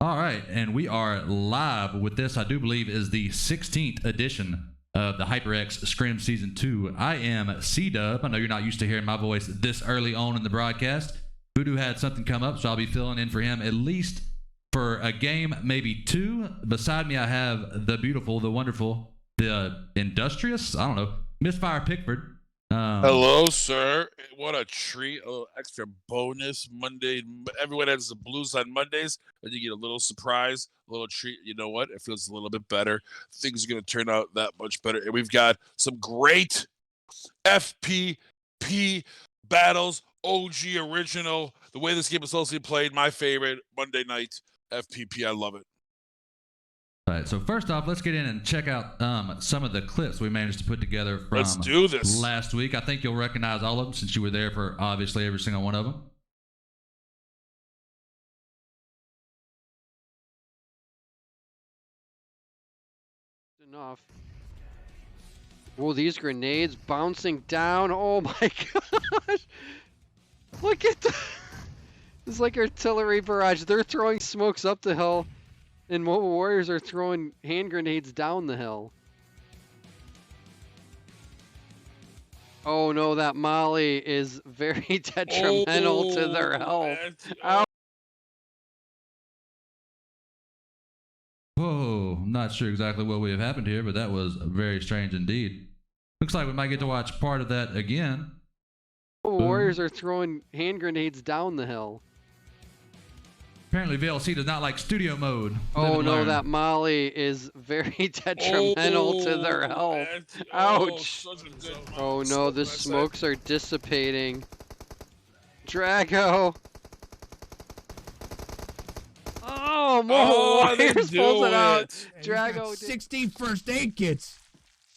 All right, and we are live with this. I do believe is the 16th edition of the HyperX Scrim Season 2. I am Cdub. I know you're not used to hearing my voice this early on in the broadcast. Voodoo had something come up, so I'll be filling in for him at least for a game, maybe two. Beside me, I have the beautiful, the wonderful, the industrious, I don't know, MŠF Pickford. Hello, sir. What a treat. A little extra bonus Monday. Everyone has the blues on Mondays, and you get a little surprise, a little treat. You know what? It feels a little bit better. Things are going to turn out that much better. And we've got some great FPP battles, OG original. The way this game is supposed to be played, my favorite Monday night FPP. I love it. All right, so first off, let's get in and check out some of the clips we managed to put together from Let's do this. Last week. I think you'll recognize all of them since you were there for obviously every single one of them. Enough. Oh, these grenades bouncing down. Oh my gosh. Look at that. It's like artillery barrage. They're throwing smokes up the hill. And Mobile Warriors are throwing hand grenades down the hill. Oh no, that molly is very detrimental to their health. Whoa, I'm not sure exactly what would have happened here, but that was very strange indeed. Looks like we might get to watch part of that again. Mobile Warriors are throwing hand grenades down the hill. Apparently VLC does not like studio mode. Oh no, that molly is very detrimental to their health. Ouch. Oh no, the smokes are dissipating. Drago. Oh, Mobile Warriors pulls it out. Drago. 60 first aid kits.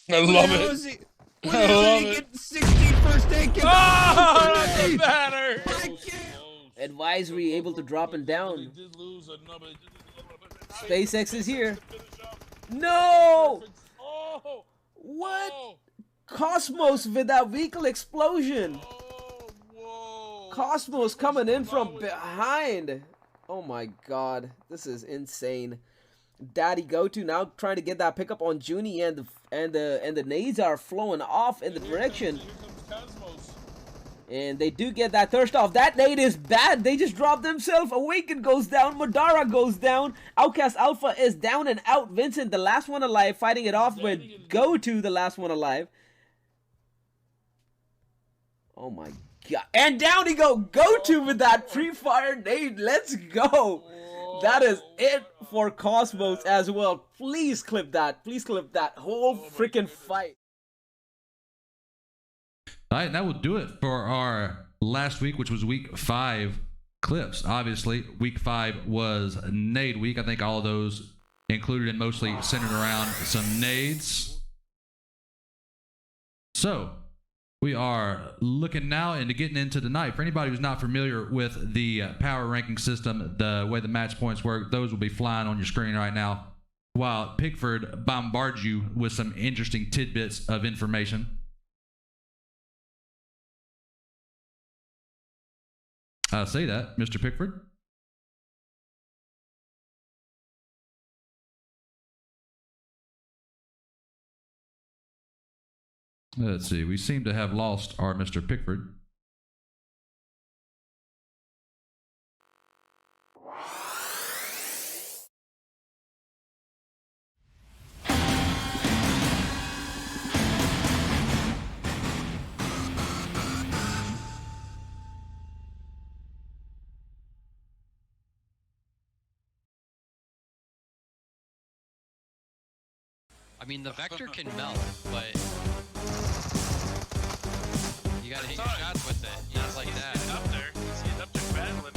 I love it. I love it. 60 first aid kits. Oh, that's better. Advisory able to drop and down. SpaceX is here. No! What? Cosmos with that vehicle explosion. Cosmos coming in from behind. Oh my god, this is insane. Daddy go-to now trying to get that pickup on Junie, and the nades are flowing off in the direction. And they do get that thirst off. That nade is bad. They just drop themselves. Awaken goes down. Madara goes down. OUTcast Alpha is down and out. Vincent, the last one alive, fighting it off with Go-To, the last one alive. Oh my god. And down he Go-To with that pre-fire nade. Let's go. That is it for Cosmos as well. Please clip that. Please clip that whole freaking fight. All right, and that will do it for our last week, which was week 5 clips. Obviously, week 5 was nade week. I think all of those included and mostly centered around some nades. So we are looking now into getting into tonight. For anybody who's not familiar with the power ranking system, the way the match points work, those will be flying on your screen right now while Pickford bombards you with some interesting tidbits of information. I'll say that, Mr. Pickford. Let's see, we seem to have lost our Mr. Pickford. I mean, the Vector can melt, but you gotta hit your shots with it, just like that. He's up there. He's up there battling.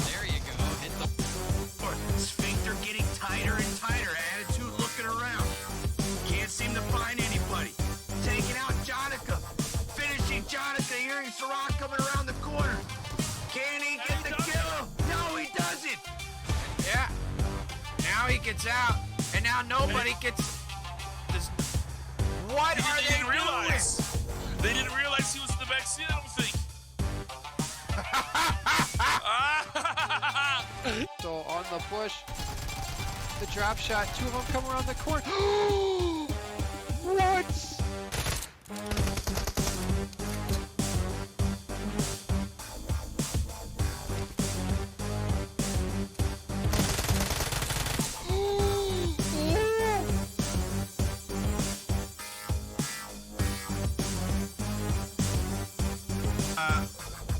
There you go. Hit the Sphincter getting tighter and tighter. Attitude looking around. Can't seem to find anybody. Taking out Jonica. Finishing Jonica. Hearing Sirach coming around the corner. Can he get the kill? No, he doesn't. Yeah. Now he gets out. And now nobody gets this. What are they doing? They didn't realize he was in the back seat, I don't think. So on the push, the drop shot, 2 of them come around the corner. What?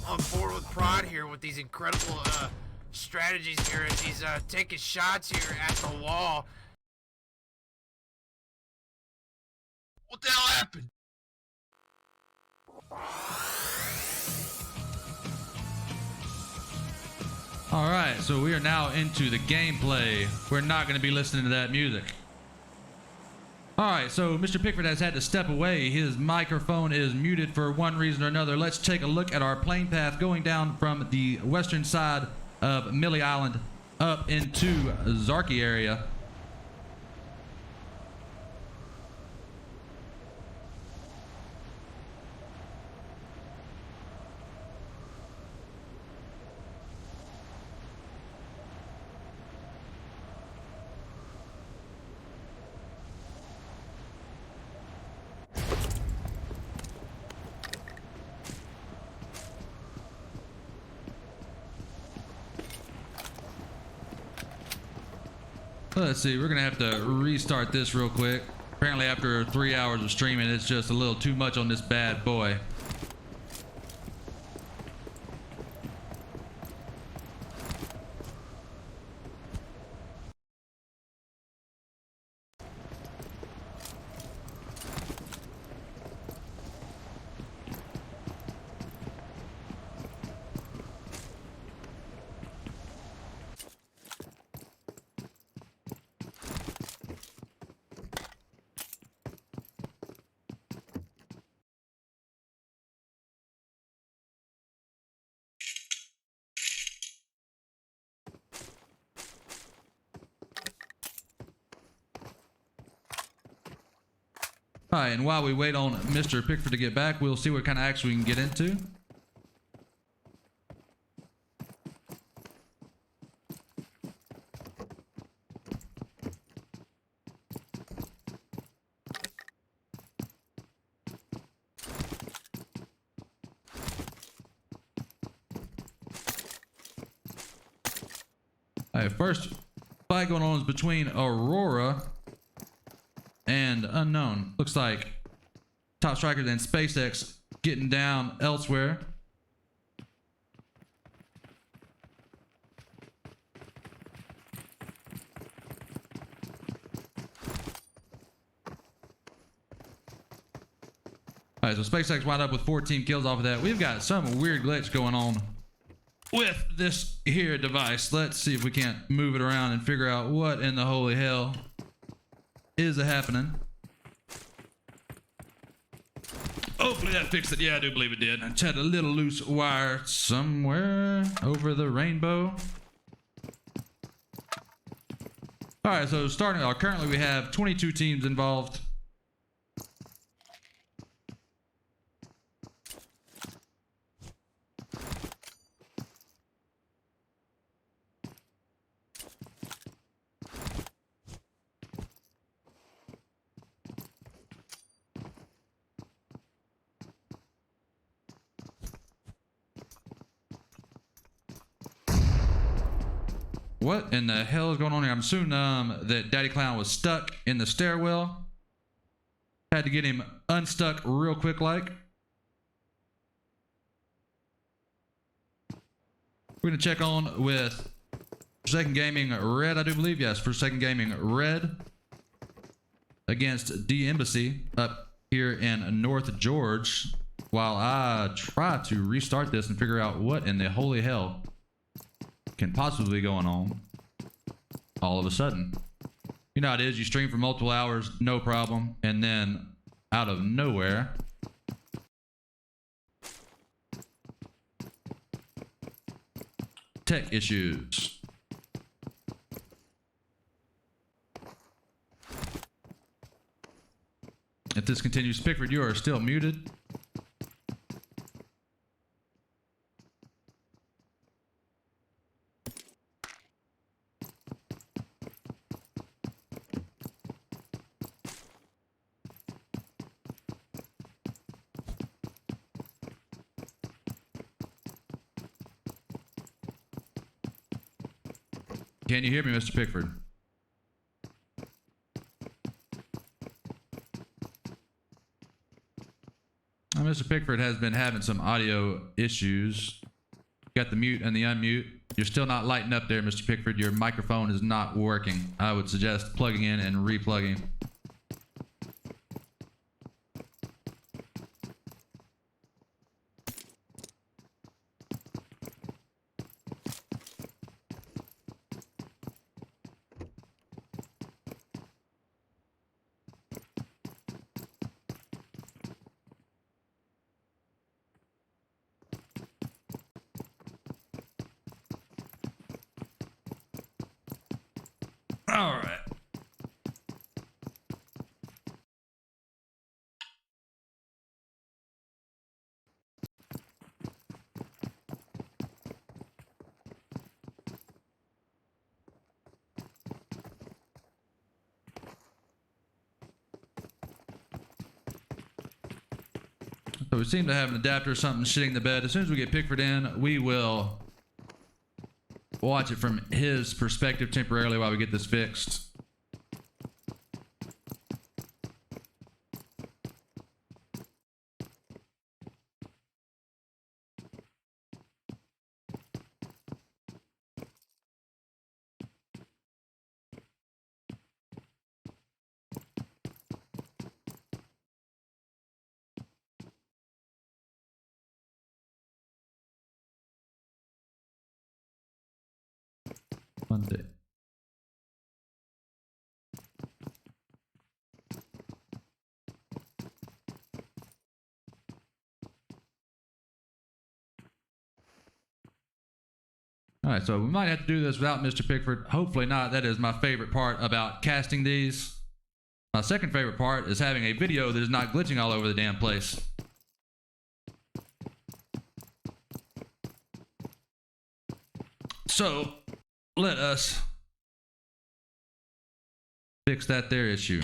On board with Prod here with these incredible strategies here as he's taking shots here at the wall. What the hell happened? All right, so we are now into the gameplay. We're not going to be listening to that music. All right, so Mr. Pickford has had to step away. His microphone is muted for one reason or another. Let's take a look at our plane path going down from the western side of Millie Island up into Zarki area. Let's see, we're gonna have to restart this real quick. Apparently after 3 hours of streaming, it's just a little too much on this bad boy. All right, and while we wait on Mr. Pickford to get back, we'll see what kind of action we can get into. All right, first fight going on is between Aurora and Unknown. Looks like Top Striker and SpaceX getting down elsewhere. All right, so SpaceX wound up with 14 kills off of that. We've got some weird glitch going on with this here device. Let's see if we can't move it around and figure out what in the holy hell is happening. Hopefully that fixed it. Yeah, I do believe it did. I just had a little loose wire somewhere over the rainbow. All right, so starting out, currently we have 22 teams involved. What in the hell is going on here? I'm assuming that Daddy Clown was stuck in the stairwell. Had to get him unstuck real quick like. We're going to check on with Forsaken Gaming Red, I do believe. Yes, Forsaken Gaming Red against D Embassy up here in North George while I try to restart this and figure out what in the holy hell can possibly be going on all of a sudden. You know how it is, you stream for multiple hours, no problem, and then out of nowhere, tech issues. If this continues, Pickford, you are still muted. Can you hear me, Mr. Pickford? Mr. Pickford has been having some audio issues. Got the mute and the unmute. You're still not lighting up there, Mr. Pickford. Your microphone is not working. I would suggest plugging in and replugging. All right. So we seem to have an adapter or something shitting the bed. As soon as we get Pickford in, we will watch it from his perspective temporarily while we get this fixed. Monday. All right, so we might have to do this without Mr. Pickford. Hopefully not. That is my favorite part about casting these. My second favorite part is having a video that is not glitching all over the damn place. So let us fix that there issue.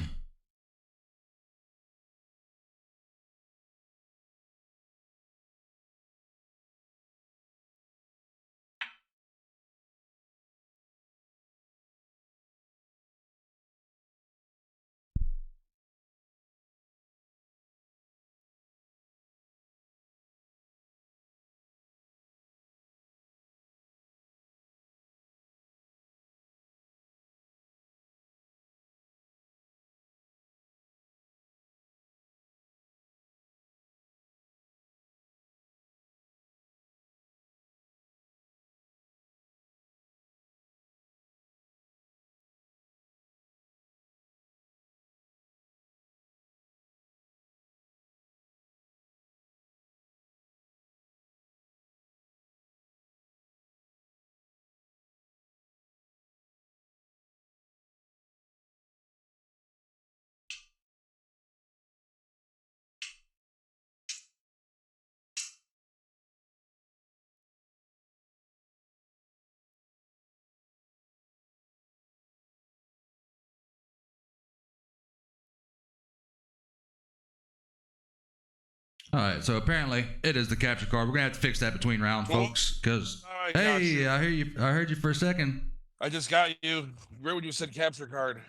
All right, so apparently it is the capture card. We're gonna have to fix that between rounds, folks. Because hey, I hear you. I heard you for a second. I just got you right when you said capture card.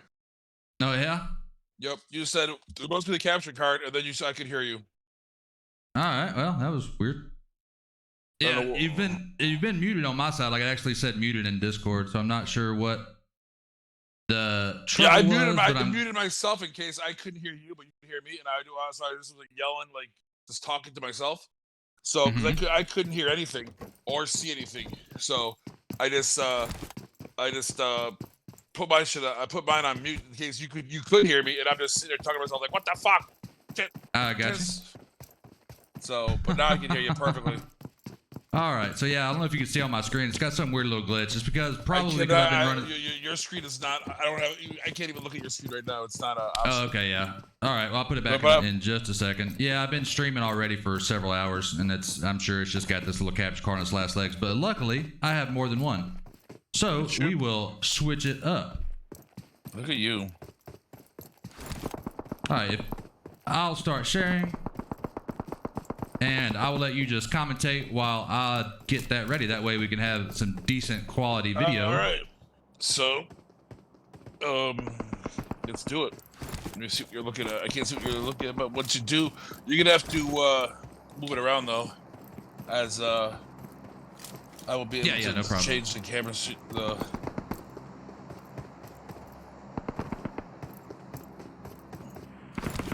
Oh yeah. Yep, you said it must be the capture card, and then you said I could hear you. All right. Well, that was weird. Yeah, you've been muted on my side. Like I actually said muted in Discord, so I'm not sure what the trouble I muted myself in case I couldn't hear you, but you could hear me, and I just was like yelling, like just talking to myself. So because I couldn't hear anything or see anything, so I just put my shit. I put mine on mute in case you could hear me, and I'm just sitting there talking to myself like, what the fuck? I got you. So, but now I can hear you perfectly. All right, so yeah, I don't know if you can see on my screen. It's got some weird little glitch. It's because probably because I've been running. Your screen is not. I can't even look at your screen right now. It's not a. Oh, okay, yeah. All right, well I'll put it back in just a second. Yeah, I've been streaming already for several hours, and I'm sure it's just got this little capture card on its last legs. But luckily, I have more than one, so we will switch it up. Look at you. All right, I'll start sharing. And I will let you just commentate while I get that ready. That way we can have some decent quality video. All right. So, let's do it. Let me see what you're looking at. I can't see what you're looking at, but what you do, you're gonna have to move it around though, as I will be able to no problem. change the camera. There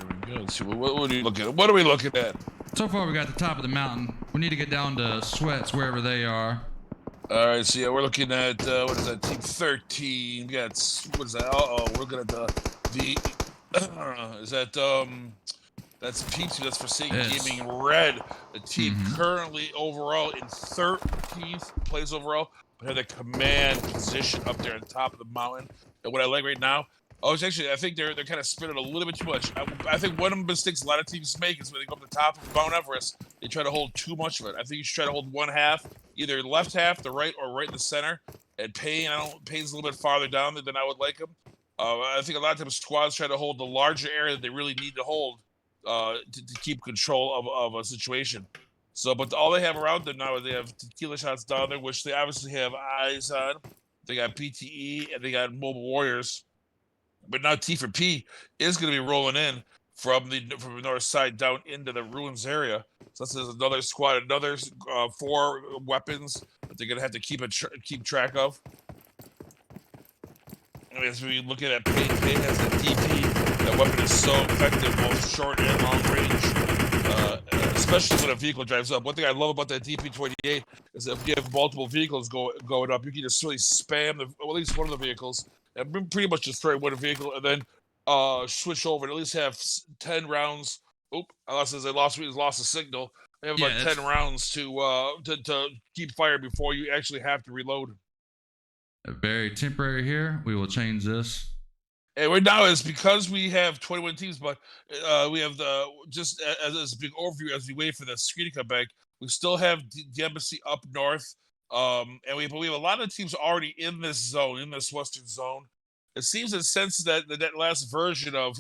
we go. Let's see what are you looking at? What are we looking at? So far, we got the top of the mountain. We need to get down to Sweats, wherever they are. All right, so yeah, we're looking at what is that? Team 13. We got what is that? We're looking at the is that that's P2. That's Forsaken Gaming Red. The team currently overall in 13th place overall, but have the command position up there on top of the mountain. And what I like right now. Oh, it's actually, I think they're kind of spinning a little bit too much. I think one of the mistakes a lot of teams make is when they go up the top of Mount Everest, they try to hold too much of it. I think you should try to hold one half, either left half, the right, or right in the center. And Payne's a little bit farther down than I would like him. I think a lot of times squads try to hold the larger area that they really need to hold to keep control of a situation. So, but all they have around them now is they have tequila shots down there, which they obviously have eyes on. They got PTE and they got Mobile Warriors. But now T4P is going to be rolling in from the north side down into the ruins area. So this is another squad, another 4 weapons that they're going to have to keep track of. I mean, as we look at Payne has the DP. That weapon is so effective, both short and long range, especially when a vehicle drives up. One thing I love about that DP-28 is that if you have multiple vehicles going up, you can just really spam at least one of the vehicles. And pretty much destroy one vehicle, and then switch over and at least have 10 rounds. Unless they lost the signal. They have about 10 rounds to keep fire before you actually have to reload. Very temporary here. We will change this. And right now is because we have 21 teams, but we have just as a big overview as we wait for the screen to come back. We still have the embassy up north. And we have a lot of teams already in this zone, in this western zone. It seems that since that last version of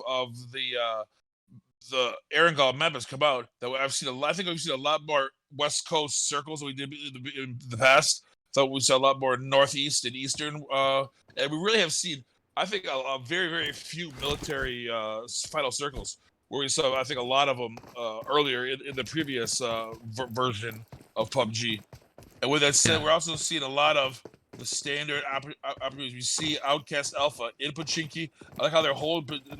the Erangel map has come out, that I think we've seen a lot more West Coast circles than we did in the past. Thought we saw a lot more northeast and eastern, and we really have seen, I think, a very, very few military final circles. Where we saw, I think, a lot of them earlier in the previous version of PUBG. And with that said, we're also seeing a lot of the standard opportunities. We see OUTcast Alpha in Pachinki. I like how they're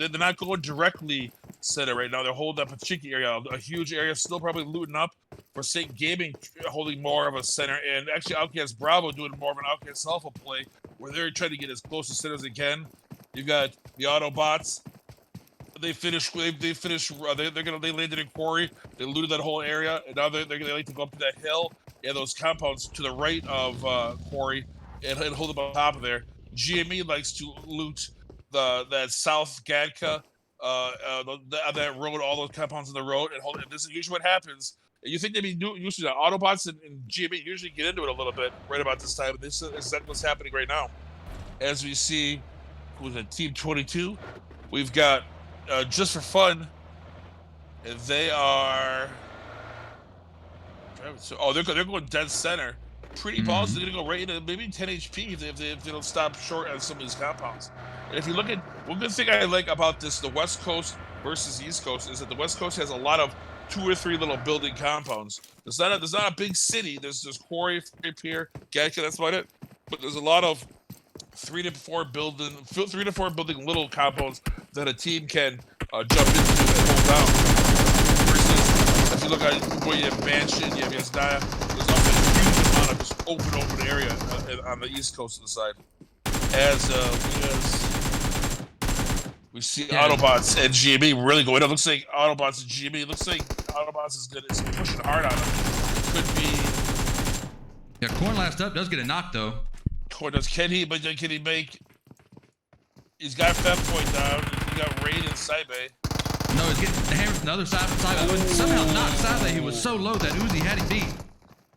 not going directly center right now. They're holding that Pachinki area, a huge area, still probably looting up. Forsaken Gaming holding more of a center, and actually OUTcast Bravo doing more of an OUTcast Alpha play, where they're trying to get as close to center as they can. You've got the Autobots. They landed in Quarry. They looted that whole area, and now they like to go up to that hill and those compounds to the right of Quarry and hold them on top of there. GME likes to loot that South Gadka, that road, all those compounds on the road, and hold it. This is usually what happens. And you think they'd be used to that. Autobots and GME usually get into it a little bit right about this time. This is what's happening right now. As we see, who's at Team 22, we've got just for fun, they are. They're going dead center. Pretty balls. They're gonna go right into maybe 10 HP if they don't stop short on some of these compounds. And if you look at one good thing I like about this, the West Coast versus East Coast, is that the West Coast has a lot of 2 or 3 little building compounds. There's not a big city. There's Quarry, Pier, Gatka. That's about it. But there's a lot of 3 to 4 building little compounds that a team can jump into and hold down. Versus if you look at where you have Mansion, you have Yasnaya, there's a huge amount of just open area on the East Coast of the side. As we see Autobots and GME really going up. Looks like Autobots and GME. Looks like Autobots is good. It's pushing hard on them. Could be. Yeah, Corn last up does get a knock though. Corn does. Can he make? He's got Fat Point down. He got Raid and Saibe. No, he's getting the hammer from the other side. But somehow knocked Saibe. He was so low that Uzi had him beat.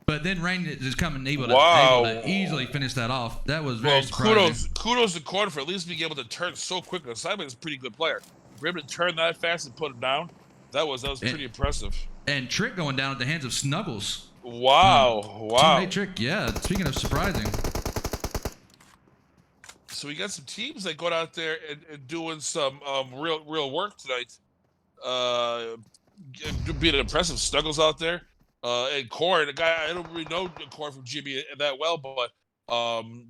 But then Rain is coming able to easily finish that off. That was very surprising. Kudos to Corn for at least being able to turn so quickly. Simon is a pretty good player. For him to turn that fast and put him down, that was pretty impressive. And Trick going down at the hands of Snuggles. Wow. Teammate Trick, yeah. Speaking of surprising. So we got some teams that going out there and doing some real work tonight. Being impressive. Snuggles out there. And Corn, a guy I don't really know Corn from GB that well, but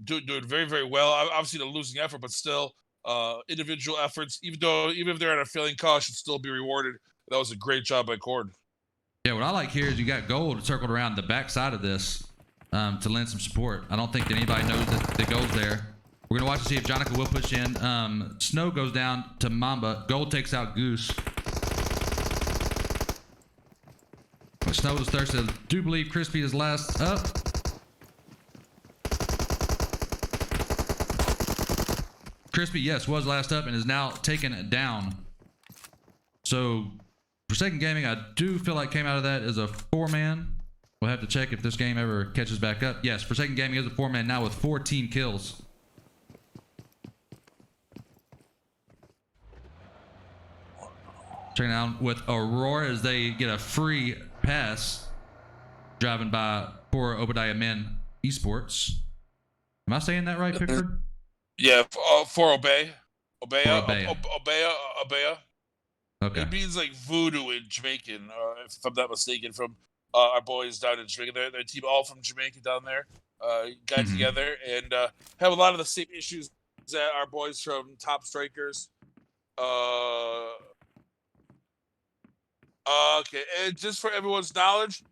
doing very, very well. Obviously the losing effort, but still individual efforts, even if they're on a failing call, should still be rewarded. That was a great job by Corn. Yeah, what I like here is you got gold circled around the back side of this to lend some support. I don't think that anybody knows that the gold's there. We're going to watch to see if Jonica will push in. Snow goes down to Mamba. Gold takes out Goose. Snow is thirsty. I do believe Crispy is last up. Crispy, yes, was last up and is now taken down. So, Forsaken Gaming, I do feel like came out of that as a 4-man. We'll have to check if this game ever catches back up. Yes, Forsaken Gaming is a 4-man now with 4 team kills. Checking out with Aurora as they get a free pass. Driving by for Obadiah Men Esports. Am I saying that right, Pickford? Yeah, for Obey. Obey. Okay. It means like voodoo in Jamaican, if I'm not mistaken, from our boys down in Jamaica. Their team all from Jamaica down there got together and have a lot of the same issues that our boys from Top Strikers. Okay, and just for everyone's knowledge,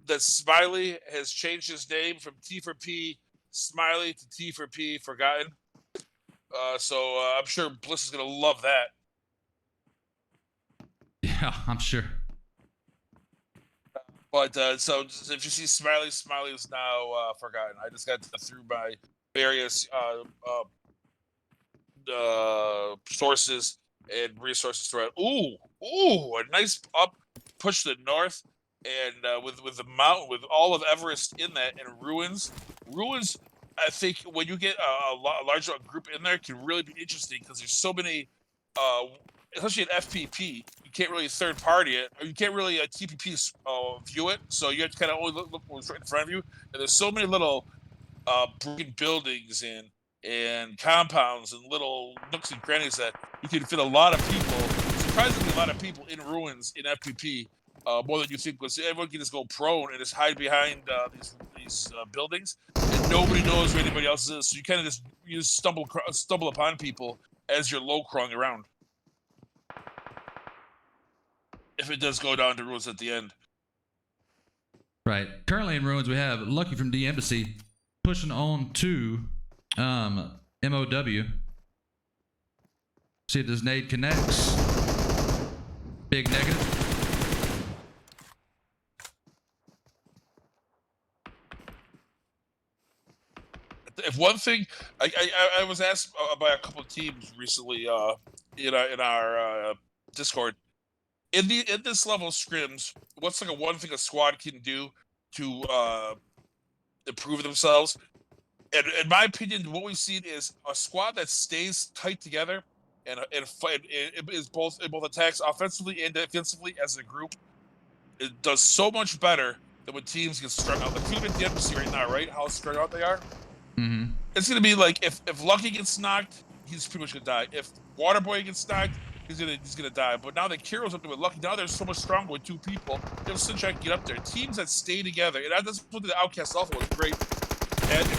that Smiley has changed his name from T for P Smiley to T for P Forgotten. So I'm sure Bliss is gonna love that. Yeah, I'm sure. But so if you see Smiley, Smiley is now Forgotten. I just got through my various sources and resources throughout. Ooh, a nice up push to the north, and with the mountain, with all of Everest in that, and ruins. I think when you get a larger group in there, can really be interesting because there's so many, especially in FPP, you can't really third party it, or you can't really TPP view it. So you have to kind of only look what's right in front of you, and there's so many little broken buildings and compounds and little nooks and crannies that you can fit a lot of people, surprisingly a lot of people in ruins in FPP, more than you think, because everyone can just go prone and just hide behind these buildings, and nobody knows where anybody else is. So you kind of just stumble upon people as you're low crawling around. If it does go down to ruins at the end. Right. Currently in ruins, we have Lucky from D Embassy pushing on to MOW. See if this nade connects. Big negative. If one thing, I was asked by a couple of teams recently in our Discord. In this level of scrims, what's like one thing a squad can do to improve themselves? And in my opinion, what we've seen is a squad that stays tight together and fight is both attacks offensively and defensively as a group. It does so much better than when teams get strung out. Like even at the embassy right now, right? How strung out they are. Mm-hmm. It's gonna be like if Lucky gets knocked, he's pretty much gonna die. If Waterboy gets knocked, he's gonna die. But now that Kiro's up there with Lucky, now they're so much stronger with 2 people. They'll still try to get up there. Teams that stay together, and that's what the OUTcast Alpha was great at in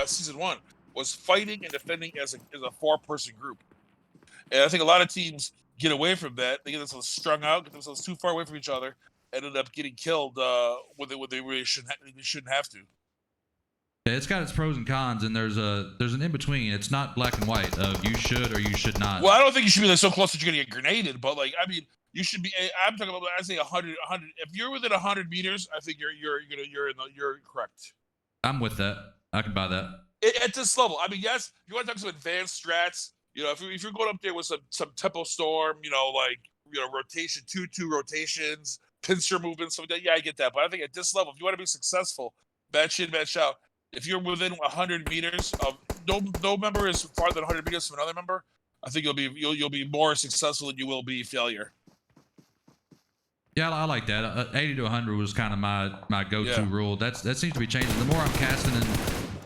season 1, was fighting and defending as a 4-person group. And I think a lot of teams get away from that. They get themselves strung out, get themselves too far away from each other, and end up getting killed when they really shouldn't have to. Yeah, it's got its pros and cons, and there's an in between. It's not black and white of you should or you should not. Well, I don't think you should be like so close that you're gonna get grenaded, but like I mean, you should be. I'm talking about. I say 100. If you're within 100 meters, I think you're correct. I'm with that. I can buy that. At this level, I mean, yes, you want to talk some advanced strats. You know, if you're going up there with some tempo storm, rotation, 2-2 rotations, pincer movements, something like that. Yeah, I get that. But I think at this level, if you want to be successful, match in, match out. If you're within 100 meters of no member is farther than 100 meters from another member, I think you'll be more successful than you will be failure. Yeah, I like that. 80 to 100 was kind of my go-to rule. That seems to be changing. The more I'm casting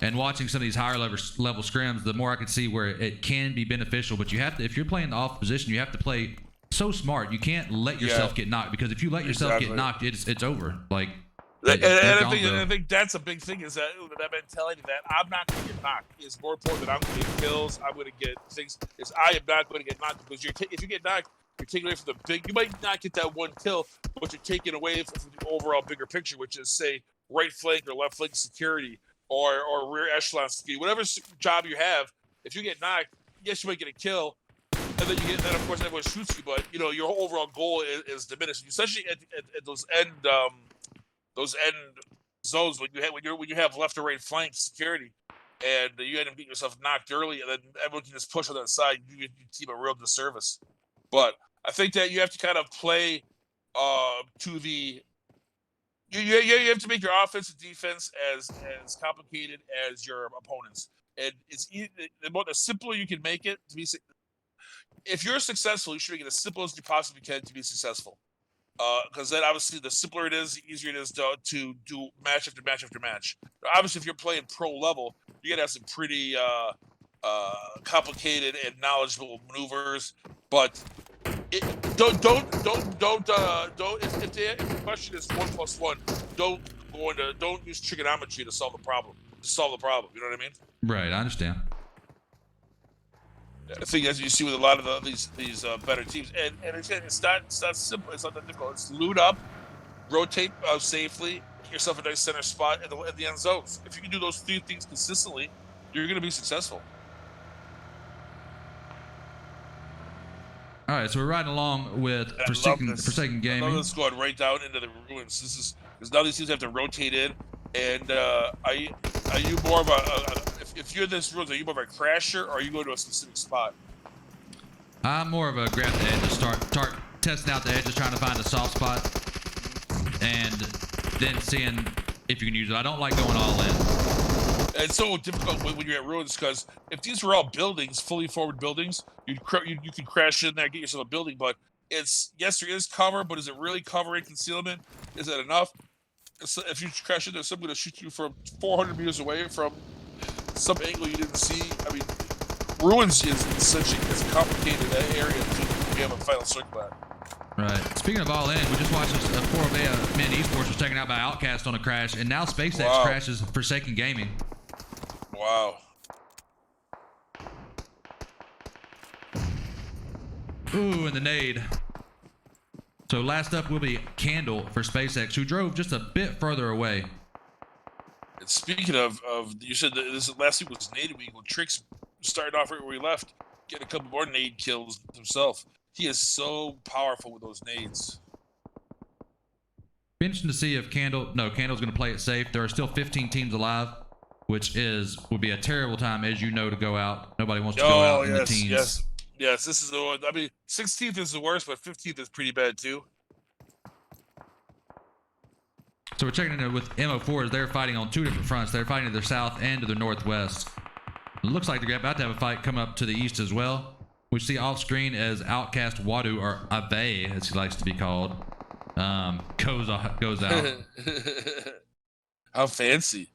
And watching some of these higher level scrims, the more I can see where it can be beneficial. But you have to, if you're playing the off position, you have to play so smart. You can't let yourself get knocked, because if you let yourself get knocked, it's over. Like, and I think that's a big thing, is that mentality that I'm not going to get knocked is more important than I'm going to get kills. I'm going to get things. Is I am not going to get knocked, because if you get knocked, you're taking away from the big. You might not get that one kill, but you're taking away from the overall bigger picture, which is, say, right flank or left flank security, or rear echelon security, whatever job you have. If you get knocked, yes, you might get a kill, and then of course everyone shoots you, but your overall goal is diminished, especially at those end zones when you have left or right flank security, and you end up getting yourself knocked early, and then everyone can just push on that side. You team a real disservice. But I think that you have to kind of play to the. You have to make your offense and defense as complicated as your opponents, and the simpler you can make it to be. If you're successful, you should make it as simple as you possibly can to be successful. Because then obviously the simpler it is, the easier it is to do match after match after match. Obviously, if you're playing pro level, you gotta have some pretty complicated and knowledgeable maneuvers. But if the question is 1 + 1, don't use trigonometry to solve the problem. You know what I mean? Right, I understand. I think, as you see with a lot of these better teams, and it's not simple. It's not that difficult. It's loot up, rotate safely, get yourself a nice center spot in the end zones. If you can do those 3 things consistently, you're going to be successful. All right, so we're riding along with Forsaken Gaming. I love this going right down into the ruins. This is because now these teams have to rotate in. And are you more of if you're in this ruins, are you more of a crasher, or are you going to a specific spot? I'm more of a grab the edges, start testing out the edges, trying to find a soft spot, and then seeing if you can use it. I don't like going all in. It's so difficult when you're at ruins, because if these were all buildings, fully forward buildings, you could crash in there, get yourself a building. But yes, there is cover, but is it really cover and concealment? Is that enough? So if you crash in there, someone's going to shoot you from 400 meters away from some angle you didn't see. I mean, ruins is such a complicated area to have a final circle at. Right. Speaking of all in, we just watched a 4 Men Esports was taken out by OUTcast on a crash, and now SpaceX crashes Forsaken Gaming. Wow. Ooh, and the nade. So last up will be Candle for SpaceX, who drove just a bit further away. And speaking of you said that this last week was nade week. Well, Trix started off right where he left, getting a couple more nade kills himself. He is so powerful with those nades. Be interesting to see if Candle's going to play it safe. There are still 15 teams alive, which would be a terrible time, as you know, to go out. Nobody wants to go out in the teens. Yes, this is the one. I mean, 16th is the worst, but 15th is pretty bad too. So we're checking in with MO4 as they're fighting on 2 different fronts. They're fighting to their south and to their northwest. It looks like they're about to have a fight come up to the east as well. We see off screen as OUTcast Wadu, or Ave, as he likes to be called, goes out. How fancy.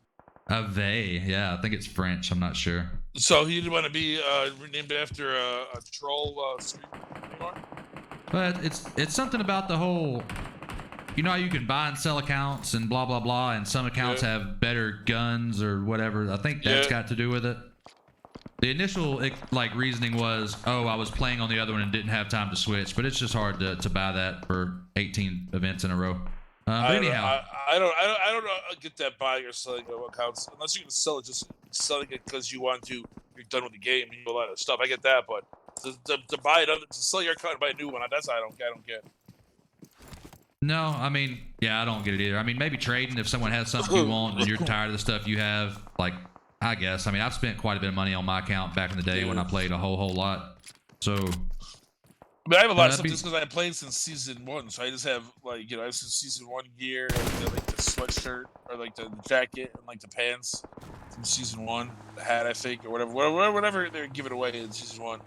Ave, yeah, I think it's French. I'm not sure. So he didn't want to be renamed after a troll screen anymore? But it's something about the whole, you know how you can buy and sell accounts and blah, blah, blah, and some accounts have better guns or whatever. I think that's got to do with it. The initial reasoning was, I was playing on the other one and didn't have time to switch, but it's just hard to buy that for 18 events in a row. But anyhow, I don't get that buying or selling of accounts unless you're gonna sell it, just selling it because you're done with the game. You do a lot of stuff. I get that, but to buy it, to sell your account and buy a new one, that's I don't get. No, I mean, I don't get it either. I mean, maybe trading if someone has something you want and you're tired of the stuff you have, I guess. I mean, I've spent quite a bit of money on my account back in the day when I played a whole lot. So, I have a lot of stuff just because I played since season 1. So I just have I have some season 1 gear, like the sweatshirt or like the jacket and like the pants from season 1, the hat I think or whatever they're giving away in season 1.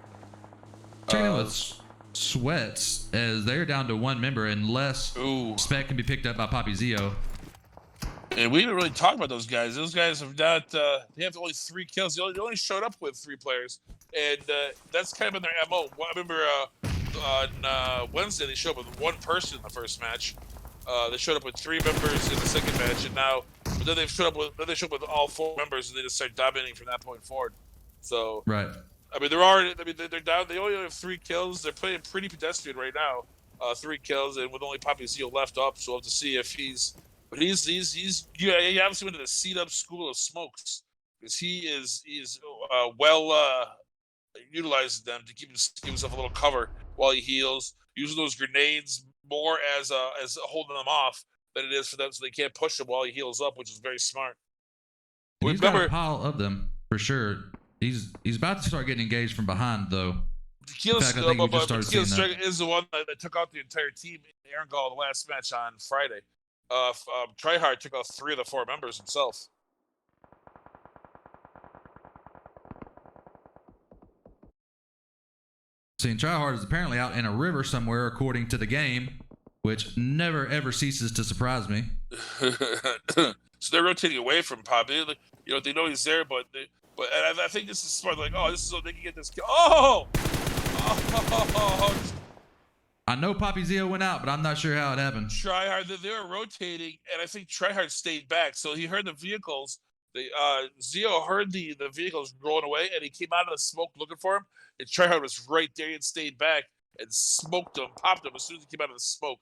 Checking with Sweats as they're down to 1 member unless Spec can be picked up by Poppy Zio. And we didn't really talk about those guys. Those guys have not. They have only 3 kills. They only showed up with 3 players, and that's kind of been their MO. I remember on Wednesday they showed up with 1 person in the first match. They showed up with 3 members in the second match, and now, but then they showed up with all 4 members, and they just start dominating from that point forward. So, Right. I mean, they're down. They only have 3 kills. They're playing pretty pedestrian right now. 3 kills, and with only Poppy Zeo left up, so we'll have to see if he's. But he obviously went to the Cdub school of smokes because he's well utilizing them to give himself a little cover while he heals, using those grenades more as holding them off than it is for them, so they can't push him while he heals up, which is very smart. He's got a pile of them for sure. He's about to start getting engaged from behind though. Tequila is the one that took out the entire team in Aaron Gall the last match on Friday. Tryhard took out 3 of the 4 members himself. See, Tryhard is apparently out in a river somewhere, according to the game, which never ever ceases to surprise me. So they're rotating away from Poppy. They know he's there, but I think this is smart. Like, oh, this is so they can get this kill. Oh! I know Poppy Zeo went out, but I'm not sure how it happened. Tryhard, they were rotating, and I think Tryhard stayed back. So he heard the vehicles. Zeo heard the vehicles rolling away, and he came out of the smoke looking for him. And Tryhard was right there and stayed back and smoked him, popped him as soon as he came out of the smoke.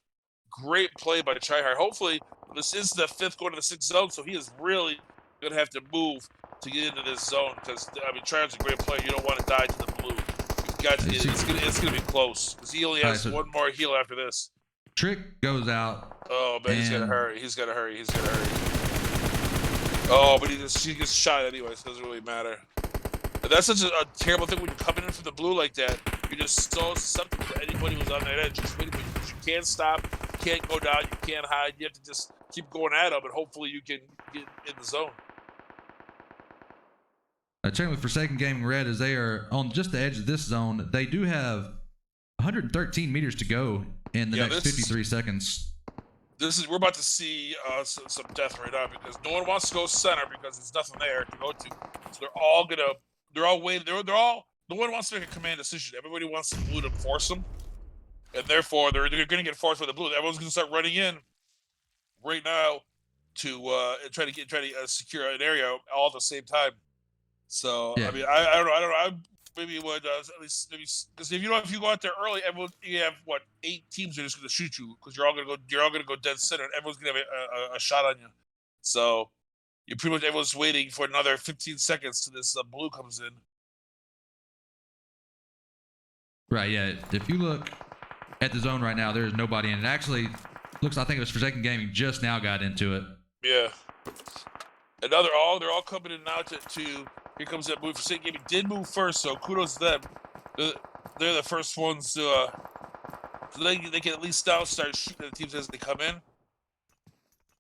Great play by Tryhard. Hopefully, this is the 5th going to the 6th zone, so he is really going to have to move to get into this zone because, I mean, Tryhard's a great player. You don't want to die to the blue. It's gonna be close because he only has 1 more heal after this. Trick goes out. Oh, but he's gotta hurry. Oh, but he gets shot anyway, so it doesn't really matter. But that's such a terrible thing when you're coming in from the blue like that. You're just so susceptible to anybody who's on that edge. Just waiting for you. You can't stop, you can't go down, you can't hide. You have to just keep going at them, and hopefully you can get in the zone. Checking with Forsaken Gaming Red, as they are on just the edge of this zone. They do have 113 meters to go in the next 53 seconds. We're about to see some death right now because no one wants to go center because there's nothing there to go to. So they're all waiting. No one wants to make a command decision. Everybody wants the blue to force them, and therefore they're going to get forced by the blue. Everyone's going to start running in right now to try to secure an area all at the same time. So yeah. I mean, I don't know. I maybe would at least because if you go out there early, you have 8 teams that are just going to shoot you because you're all going to go dead center, and everyone's going to have a shot on you. So you pretty much everyone's waiting for another 15 seconds till this blue comes in. Right. Yeah. If you look at the zone right now, there's nobody in it. Actually, looks I think it was Forsaken Gaming just now got into it. Yeah. And now they're all coming in now to. Here comes that move. Forsaken Gaming did move first, so kudos to them. They're the first ones to, so they can at least now start shooting the teams as they come in.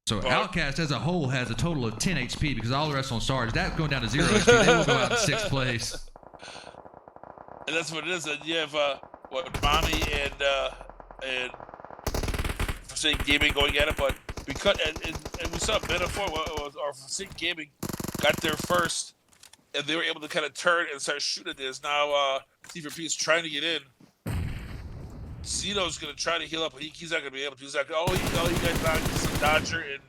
So OUTcast as a whole has a total of 10 HP because all the rest on Sarge. That's going down to 0 HP. They will go out in 6th place. And that's what it is. And you have Mommy and Forsaken Gaming going at it, but because and we saw Metaphor or Forsaken Gaming got there first. And they were able to kind of turn and start shooting this. Now, T4P is trying to get in. Zeno's going to try to heal up, but he's not going to be able to. He's like, you got Dodger and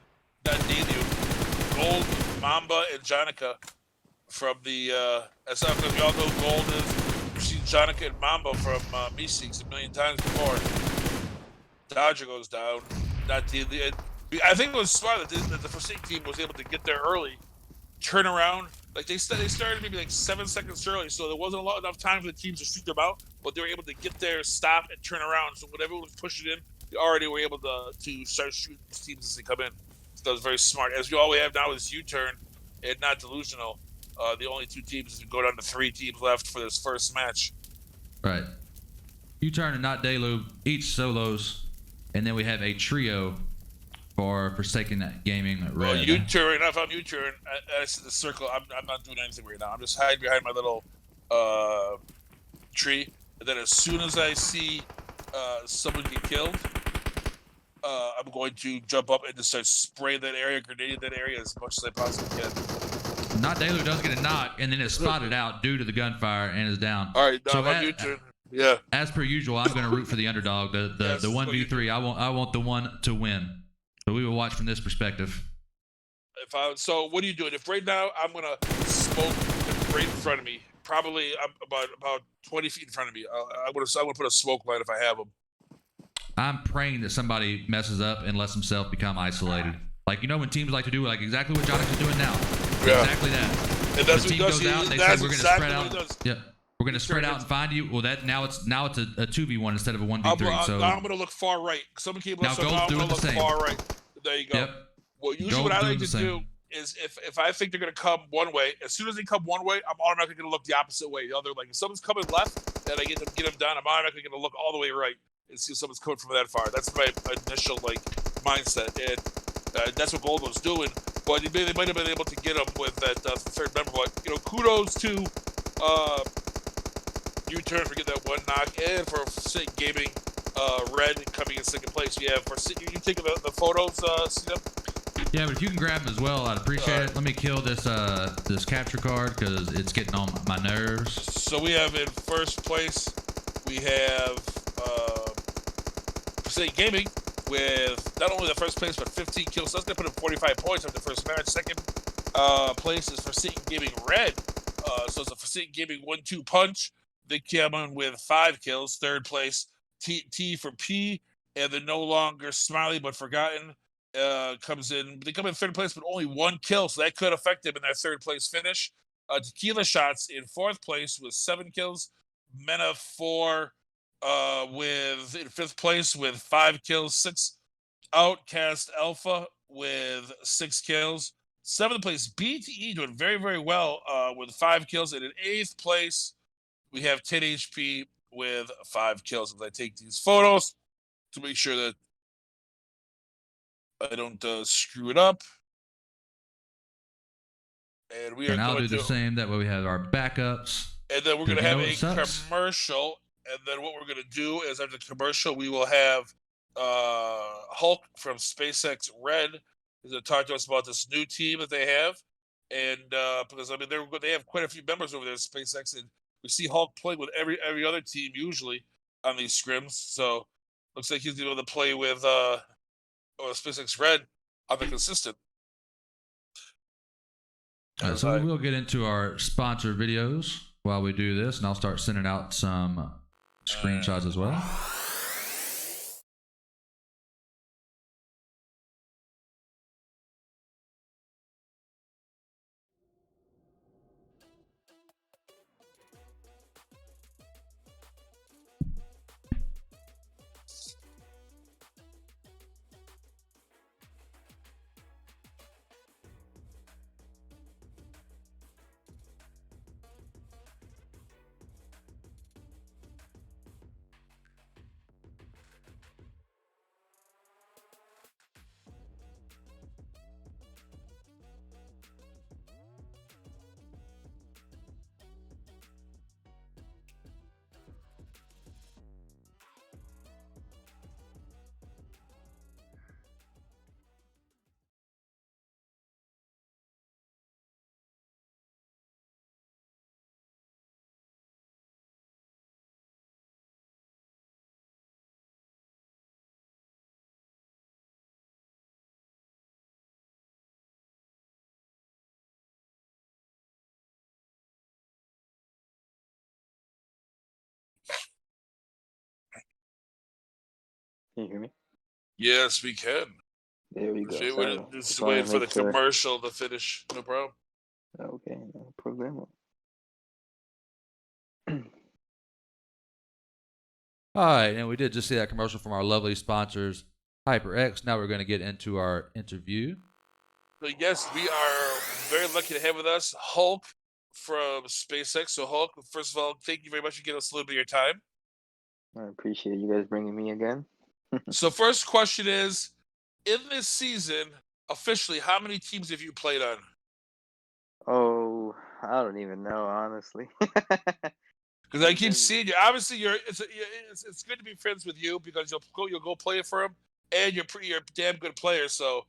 not Daly. Gold, Mamba, and Jonica from the SF. We all know Gold is. We've seen Jonica and Mamba from Meeseeks a million times before. Dodger goes down. Not Daly. I think it was smart that the Forsaken team was able to get there early, turn around. Like they started maybe like 7 seconds early, so there wasn't enough time for the teams to shoot them out. But they were able to get there, stop, and turn around. So whenever it was pushing in, they already were able to start shooting these teams as they come in. So that was very smart. As all we have now is U-turn and not delusional. The only 2 teams as we go down to 3 teams left for this first match. Right. U-turn and not Delu, each solos, and then we have a trio for Forsaken Gaming Red. Well, U-turn right now. If I'm U-turn, I see the circle. I'm not doing anything right now. I'm just hiding behind my little tree. And then as soon as I see someone get killed, I'm going to jump up and just start spraying that area, grenading that area as much as I possibly can. Not Delu does get a knock, and then is spotted out due to the gunfire and is down. All right, now So my new turn. Yeah. As per usual, I'm going to root for the underdog, the Yes, 1v3. I want the one to win. So we will watch from this perspective. So what are you doing? If right now I'm gonna smoke right in front of me, probably about 20 feet in front of me. I'm gonna put a smoke light if I have them. I'm praying that somebody messes up and lets himself become isolated. Like, you know, when teams like to do like exactly what Jonathan's doing now. Yeah. Exactly that. And that's the team what goes out and they say we're going to spread out. Yeah. We're going to spread out and find you. Well, that now it's a 2v1 instead of a 1v3. So now I'm going to look far right. Someone came up, so now I'm going to look far right. There you go. Yep. Well, usually what I like to do is if I think they're going to come one way, as soon as they come one way, I'm automatically going to look the opposite way. The other, like if someone's coming left and I get them done, I'm automatically going to look all the way right and see if someone's coming from that far. That's my initial mindset, and that's what Gold was doing. But they might have been able to get him with that third member. But kudos to U-Turn for getting that one knock, and for Cdub Gaming Red coming in second place. Yeah, for you taking the photos, Cdub? Yeah, but if you can grab them as well, I'd appreciate it. Let me kill this this capture card because it's getting on my nerves. So we have in first place, we have Cdub Gaming with not only the first place but 15 kills. So that's gonna put him 45 points after the first match. Second place is for Cdub Gaming Red. So it's a Cdub Gaming 1-2 punch. They came in with 5 kills. Third place, T for P, and the no longer Smiley but Forgotten comes in. They come in third place, but only 1 kill, so that could affect them in their third place finish. Tequila Shots in fourth place with 7 kills. Mena 4 with in fifth place with 5 kills. 6 OUTcast Alpha with 6 kills. Seventh place, BTE doing very, very well with 5 kills. And in 8th place, we have 10 HP with 5 kills. As I take these photos to make sure that I don't screw it up. And we are I'll going do the same. That way we have our backups. And then we're going to have a commercial. And then what we're going to do is after the commercial, we will have Hulk from SpaceX Red. He's going to talk to us about this new team that they have. And because, I mean, they have quite a few members over there at SpaceX. And we see Hulk playing with every other team usually on these scrims. So looks like he's going to be able to play with SpaceX Red on the consistent. So we will get into our sponsor videos while we do this, and I'll start sending out some screenshots as well. Can you hear me? Yes, we can. There we go. Just waiting for the commercial to finish. No problem. Okay, no problem. All right, and we did just see that commercial from our lovely sponsors, HyperX. Now we're going to get into our interview. So yes, we are very lucky to have with us Hulk from SpaceX. So Hulk, first of all, thank you very much for giving us a little bit of your time. I appreciate you guys bringing me again. So first question is, in this season, officially, how many teams have you played on? Oh, I don't even know, honestly. Because I keep seeing you. Obviously, it's good to be friends with you because you'll go play for him. and you're a damn good player. So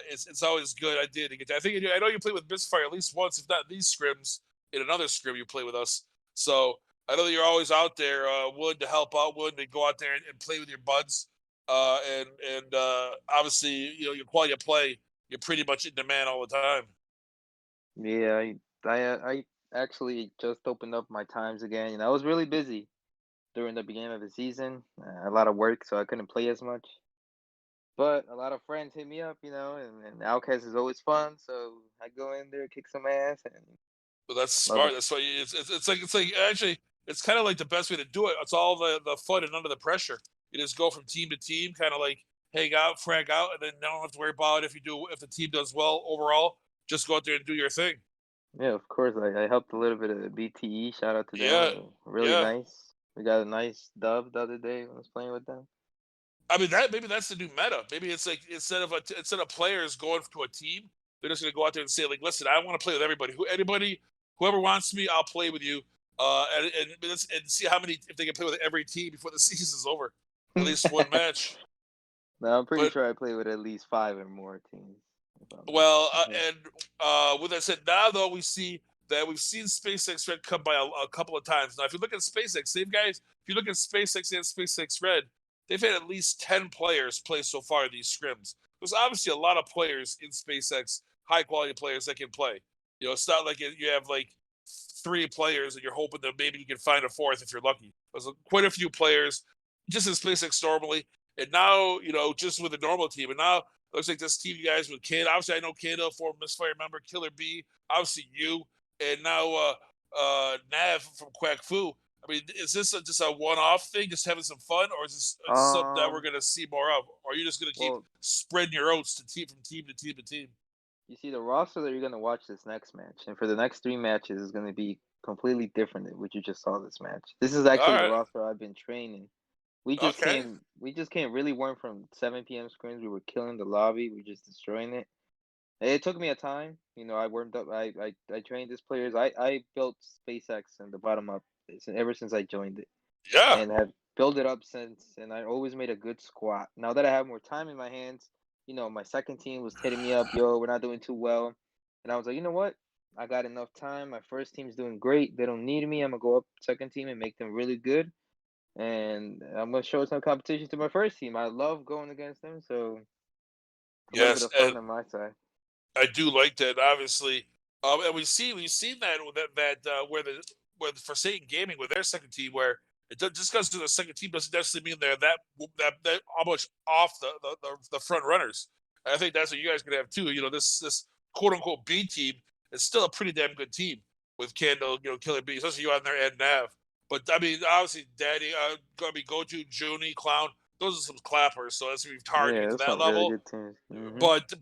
it's always good. I know you played with Misfire at least once, if not these scrims, in another scrim you play with us. So I know that you're always out there, willing to help out, willing to go out there and play with your buds. And obviously, your quality of play, you're pretty much in demand all the time. Yeah, I actually just opened up my times again. I was really busy during the beginning of the season. A lot of work, so I couldn't play as much. But a lot of friends hit me up, and OUTcast is always fun. So I go in there, kick some ass, and But that's love smart. it. That's why it's like actually it's kind of like the best way to do it. It's all the fun and under the pressure. You just go from team to team, kind of like hang out, frag out, and then don't have to worry about if the team does well overall. Just go out there and do your thing. Yeah, of course. I helped a little bit of BTE. Shout out to them. Yeah, Really yeah. nice. We got a nice dub the other day when I was playing with them. I mean maybe that's the new meta. Maybe it's like instead of players going to a team, they're just gonna go out there and say like, listen, I want to play with everybody. Whoever wants me, I'll play with you. And see how many if they can play with every team before the season's over. At least one match. No, I'm pretty But sure I play with at least 5 or more teams. well, Yeah. and with that said, now though we've seen SpaceX Red come by a couple of times. Now, if you look at SpaceX, same guys. If you look at SpaceX and SpaceX Red, they've had at least 10 players play so far in these scrims. There's obviously a lot of players in SpaceX, high quality players that can play. It's not like you have like 3 players and you're hoping that maybe you can find a 4th if you're lucky. There's quite a few players just in SpaceX normally, and now just with a normal team, and now looks like this team you guys with Canada. Obviously, I know Canada, former Misfire member, Killer B. Obviously, you, and now Nav from Quack Fu. I mean, is this just a one-off thing, just having some fun, or is this something that we're going to see more of? Or are you just going to keep Well, spreading your oats from team to team to team? you see the roster that you're gonna watch this next match, and for the next 3 matches is gonna be completely different than what you just saw this match. This is All actually the right. roster I've been training. We just Okay. came. We just came really warm from 7 p.m. scrims. We were killing the lobby. We were just destroying it. It took me a time. I warmed up. I trained these players. I built SpaceX and the bottom up ever since I joined it, Yeah. and have built it up since. And I always made a good squad. Now that I have more time in my hands, my second team was hitting me up. Yo, we're not doing too well, and I was like, you know what? I got enough time. My first team's doing great. They don't need me. I'm gonna go up second team and make them really good, and I'm gonna show some competition to my first team. I love going against them, so a little bit Yes, of and fun on my side. I do like that, obviously. And we've seen that where the Forsaken Gaming with their second team, where just because the second team doesn't necessarily mean they're that almost off the front runners. And I think that's what you guys could have too. This quote unquote B team is still a pretty damn good team with Candle, Killer B, especially you on there and Nav. But I mean, obviously, Daddy, gonna be Goju, Junie, Clown. Those are some clappers, so that's we've targeting Yeah, to there's that some really level. good teams. But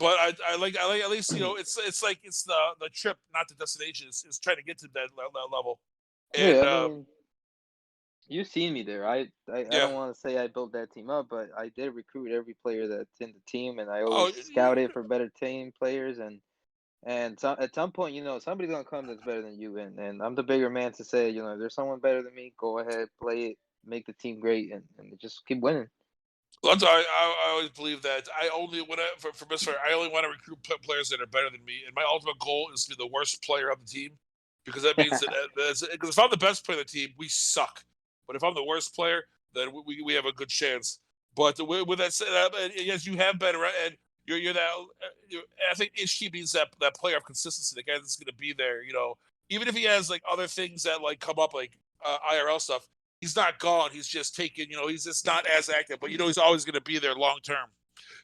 I like at least it's like it's the trip, not the destination. It's trying to get to that level, Yeah, and I mean, you've seen me there. I yeah. don't want to say I built that team up, but I did recruit every player that's in the team, and I Oh always scouted for better team players, and so, at some point, somebody's gonna come that's better than you, and I'm the bigger man to say, if there's someone better than me, go ahead, play it, make the team great, and just keep winning. I always believe that I only when for Misfire, I only want to recruit players that are better than me, and my ultimate goal is to be the worst player on the team, because that means that because if I'm the best player on the team, we suck. But if I'm the worst player, then we have a good chance. But with that said, yes, you have better, and you're that. I think HT means that player of consistency, the guy that's going to be there. Even if he has like other things that like come up like IRL stuff, he's not gone. He's just taken. He's just not as active. But he's always going to be there long term.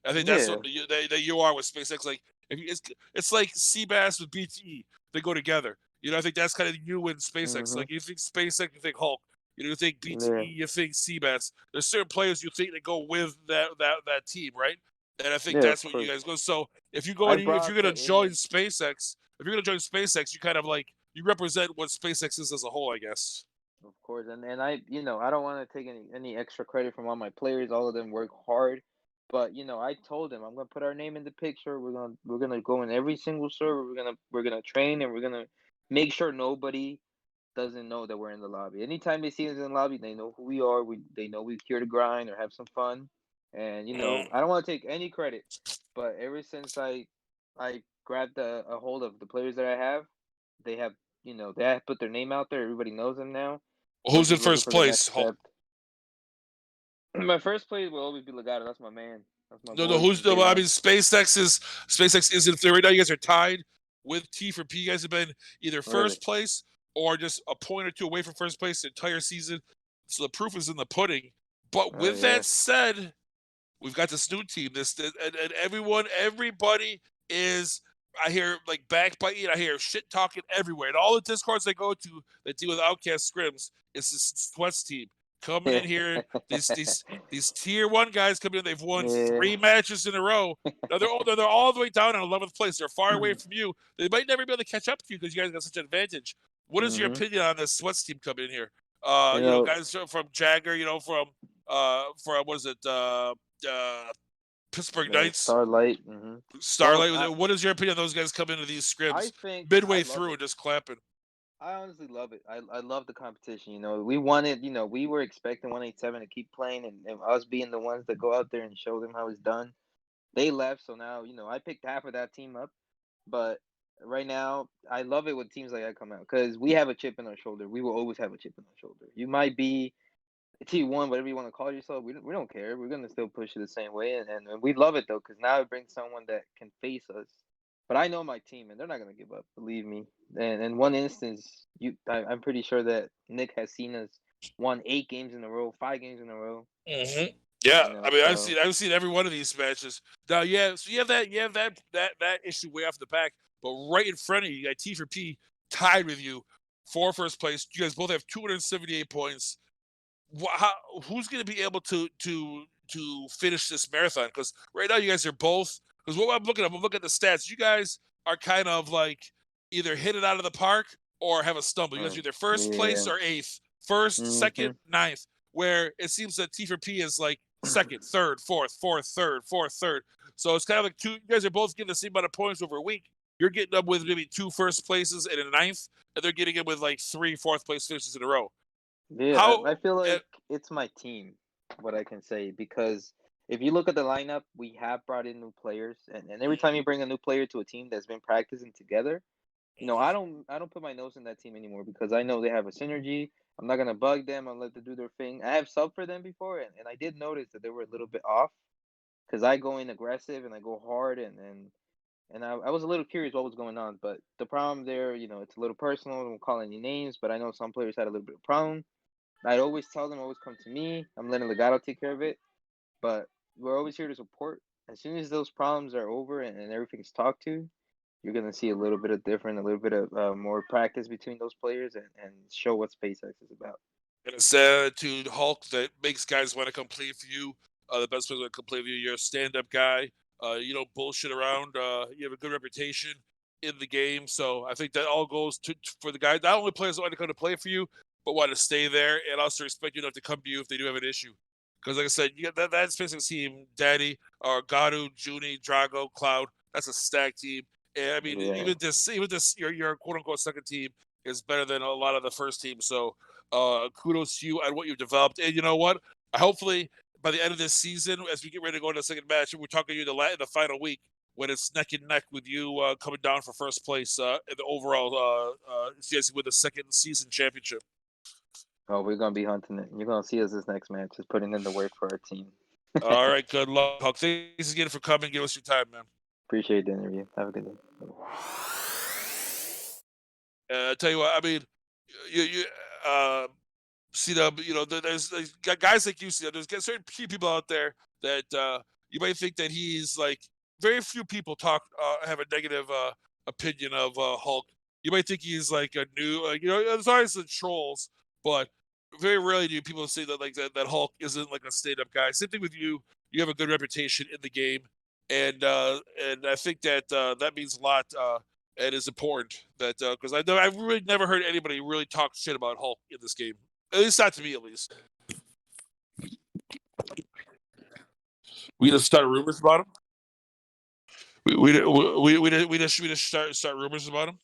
I think that's Yeah. what that you are with SpaceX. Like it's like Seabass with BTE. They go together. I think that's kind of you and SpaceX. Like you think SpaceX, you think Hulk. You think BTE, Yeah. you think Seabass. There's certain players you think that go with that team, right? And I think Yeah, that's of what you course. guys go. So if you're I gonna brought the join image. SpaceX, you kind of like you represent what SpaceX is as a whole, I guess. Of course, and I don't want to take any extra credit from all my players. All of them work hard, but I told them I'm gonna put our name in the picture. We're gonna go in every single server. We're gonna train, and we're gonna make sure nobody doesn't know that we're in the lobby. Anytime they see us in the lobby, they know who we are. They know we're here to grind or have some fun. And I don't want to take any credit, but ever since I grabbed a hold of the players that I have, they have they have put their name out there. Everybody knows them now. So I'm Who's in just looking first for the next place? step. My first play will always be Legato. That's my man. That's my No, boy who's from day I one. mean, SpaceX is in third right now. You guys are tied with T for P. You guys have been either first place or just a point or two away from first place the entire season. So the proof is in the pudding. But with that said, we've got this new team. And everybody is. I hear like backbiting. I hear shit talking everywhere. And all the Discords I go to that deal with OUTcast Scrims, it's this Sweats team coming in here. These tier 1 guys coming in. They've won 3 matches in a row. Now they're all the way down in 11th place. They're far away from you. They might never be able to catch up to you because you guys got such an advantage. What is your opinion on this Sweats team coming in here? Guys from Jagger. From what is it? Pittsburgh Knights. Starlight. Starlight. What is your opinion on those guys coming into these scrims? I think midway through and just clapping. I honestly love it. I love the competition. We wanted, we were expecting 187 to keep playing and us being the ones that go out there and show them how it's done. They left, so now, I picked half of that team up. But right now, I love it when teams like that come out because we have a chip in our shoulder. We will always have a chip in our shoulder. You might be T1, whatever you want to call yourself. We don't care. We're going to still push it the same way. And we love it, though, because now it brings someone that can face us. But I know my team, and they're not going to give up, believe me. And in one instance, I'm pretty sure that Nick has seen us won 8 games in a row, 5 games in a row. Mm-hmm. Yeah, I mean, I've seen every one of these matches. Now, so you have that issue way off the back, but right in front of you, you got T for P tied with you for first place. You guys both have 278 points. Who's going to be able to finish this marathon? Because right now you guys are both. Because what I'm looking at the stats. You guys are kind of like either hit it out of the park or have a stumble. You guys are either first place or 8th, first, second, 9th. Where it seems that T for P is like second, third, fourth, third. So it's kind of like you guys are both getting the same amount of points over a week. You're getting up with maybe 2 first places and a 9th, and they're getting it with like 3 fourth place finishes in a row. Yeah, I feel like it's my team, what I can say, because if you look at the lineup, we have brought in new players, and every time you bring a new player to a team that's been practicing together, I don't put my nose in that team anymore because I know they have a synergy. I'm not gonna bug them. I'll let them do their thing. I have subbed for them before, and I did notice that they were a little bit off because I go in aggressive and I go hard, and I was a little curious what was going on. But the problem there, it's a little personal. I won't call any names, but I know some players had a little bit of problem. I'd always tell them, always come to me. I'm letting Legato take care of it. But we're always here to support. As soon as those problems are over and everything's talked to, you're going to see a little bit of different, a little bit of more practice between those players and show what SpaceX is about. And it's an attitude, Hulk, that makes guys want to come play for you. The best players want to come play for you. You're a stand-up guy. You don't bullshit around. You have a good reputation in the game. So I think that all goes for the guys. Not only players that want to come to play for you, but want to stay there and also expect you enough to come to you if they do have an issue. Because like I said, you got that SpaceX team, Daddy, Gadu, Junie, Drago, Cloud. That's a stacked team. And I mean, even this, your quote unquote second team is better than a lot of the first team. So kudos to you on what you've developed. And you know what? Hopefully by the end of this season, as we get ready to go into the second match, we're talking to you in the final week when it's neck and neck with you coming down for first place in the overall CIC with the second season championship. Oh, we're going to be hunting it. You're going to see us this next match, just putting in the work for our team. All right, good luck, Hulk. Thanks again for coming. Give us your time, man. Appreciate the interview. Have a good day. I tell you what, I mean, you Cdub, there's guys like you, Cdub. There's certain people out there that you might think that he's like, very few people have a negative opinion of Hulk. You might think he's like a new, there's always the trolls, but very rarely do people say that that Hulk isn't like a stand-up guy. Same thing with you. You have a good reputation in the game, and I think that that means a lot and is important. That because I've really never heard anybody really talk shit about Hulk in this game. At least not to me, at least. We just start rumors about him. We just start rumors about him.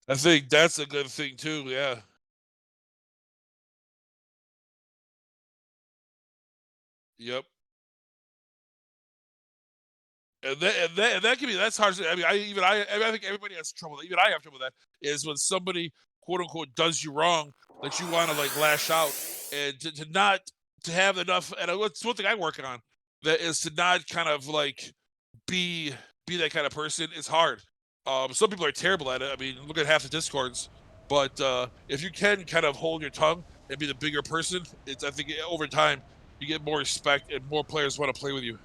I think that's a good thing too. Yeah. Yep. And that can be that's hard. I mean, I think everybody has trouble. Even I have trouble with that. Is when somebody quote unquote does you wrong that you want to like lash out and to not to have enough. And it's one thing I'm working on. That is to not kind of like be that kind of person. It's hard. Some people are terrible at it. I mean, look at half the discords. But if you can kind of hold your tongue and be the bigger person, it's I think over time you get more respect and more players want to play with you.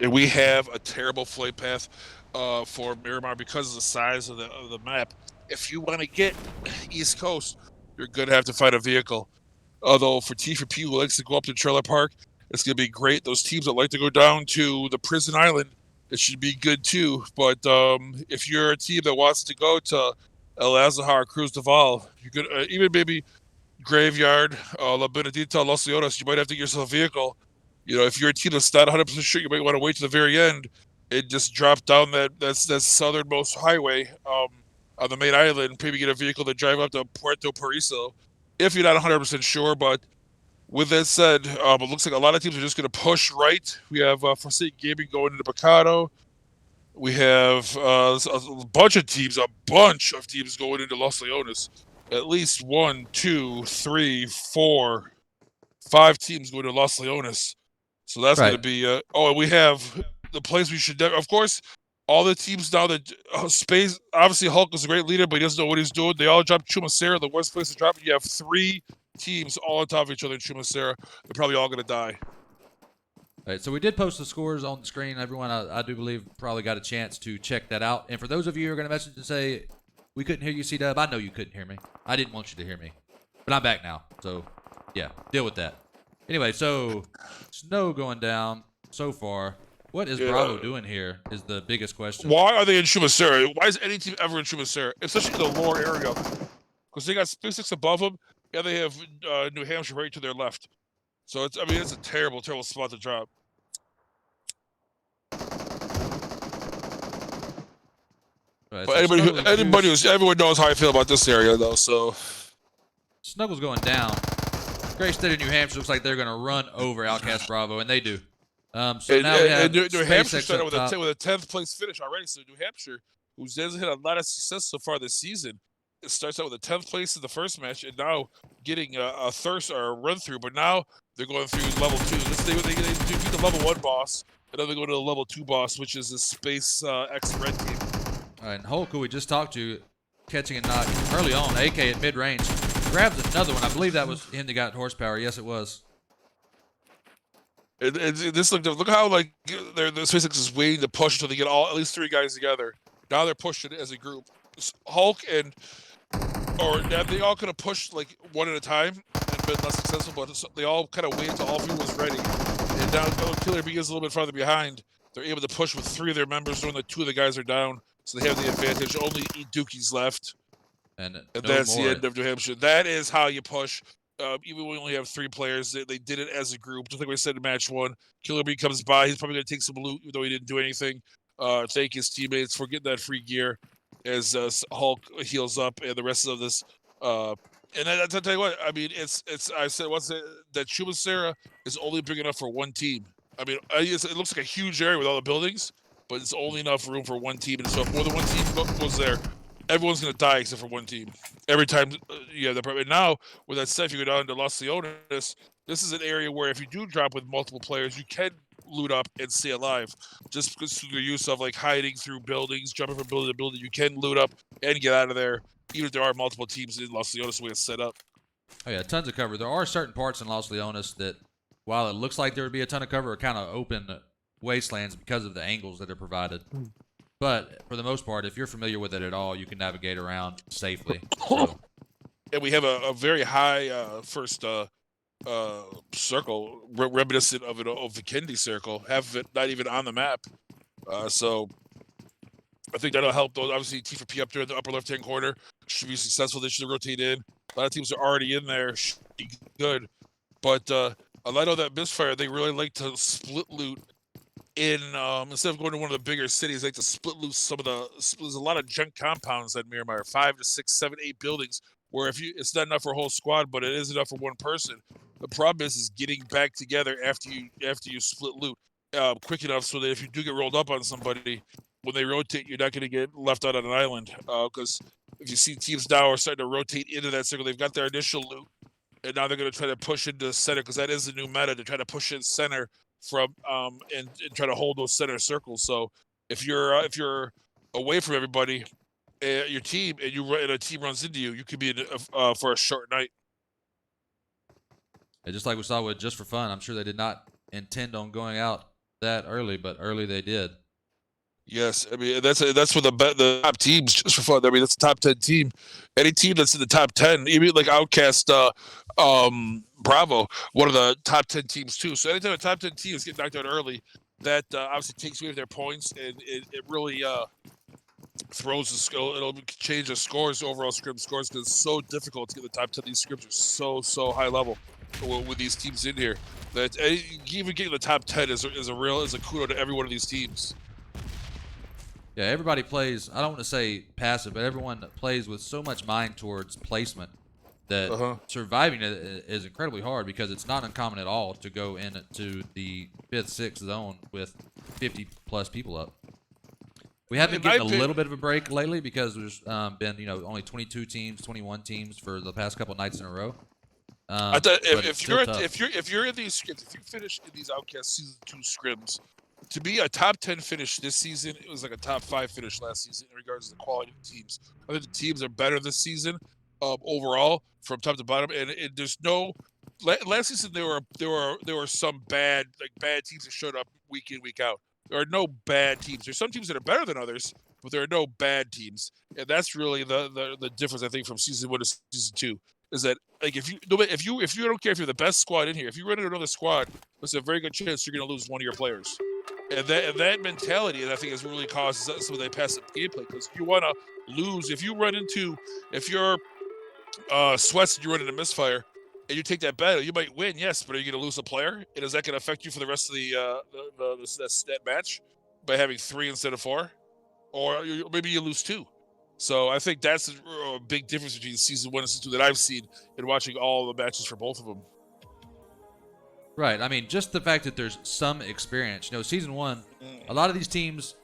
And we have a terrible flight path for Miramar because of the size of the map. If you want to get East Coast, you're going to have to find a vehicle. Although for T4P who likes to go up to Trailer Park, it's going to be great. Those teams that like to go down to the Prison Island, it should be good too. But if you're a team that wants to go to El Azahar, Cruz Duval, you could even maybe Graveyard, La Benedita, Los Leones, you might have to get yourself a vehicle. You know, if you're a team that's not 100% sure, you might want to wait to the very end and just drop down that southernmost highway on the main island, maybe get a vehicle to drive up to Puerto Paraiso if you're not 100% sure. But with that said, it looks like a lot of teams are just going to push right. We have Forsaken Gaming going into Picado. We have a bunch of teams going into Los Leones. At least 1, 2, 3, 4, 5 teams going to Los Leones. So that's Right. going to be. And we have the place we should. Of course, all the teams now that Space. Obviously, Hulk is a great leader, but he doesn't know what he's doing. They all dropped Chumacera, the worst place to drop it. You have 3 teams all on top of each other in Chumacera. They're probably all going to die. All right, so we did post the scores on the screen. Everyone, I do believe, probably got a chance to check that out. And for those of you who are going to message and say, we couldn't hear you, Cdub, I know you couldn't hear me. I didn't want you to hear me. But I'm back now. So, yeah, deal with that. Anyway, so snow going down so far. What is Bravo doing here is the biggest question. Why are they in Chumacera? Why is any team ever in Chumacera? Especially in the lower area. Because they got SpaceX above them, and they have New Hampshire right to their left. So, it's a terrible, terrible spot to drop. Right, But so everyone knows how I feel about this area, though. So Snuggle's going down. Great State of New Hampshire looks like they're going to run over OUTcast Bravo, and they do. So now we have New Hampshire SpaceX started up with a top. 10th place finish already. So New Hampshire, who hasn't had a lot of success so far this season, it starts out with a 10th place in the first match, and now getting a thirst or a run through. But now they're going through level 2. They beat the level 1 boss, and then they go to the level 2 boss, which is the SpaceX Red team. All right, and Hulk, who we just talked to, catching a knock early on, AK at mid-range, grabs another one. I believe that was him that got horsepower. Yes, it was. This look how like the SpaceX is waiting to push until they get at least 3 guys together. Now they're pushing it as a group. Hulk they all could have pushed like one at a time and been less successful, but they all kind of waited until all 3 was ready. And now Killer Bee is a little bit farther behind. They're able to push with 3 of their members, knowing that 2 of the guys are down, so they have the advantage. Only Dookies left, and that's the end of New Hampshire. That is how you push. Even when we only have 3 players, they did it as a group. Just like we said in match 1, Killer Bee comes by. He's probably going to take some loot, even though he didn't do anything. Thank his teammates for getting that free gear as Hulk heals up and the rest of this. And I'll tell you what, I mean, I said once that Chumacera is only big enough for 1 team. I mean, it looks like a huge area with all the buildings, but it's only enough room for 1 team. And so if more than 1 team goes there, everyone's going to die except for 1 team. Every time you have that problem. And now, with that said, if you go down to Los Leones, this is an area where if you do drop with multiple players, you can loot up and stay alive. Just because through the use of like hiding through buildings, jumping from building to building, you can loot up and get out of there, even if there are multiple teams in Los Leones the way it's set up. Oh yeah, tons of cover. There are certain parts in Los Leones that, while it looks like there would be a ton of cover, are kind of open wastelands because of the angles that are provided. But for the most part, if you're familiar with it at all, you can navigate around safely. So. And we have a very high first circle, reminiscent of the Kennedy Circle. Half of it not even on the map. So I think that'll help. Those obviously T4P up there in the upper left-hand corner should be successful. They should rotate in. A lot of teams are already in there, good. But I know that Misfire, they really like to split loot in instead of going to one of the bigger cities, they like to split loot some of the. There's a lot of junk compounds at Miramar, 5 to 6, 7, 8 buildings. Where it's not enough for a whole squad, but it is enough for one person. The problem is getting back together after you split loot quick enough so that if you do get rolled up on somebody, when they rotate, you're not going to get left out on an island. Because if you see teams now are starting to rotate into that circle, they've got their initial loot, and now they're going to try to push into center because that is the new meta to try to push in center from and try to hold those center circles. So if you're away from everybody. Your team and a team runs into you, you could be in for a short night. And just like we saw with Just for Fun, I'm sure they did not intend on going out that early, but early they did. Yes, I mean that's for the top teams. Just for fun, I mean that's the top 10 team. Any team that's in the top 10, even like OUTcast, Bravo, one of the top 10 teams too. So anytime a top 10 team is getting knocked out early, that obviously takes away their points, and it really throws the score. It'll change the scores, overall scrim scores, because it's so difficult to get the top 10. These scrims are so high level with these teams in here that even getting the top 10 is a kudo to every one of these teams. Yeah, everybody plays. I don't want to say passive, but everyone plays with so much mind towards placement that surviving it is incredibly hard because it's not uncommon at all to go into the 5th, 6th zone with 50 plus people up. We have been getting a little bit of a break lately because there's been, only 22 teams, 21 teams for the past couple nights in a row. I thought if you're in these scrims, if you finish in these OUTcast season 2 scrims, to be a top 10 finish this season, it was like a top 5 finish last season in regards to the quality of the teams. I think the teams are better this season overall from top to bottom, and there's no. Last season there were some bad teams that showed up week in, week out. There are no bad teams. There's some teams that are better than others, but there are no bad teams, and that's really the difference I think from season 1 to season 2. Is that like if you don't care if you're the best squad in here, if you run into another squad, there's a very good chance you're going to lose one of your players, and that mentality, I think, has really caused some of that passive gameplay. Because you want to lose if you're Sweats and you run into Misfire, and you take that battle, you might win, yes, but are you going to lose a player? And is that going to affect you for the rest of that match by having 3 instead of 4, or maybe you lose 2? So I think that's a big difference between season 1 and season 2 that I've seen in watching all the matches for both of them. Right. I mean, just the fact that there's some experience. Season 1, a lot of these teams,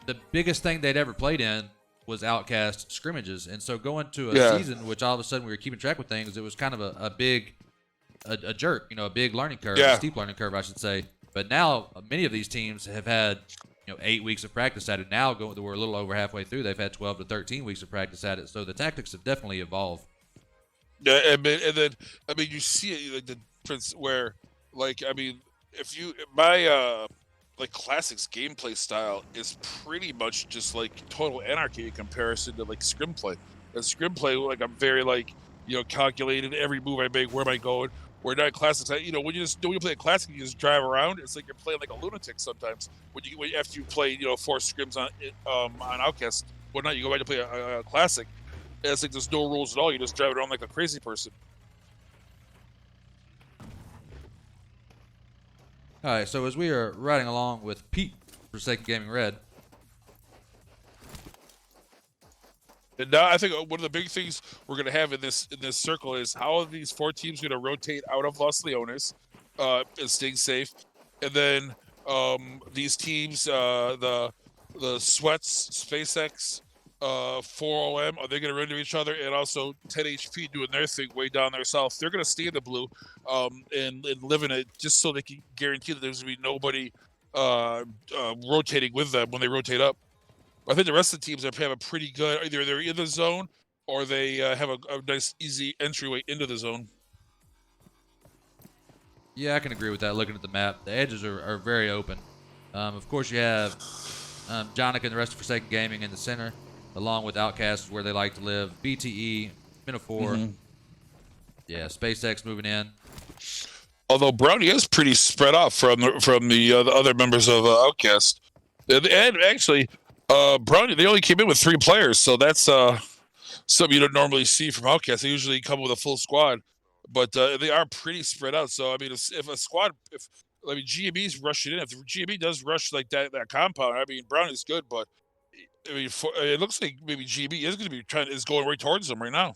the biggest thing they'd ever played in was OUTcast scrimmages, and so going to a season which all of a sudden we were keeping track with things, it was kind of a big jerk, a big learning curve, a steep learning curve, I should say. But now many of these teams have had 8 weeks of practice at it. Now we're a little over halfway through. They've had 12 to 13 weeks of practice at it, so the tactics have definitely evolved. Yeah, and then you see it like the difference where if you Classic's gameplay style is pretty much just like total anarchy in comparison to like scrim play. And scrim play, I'm very calculated. Every move I make, where am I going? Where not Classics, when you play a Classic, you just drive around. It's like you're playing like a lunatic sometimes. After you play 4 scrims on OUTcast, whatnot, you go back to play a Classic. And it's like there's no rules at all. You just drive around like a crazy person. All right, so as we are riding along with Pete for Forsaken Gaming Red. And now I think one of the big things we're going to have in this circle is how are these 4 teams going to rotate out of Los Leones and staying safe. And then these teams, the Sweats, SpaceX, 4OM, are they going to run into each other? And also 10 HP doing their thing way down there south. They're going to stay in the blue and live in it just so they can guarantee that there's going to be nobody rotating with them when they rotate up. I think the rest of the teams have a pretty good, either they're in the zone or they have a nice, easy entryway into the zone. Yeah, I can agree with that. Looking at the map, the edges are very open. Of course, you have Jonica and the rest of Forsaken Gaming in the center, along with OUTcast, where they like to live. BTE, Minotaur. Mm-hmm. Yeah, SpaceX moving in. Although Brownie is pretty spread off from the other members of OUTcast, and actually, Brownie, they only came in with 3 players, so that's something you don't normally see from OUTcast. They usually come with a full squad, but they are pretty spread out. So I mean, if a squad, GME's rushing in. If the GME does rush like that compound, I mean, Brown is good, but I mean, it looks like maybe GME is going to be going right towards them right now.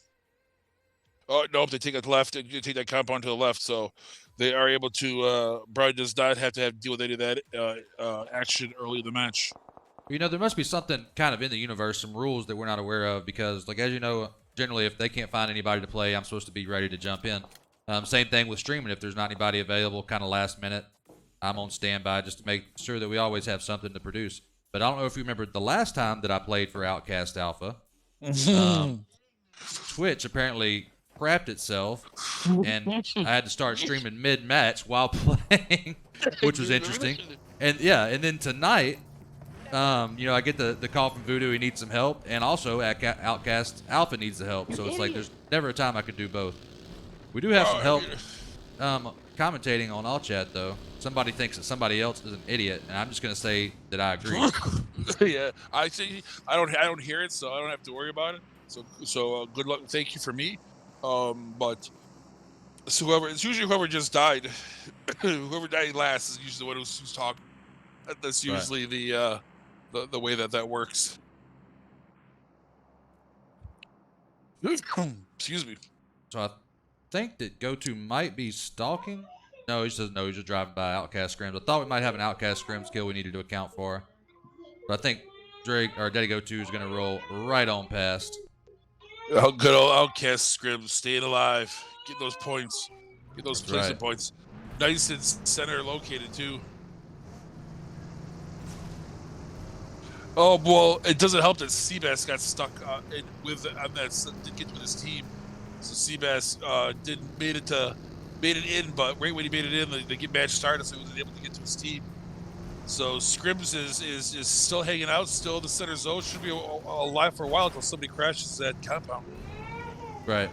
Oh no! If they take it left, they take that compound to the left, so they are able to. Brown does not have to deal with any of that action early in the match. You know, there must be something kind of in the universe, some rules that we're not aware of, because, like, as you know, generally if they can't find anybody to play, I'm supposed to be ready to jump in. Same thing with streaming. If there's not anybody available, kind of last minute, I'm on standby just to make sure that we always have something to produce. But I don't know if you remember the last time that I played for OUTcast Alpha. Twitch apparently crapped itself, and I had to start streaming mid-match while playing, which was interesting. And yeah, and then tonight, I get the call from Voodoo. He needs some help, and also OUTcast Alpha needs the help. So it's like there's never a time I could do both. We do have some help commentating on All Chat, though. Somebody thinks that somebody else is an idiot, and I'm just gonna say that I agree. Yeah, I see. I don't hear it, so I don't have to worry about it. So good luck. Thank you for me. But it's usually whoever just died. Whoever died last is usually the one who's talking. That's usually the way that works. Excuse me. So I think that GoTo might be stalking. No, he says no. He's just driving by OUTcast Scrims. I thought we might have an OUTcast Scrims kill we needed to account for, but I think Drake or Daddy GoTo is gonna roll right on past. Oh, good old OUTcast Scrim, staying alive, get those points, get those placement points. Nice and center located too. Oh well, it doesn't help that Seabass got stuck on that didn't get with his team. So Seabass made it in, but right when he made it in, the match started, so he wasn't able to get to his team. So Scrims is still hanging out, still in the center zone. Should be alive for a while until somebody crashes that compound. Right.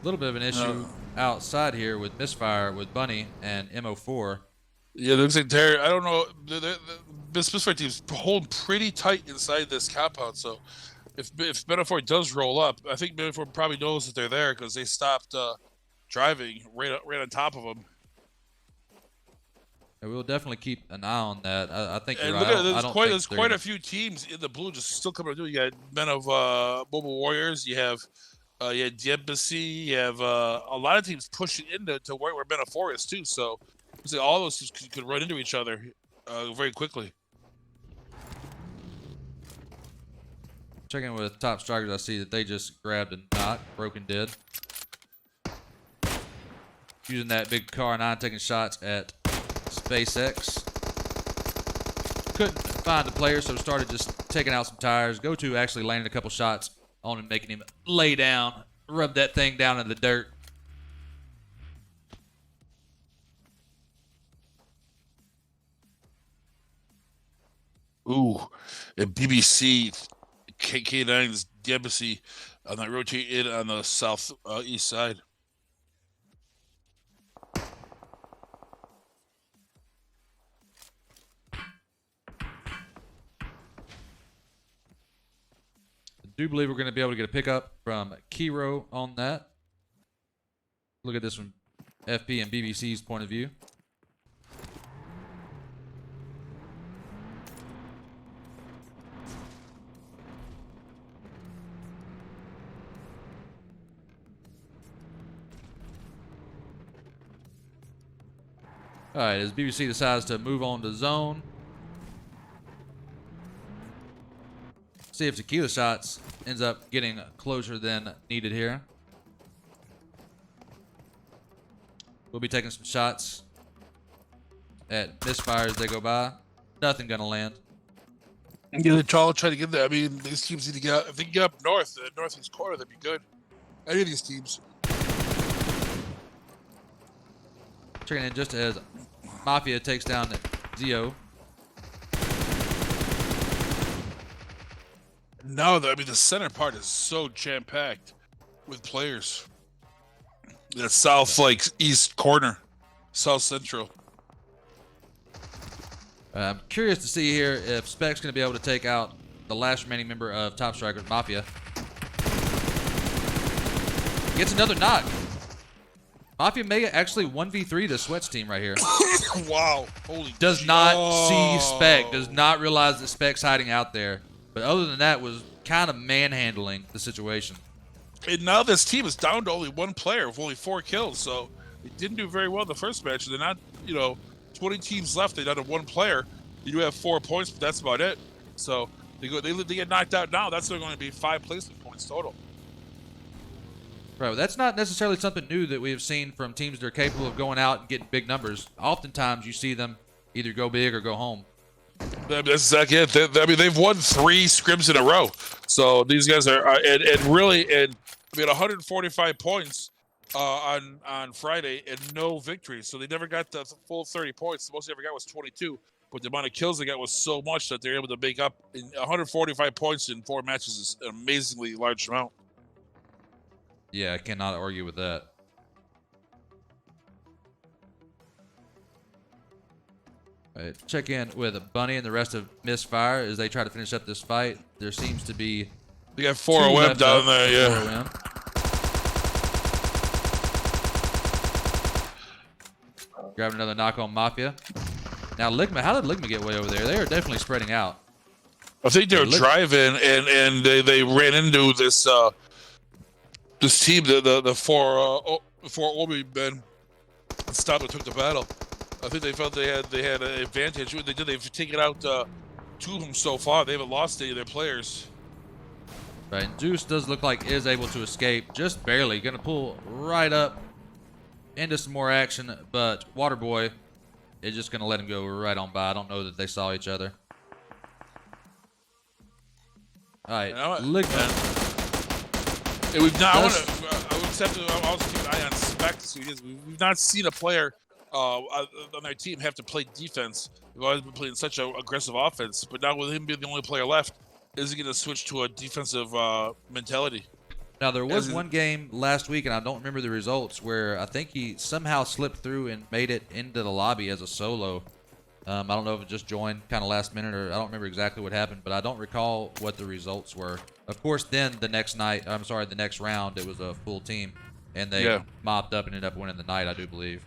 A little bit of an issue outside here with misfire with Bunny and MO4. Yeah, it looks like they're, I don't know, the misfire team's holding pretty tight inside this compound. So if Metaphor does roll up, I think Metaphor probably knows that they're there because they stopped driving right on top of them. And we'll definitely keep an eye on that. I think and you're look right. at there's quite a few teams in the blue just still coming to do. You got Men of Mobile Warriors. You have the Embassy. You have a lot of teams pushing into where Metaphor is too. So all those teams could run into each other very quickly. Checking with Top Strikers, I see that they just grabbed a knock. Broken did. Using that big car 9, taking shots at SpaceX. Couldn't find the player, so started just taking out some tires. GoTo actually landed a couple shots on him, making him lay down, rub that thing down in the dirt. Ooh, and BBC K9's the Embassy on that rotate in on the south east side. I do believe we're going to be able to get a pickup from Kiro on that. Look at this from FP and BBC's point of view. All right, as BBC decides to move on to zone. See if Tequila Shots ends up getting closer than needed here. We'll be taking some shots at misfire as they go by. Nothing gonna land. Yeah, they're all trying to get there. I mean, these teams need to get out. If they can get up north, the northeast corner, that'd be good. Any of these teams. Checking in just as Mafia takes down Zio. No, I mean, the center part is so jam-packed with players. The south, like, east corner. South central. I'm curious to see here if Spec's going to be able to take out the last remaining member of Top Strikers Mafia. Gets another knock. Mafia may actually 1v3 the Sweats team right here. Wow. Holy Does not see Spec. Does not realize that Spec's hiding out there. But other than that, was kind of manhandling the situation. And now this team is down to only one player with only 4 kills. So they didn't do very well in the first match. They're not, 20 teams left. They're down to 1 player. You do have 4 points, but that's about it. So they get knocked out now. That's going to be 5 placement points total. Right, well, that's not necessarily something new that we have seen from teams that are capable of going out and getting big numbers. Oftentimes, you see them either go big or go home. That's exactly it. They've won 3 scrims in a row. So these guys are, and really, 145 points on Friday and no victories. So they never got the full 30 points. The most they ever got was 22. But the amount of kills they got was so much that they're able to make up. 145 points in 4 matches is an amazingly large amount. Yeah, I cannot argue with that. All right, check in with Bunny and the rest of Misfire as they try to finish up this fight. There seems to be... They got 4 OM down there, yeah. 4 OM. Grabbing another knock on Mafia. Now, Ligma, how did Ligma get way over there? They are definitely spreading out. I think they were driving, and they ran into this this team, the four Obi men, and stopped and took the battle. I think they felt they had an advantage. They've taken out 2 of them so far. They haven't lost any of their players. Right, and Zeus does look like is able to escape, just barely. Gonna pull right up into some more action, but Waterboy is just gonna let him go right on by. I don't know that they saw each other. All right, Ligma. And we've not. I would accept it. I'll also keep an eye on Spec to see this. We've not seen a player on their team have to play defense. We've always been playing such an aggressive offense, but now with him being the only player left, is he going to switch to a defensive mentality? Now, there was one game last week, and I don't remember the results, where I think he somehow slipped through and made it into the lobby as a solo. I don't know if it just joined kind of last minute, or I don't remember exactly what happened, but I don't recall what the results were. Of course, then the next round, it was a full team, and they mopped up and ended up winning the night, I do believe.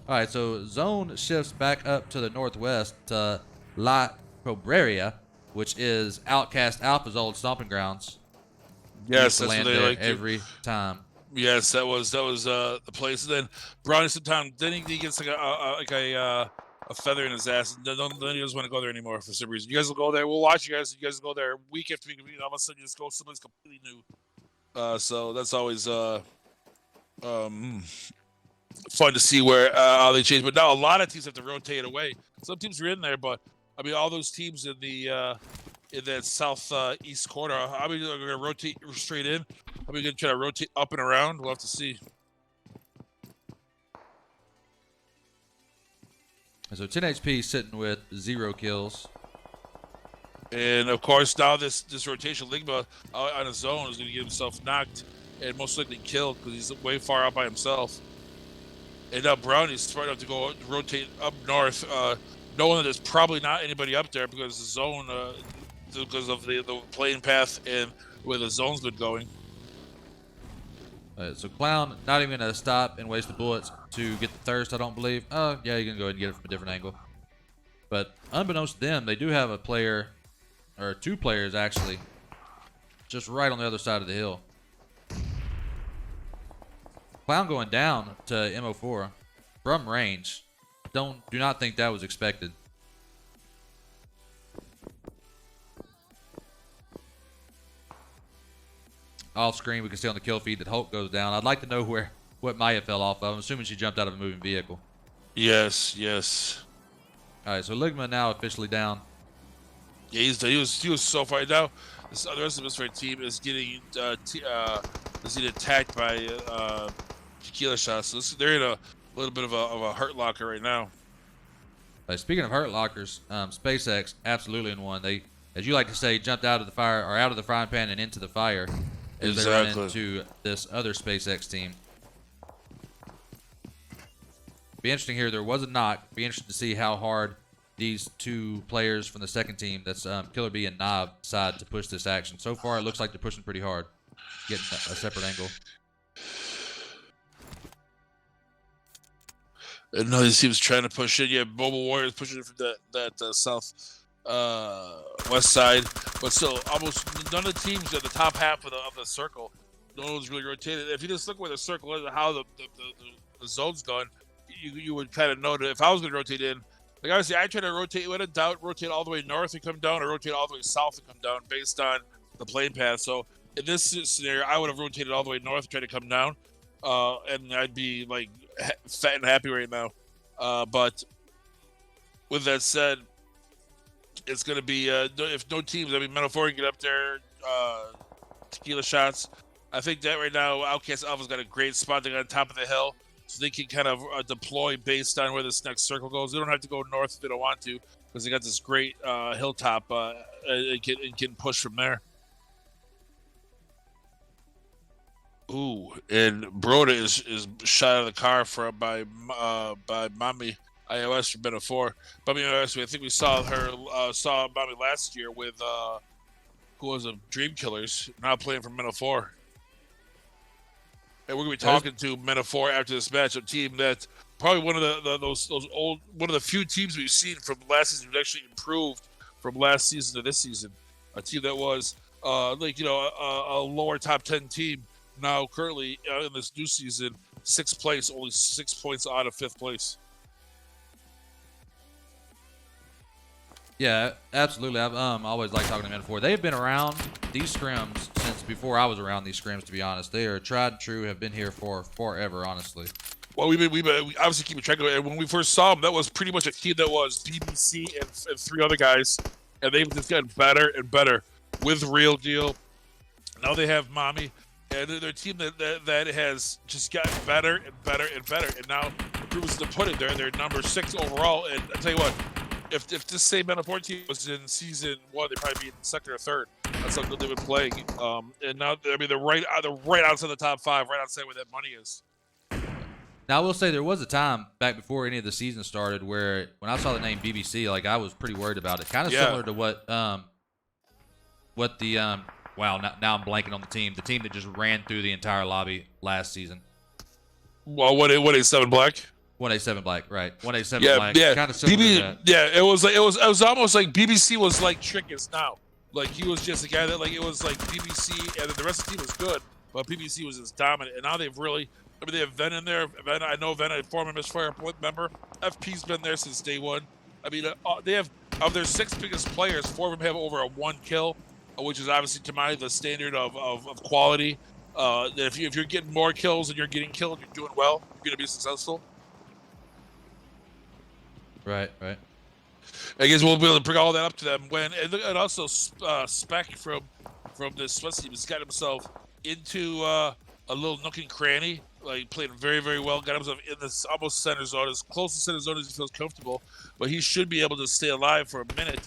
All right, so zone shifts back up to the northwest to La Cobreria, which is Outcast Alpha's old stomping grounds. Yes, that's what they like every time. Yes, that was the place. And then Brownie sometimes then he gets like a feather in his ass. And then he doesn't want to go there anymore for some reason. You guys will go there. We'll watch you guys. You guys will go there week after week. All of a sudden, you just go someplace completely new. So that's always fun to see where how they change. But now a lot of teams have to rotate away. Some teams are in there, but I mean all those teams in the in that southeast corner. How many are going to rotate straight in? How many going to try to rotate up and around? We'll have to see. So 10 HP sitting with 0 kills. And of course now this rotation, Ligma on his own is going to get himself knocked and most likely killed because he's way far out by himself. And now Brownie's smart enough to go rotate up north, knowing that there's probably not anybody up there because the zone, because of the playing path and where the zone's been going. So Clown not even going to stop and waste the bullets to get the thirst, I don't believe. Oh, yeah, you can go ahead and get it from a different angle. But unbeknownst to them, they do have a player, or 2 players actually, just right on the other side of the hill. Clown going down to MO4 from range. Do not think that was expected. Off screen, we can see on the kill feed that Hulk goes down. I'd like to know what Maya fell off of. I'm assuming she jumped out of a moving vehicle. Yes, yes. All right, so Ligma now officially down. Yeah, he was so far now. The rest of his team is getting attacked by tequila shots. So they're in a little bit of a hurt locker right now. Speaking of hurt lockers, SpaceX absolutely in one. They as you like to say, jumped out of the fire or out of the frying pan and into the fire as they run into this other SpaceX team. Be interesting here. There was a knock. Be interested to see how hard these two players from the second team, that's Killer B and Knob, decide to push this action. So far, it looks like they're pushing pretty hard, getting a separate angle. Another team's trying to push in. Yeah, Mobile Warriors pushing it from that south west side, but still, almost none of the teams at the top half of the circle. No one's really rotated. If you just look where the circle is and how the zone's gone, you would kind of know that if I was going to rotate in, like obviously I try to rotate when in doubt, rotate all the way north and come down, or rotate all the way south and come down based on the plane path. So in this scenario, I would have rotated all the way north, try to come down, and I'd be like fat and happy right now. But with that said, it's going to be if no teams, I mean, Metal 4 can get up there, tequila shots. I think that right now, OUTcast Alpha's got a great spot. They're on top of the hill, so they can kind of deploy based on where this next circle goes. They don't have to go north if they don't want to, because they got this great hilltop and can push from there. Ooh, and Broda is shot out of the car by Mommy iOS from Metal 4. Mommy iOS, I think we saw Mommy last year with who was of Dream Killers, now playing for Metal 4. And we're gonna be talking to Metal 4 after this match, a team that probably one of the few teams we've seen from last season who actually improved from last season to this season. A team that was a lower top 10 team, now currently in this new season, 6th place, only 6 points out of 5th place. Yeah, absolutely. I've always liked talking to Men 4. They've been around these scrims since before I was around these scrims, to be honest. They are tried and true, have been here for forever, honestly. Well, we obviously keep track of it. And when we first saw them, that was pretty much a team that was BBC and 3 other guys. And they've just gotten better and better with Real Deal. Now they have Mommy. And they're a team that has just gotten better and better and better. And now, the proof is to put it there. They're number 6 overall. And I tell you what, if this same Metal 4 team was in season 1, they'd probably be in 2nd or 3rd. That's how good they've been playing. And now, I mean, they're right outside the top 5, right outside where that money is. Now, I will say there was a time back before any of the season started where when I saw the name BBC, like I was pretty worried about it. Kind of similar to what the wow, now I'm blanking on the team that just ran through the entire lobby last season. Well, 187 Black. 187 Black, right? 187 Yeah, Black. yeah. Kind of similar to that. Yeah, it was almost like BBC was like Trickus now. Like he was just a guy that like it was like BBC, and then the rest of the team was good, but BBC was just dominant. And now they've really, I mean, they have Ven in there. Ven, I know Ven, a former Misfire member. FP's been there since day one. I mean, they have of their 6 biggest players, 4 of them have over a 1 kill, which is obviously to my the standard of quality. If you're getting more kills and you're getting killed, you're doing well. You're going to be successful. Right. I guess we'll be able to bring all that up to them and also Spec from this Swiss team has got himself into a little nook and cranny, like played very, very well, got himself in this almost center zone, as close to center zone as he feels comfortable, but he should be able to stay alive for a minute.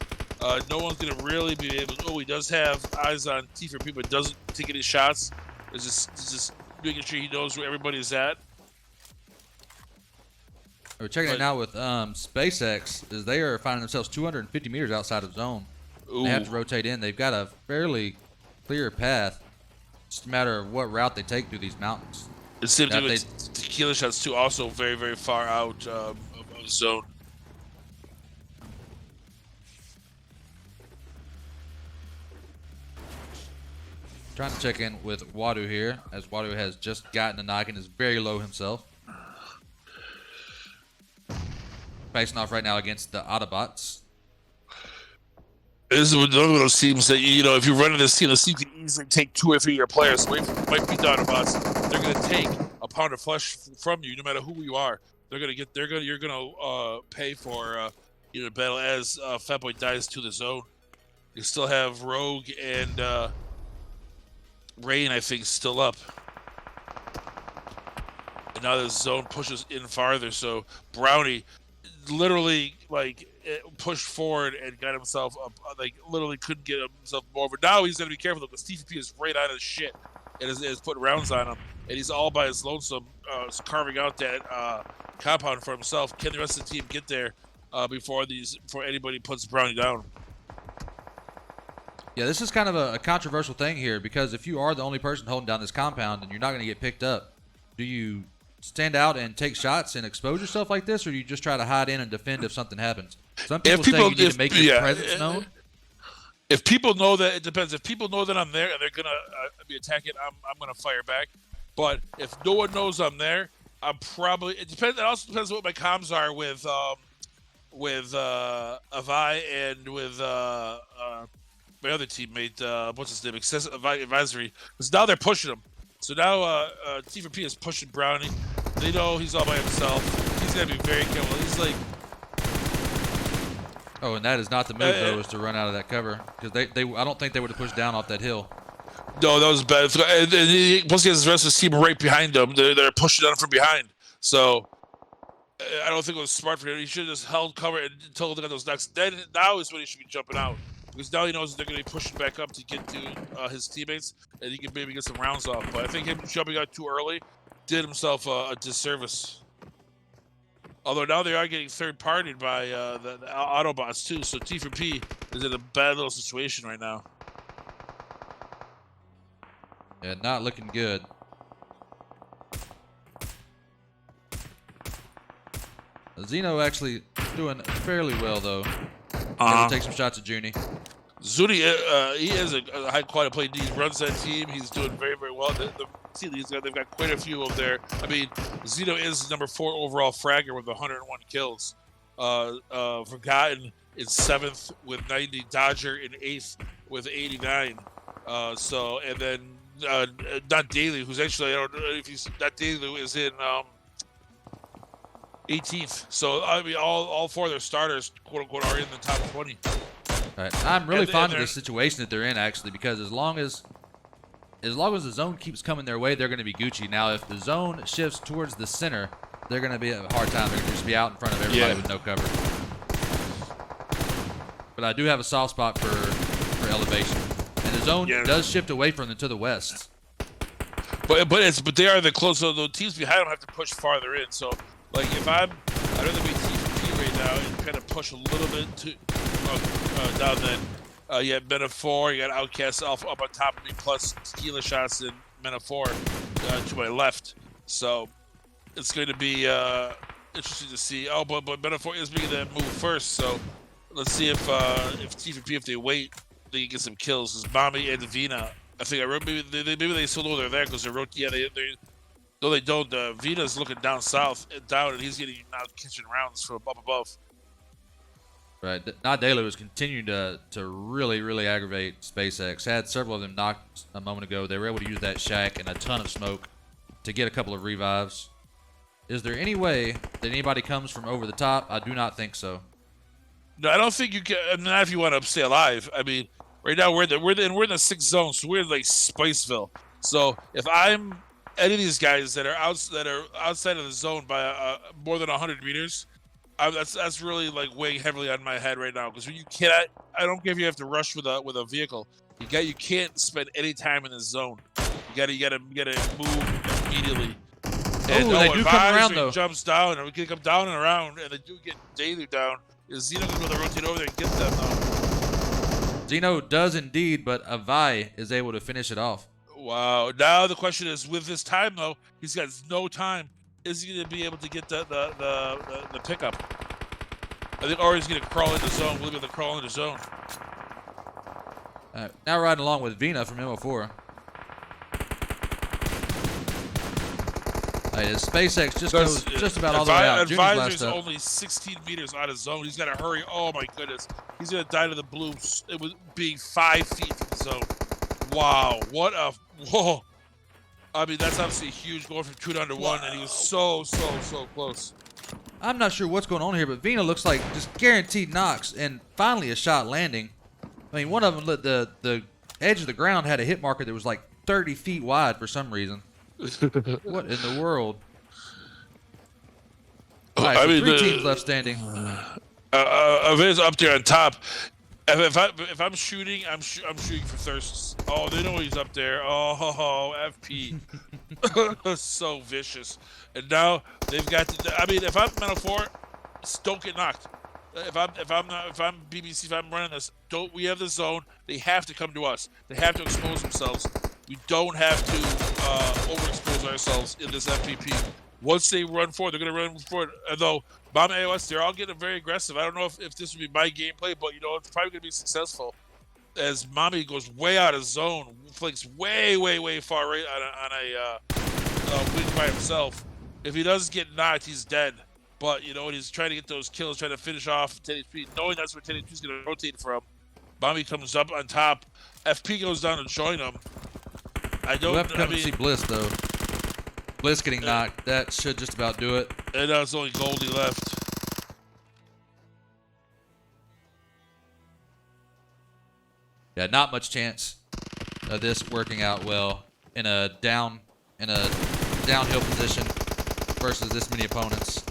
No one's going to really be able to, he does have eyes on T4P, but doesn't take any shots. It's just making sure he knows where everybody's at. We're checking it now with SpaceX, as they are finding themselves 250 meters outside of zone. Ooh. They have to rotate in. They've got a fairly clear path. It's just a matter of what route they take through these mountains. It seems to be tequila shots too, also very, very far out of zone. Trying to check in with Wadu here, as Wadu has just gotten a knock and is very low himself. Facing off right now against the Autobots. This is one of those teams that, if you run into this team can easily take 2 or 3 of your players away from you. Might be Autobots. They're going to take a pound of flesh from you, no matter who you are. You're going to pay for battle as Fatboy dies to the zone. You still have Rogue and Rain, I think, still up. And now the zone pushes in farther, so Brownie literally, like, pushed forward and got himself up, like literally couldn't get himself over. Now he's gonna be careful because TVP is right on his shit and is putting rounds on him, and he's all by his lonesome, carving out that compound for himself. Can the rest of the team get there before anybody puts Brownie down? Yeah, this is kind of a controversial thing here, because if you are the only person holding down this compound and you're not going to get picked up, do you stand out and take shots and expose yourself like this, or do you just try to hide in and defend if something happens? Some people say you need to make your presence known. If people know that, it depends. If people know that I'm there and they're going to be attacking, I'm going to fire back. But if no one knows I'm there, I'm probably, it depends. It also depends what my comms are with Avi and with my other teammate, what's his name, Advisory, because now they're pushing him. So now T4P is pushing Brownie. They know he's all by himself. He's got to be very careful. He's like... Oh, and that is not the move, though, is to run out of that cover. Because I don't think they would have pushed down off that hill. No, that was bad. And plus he has the rest of his team right behind him. They're pushing on from behind. So I don't think it was smart for him. He should have just held cover until they got those knocks. Then now is when he should be jumping out. Because now he knows they're going to be pushing back up to get to his teammates, and he can maybe get some rounds off. But I think him jumping out too early did himself a disservice. Although now they are getting third-partied by the Autobots too, so T4P is in a bad little situation right now. Yeah, not looking good. Zeno actually doing fairly well, though. Gotta take some shots at Junie. Zuni, he is a high-quality player. He runs that team. He's doing very, very well. They've got quite a few of their. I mean, Zeno is number 4 overall fragger with 101 kills. Forgotten is 7th with 90. Dodger in 8th with 89. And then not Daly, who's actually, I don't know if he's not Daly, who is in 18th. So I mean, all 4 of their starters, quote unquote, are in the top 20. Right. I'm really fond of the situation that they're in, actually, because as long as the zone keeps coming their way, they're going to be Gucci. Now, if the zone shifts towards the center, they're going to be a hard time. They're going to just be out in front of everybody with no cover. But I do have a soft spot for elevation, and the zone does shift away from them to the west. But they are the close. So the teams behind them have to push farther in. So like if I'd rather be T4P right now and kind of push a little bit to down then. You have Men of 4, you got OUTcast Alpha up on top of me, plus tequila shots in Men of 4 to my left. So it's going to be interesting to see. Oh, but Men of 4 is making that move first. So let's see if T4P, if they wait, they can get some kills. Because Mommy and Vina, I think I wrote maybe they still know they're there because they wrote no they don't. Vina's looking down south and down, and he's getting now catching rounds from up above. Right. Nadelu is continuing to really, really aggravate SpaceX. Had several of them knocked a moment ago. They were able to use that shack and a ton of smoke to get a couple of revives. Is there any way that anybody comes from over the top? I do not think so. No, I don't think you can. Not if you want to stay alive. I mean, right now we're in the 6th zone, so we're in like Spiceville. So if I'm any of these guys that are outside of the zone by more than 100 meters. That's really like weighing heavily on my head right now because you cannot. I don't care if you have to rush with a vehicle. You can't spend any time in the zone. You gotta move immediately. And they do come around though. Jumps down and we can come down and around, and they do get Daily down. Is Zeno gonna be able to rotate over there and get them though? Zeno does indeed, but Avi is able to finish it off. Wow. Now the question is, with this time though, he's got no time. Is he going to be able to get the pickup? I think Ori's going to crawl into zone. We'll be able to crawl into zone. Now riding along with Vina from MO4. SpaceX just goes just about all the way out. Advisor's only 16 meters out of zone. He's got to hurry. Oh my goodness. He's going to die to the blue. It was being 5 feet from the zone. Wow. Whoa. I mean, that's obviously huge, going from 2 down to 1, and he was so close. I'm not sure what's going on here, but Vina looks like just guaranteed knocks, and finally a shot landing. I mean, one of them, the edge of the ground had a hit marker that was like 30 feet wide for some reason. What in the world? All right, so 3 teams left standing. If it's up there on top, if I'm shooting, I'm shooting for thirsts. Oh, they know he's up there. Oh, FP, so vicious. And now they've got. I mean, if I'm Metaphor, don't get knocked. If I'm BBC, if I'm running this, we have the zone. They have to come to us. They have to expose themselves. We don't have to overexpose ourselves in this FPP. Once they run forward, they're going to run forward. Although Bomb AOS, they're all getting very aggressive. I don't know if this would be my gameplay, but it's probably going to be successful. As Mommy goes way out of zone, flanks way far right on a wing by himself. If he doesn't get knocked, he's dead. But, he's trying to get those kills, trying to finish off 10 HP, knowing that's where 10 HP is going to rotate from. Bombi comes up on top. FP goes down to join him. We'll have to come and see Bliss, though. Bliss getting knocked. That should just about do it. And now it's only Goldie left. Yeah, not much chance of this working out well in a downhill position versus this many opponents.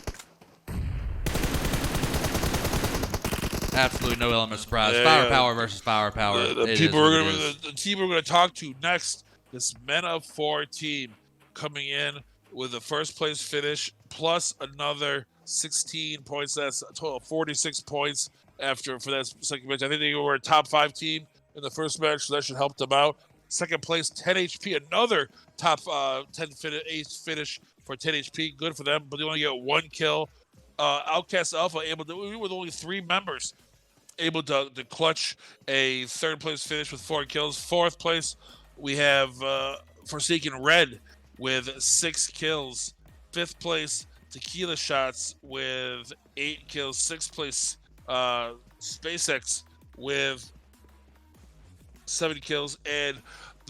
Absolutely no element of surprise. Firepower versus firepower. The team we're going to talk to next, this Men of 4 team, coming in with a first place finish plus another 16 points. That's a total of 46 points for that second match. I think they were a top 5 team in the first match, so that should help them out. Second place, 10 HP, another top 10 finish for 10 HP. Good for them, but they only get 1 kill. OUTcast Alpha with only 3 members, able to clutch a third place finish with 4 kills. Fourth place, we have Forsaken Red with 6 kills. Fifth place, Tequila Shots with 8 kills. Sixth place, SpaceX with 7 kills. And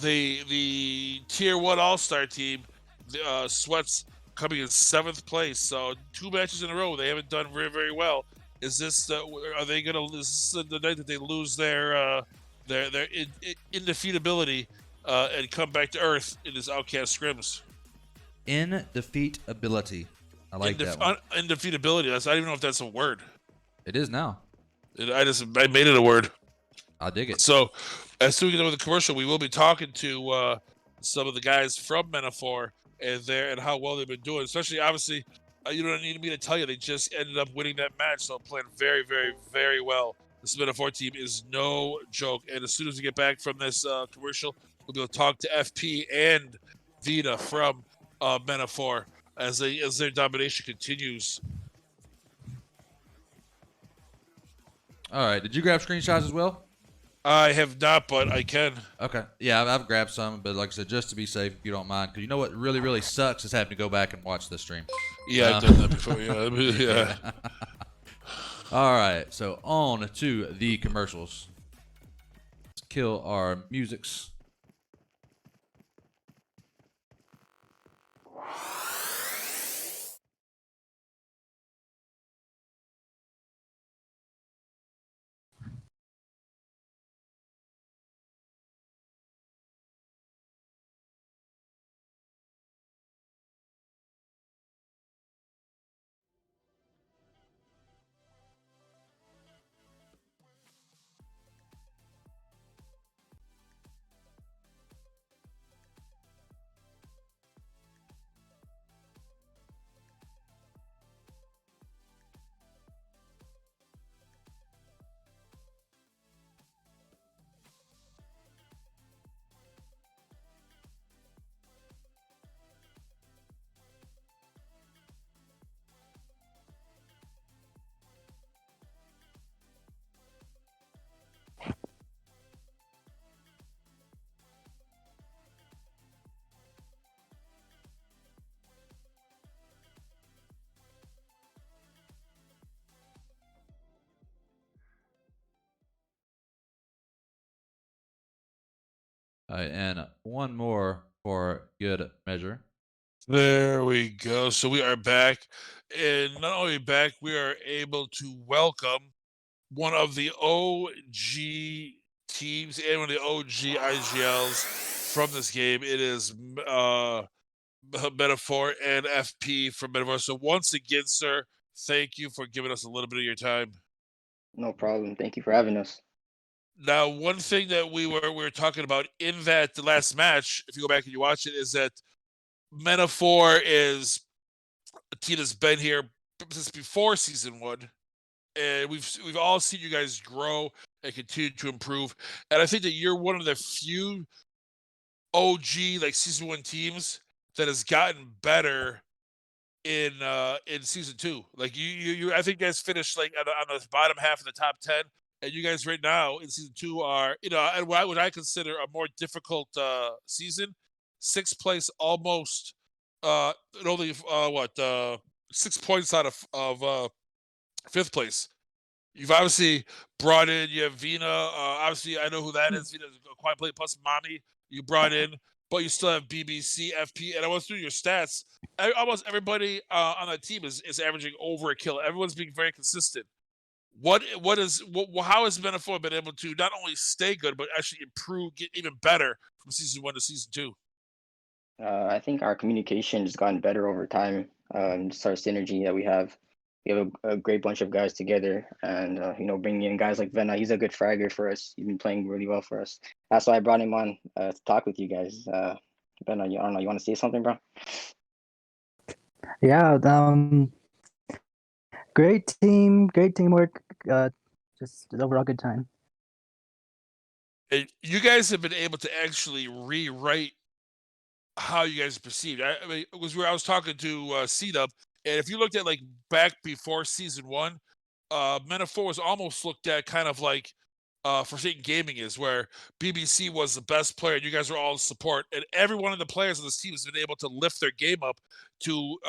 the Tier 1 All-Star team, Sweats, coming in 7th place. So 2 matches in a row, they haven't done very, very well. Is this are they gonna? Is this the night that they lose their indefeatability and come back to earth in this OUTcast Scrims? Indefeatability. I like that one. Indefeatability. I don't even know if that's a word. It is now. I made it a word. I dig it. So as soon as we get with the commercial, we will be talking to some of the guys from Metaphor and how well they've been doing. Especially, obviously, you don't need me to tell you, they just ended up winning that match, so playing very, very, very well. This Metaphor team is no joke. And as soon as we get back from this commercial, we'll be able to talk to FP and Vita from Metaphor as their domination continues. All right. Did you grab screenshots as well? I have not, but I can. Okay. Yeah, I've grabbed some, but like I said, just to be safe, if you don't mind, because you know what really, really sucks is having to go back and watch the stream. Yeah, I've done that before. Yeah. All right. So on to the commercials. Let's kill our musics. All right, and one more for good measure. There we go. So we are back. And not only back, we are able to welcome one of the OG teams and one of the OG IGLs from this game. It is Metaphor and FP from Metaphor. So once again, sir, thank you for giving us a little bit of your time. No problem. Thank you for having us. Now, one thing that we were talking about in that the last match, if you go back and you watch it, is that Metaphor is a team that's been here since before season 1, and we've all seen you guys grow and continue to improve. And I think that you're one of the few OG like season 1 teams that has gotten better in season 2. Like you I think you guys finished like on the bottom half of the top 10, and you guys right now in season 2 are, and what I consider a more difficult season. 6th place, almost and only 6 points out of 5th place. You've obviously brought in, you have Vina. Obviously, I know who that is. Vina's a quiet play plus Mommy. You brought in, but you still have BBC, FP. And I went through your stats. Almost everybody on that team is averaging over a kill. Everyone's being very consistent. How has Benefor been able to not only stay good, but actually improve, get even better from season 1 to season 2? I think our communication has gotten better over time. Just our synergy that we have. We have a great bunch of guys together, and bringing in guys like Vena, he's a good fragger for us. He's been playing really well for us. That's why I brought him on to talk with you guys. Vena, I don't know, you want to say something, bro? Yeah, great team, great teamwork. Just overall good time. And you guys have been able to actually rewrite how you guys perceived. I mean, it was where I was talking to Cdub, and if you looked at like back before season 1, Metaphor was almost looked at kind of like Forsaken Gaming is, where BBC was the best player, and you guys were all support, and every one of the players on this team has been able to lift their game up to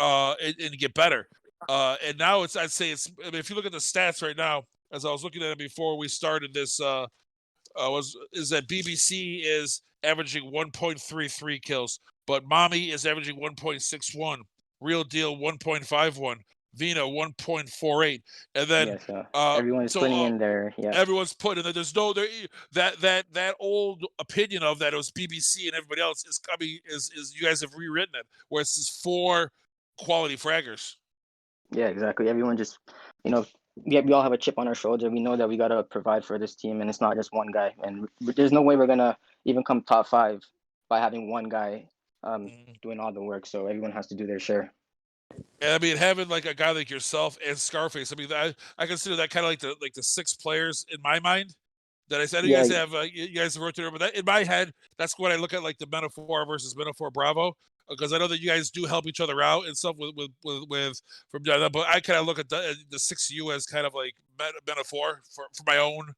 and get better. And now I'd say it's. I mean, if you look at the stats right now, as I was looking at it before we started this, is that BBC is averaging 1.33 kills, but Mommy is averaging 1.61, Real Deal 1.51, Vina 1.48, and then Yes, everyone's putting in there. Yeah, everyone's putting in. There's no there that old opinion of that it was BBC and everybody else is coming is you guys have rewritten it where it's just 4 quality fraggers. Yeah, exactly. Everyone just, we all have a chip on our shoulder. We know that we gotta provide for this team, and it's not just one guy. And there's no way we're gonna even come top 5 by having one guy doing all the work. So everyone has to do their share. And I mean, having like a guy like yourself and Scarface, I mean, I consider that kind of like the 6 players in my mind. That I said, you guys have you guys have rotated over that in my head. That's what I look at, like the Metaphor versus Metaphor Bravo, because I know that you guys do help each other out and stuff with from that. But I kind of look at the 6U as kind of like Metaphor for my own,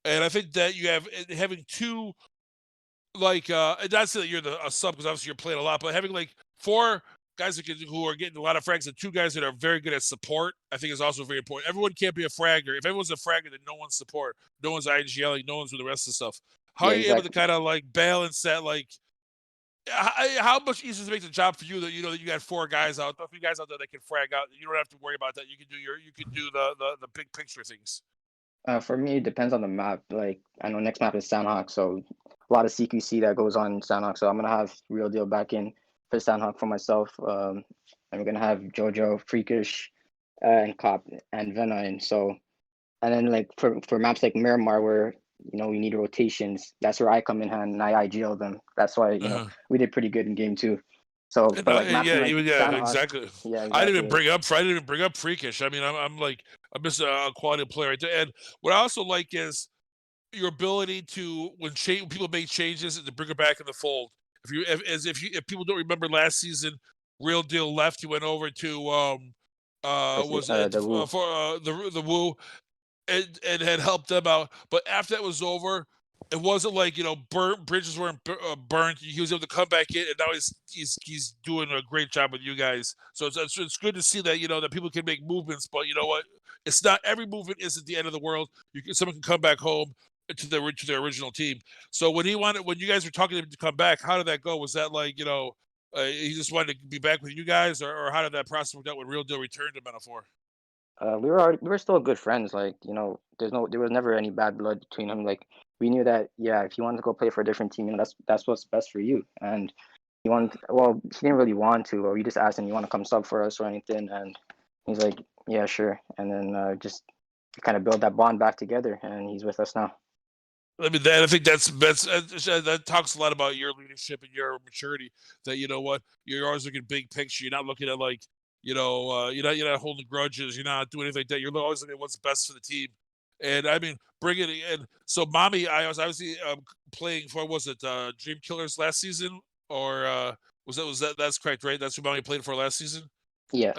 and I think that you have having 2 like not say that you're a sub because obviously you're playing a lot, but having like 4 guys who are getting a lot of frags and 2 guys that are very good at support, I think is also very important. Everyone can't be a fragger. If everyone's a fragger, then no one's support, no one's IGLing, no one's with the rest of the stuff. How are you able to kind of like balance that? Like, how much easier to make the job for you that that you got 4 guys out, 3 guys out there that can frag out. You don't have to worry about that. You can do the big picture things. For me, it depends on the map. Like, I know next map is Sandhawk, so a lot of CQC that goes on Sandhawk. So I'm gonna have Real Deal back in for Sandhawk for myself. And we're gonna have Jojo, Freakish, and Cop and Vena. And so, and then like for maps like Miramar, where we need rotations, that's where I come in hand and I IGL them. That's why we did pretty good in game 2. So, but like maps like Sandhawk, exactly. yeah, exactly. I didn't even bring up Freakish. I mean, I'm just a quality player right there. And what I also like is your ability to when people make changes and to bring it back in the fold. If people don't remember last season, Real Deal left. He went over to the Woo and had helped them out. But after that was over, it wasn't like bridges weren't burnt. He was able to come back in, and now he's doing a great job with you guys. So it's good to see that that people can make movements, but you know what? It's not every movement isn't the end of the world. Someone can come back home to their original team. So when you guys were talking to him to come back, how did that go? Was that like he just wanted to be back with you guys, or how did that process work out when Real Deal returned to Metaphor? We were still good friends. Like, there was never any bad blood between them. Like, we knew that, yeah, if you wanted to go play for a different team, that's what's best for you. And he didn't really want to, or we just asked him, you want to come sub for us or anything? And he's like, yeah, sure. And then just kind of build that bond back together, and he's with us now. I mean, I think that talks a lot about your leadership and your maturity. That you know what, you're always looking big picture. You're not looking at like you're not holding grudges. You're not doing anything like that. You're always looking at what's best for the team. And I mean, bring it in. So, Mommy, I was obviously playing for Dream Killers last season, or was that that's correct, right? That's who Mommy played for last season. Yeah.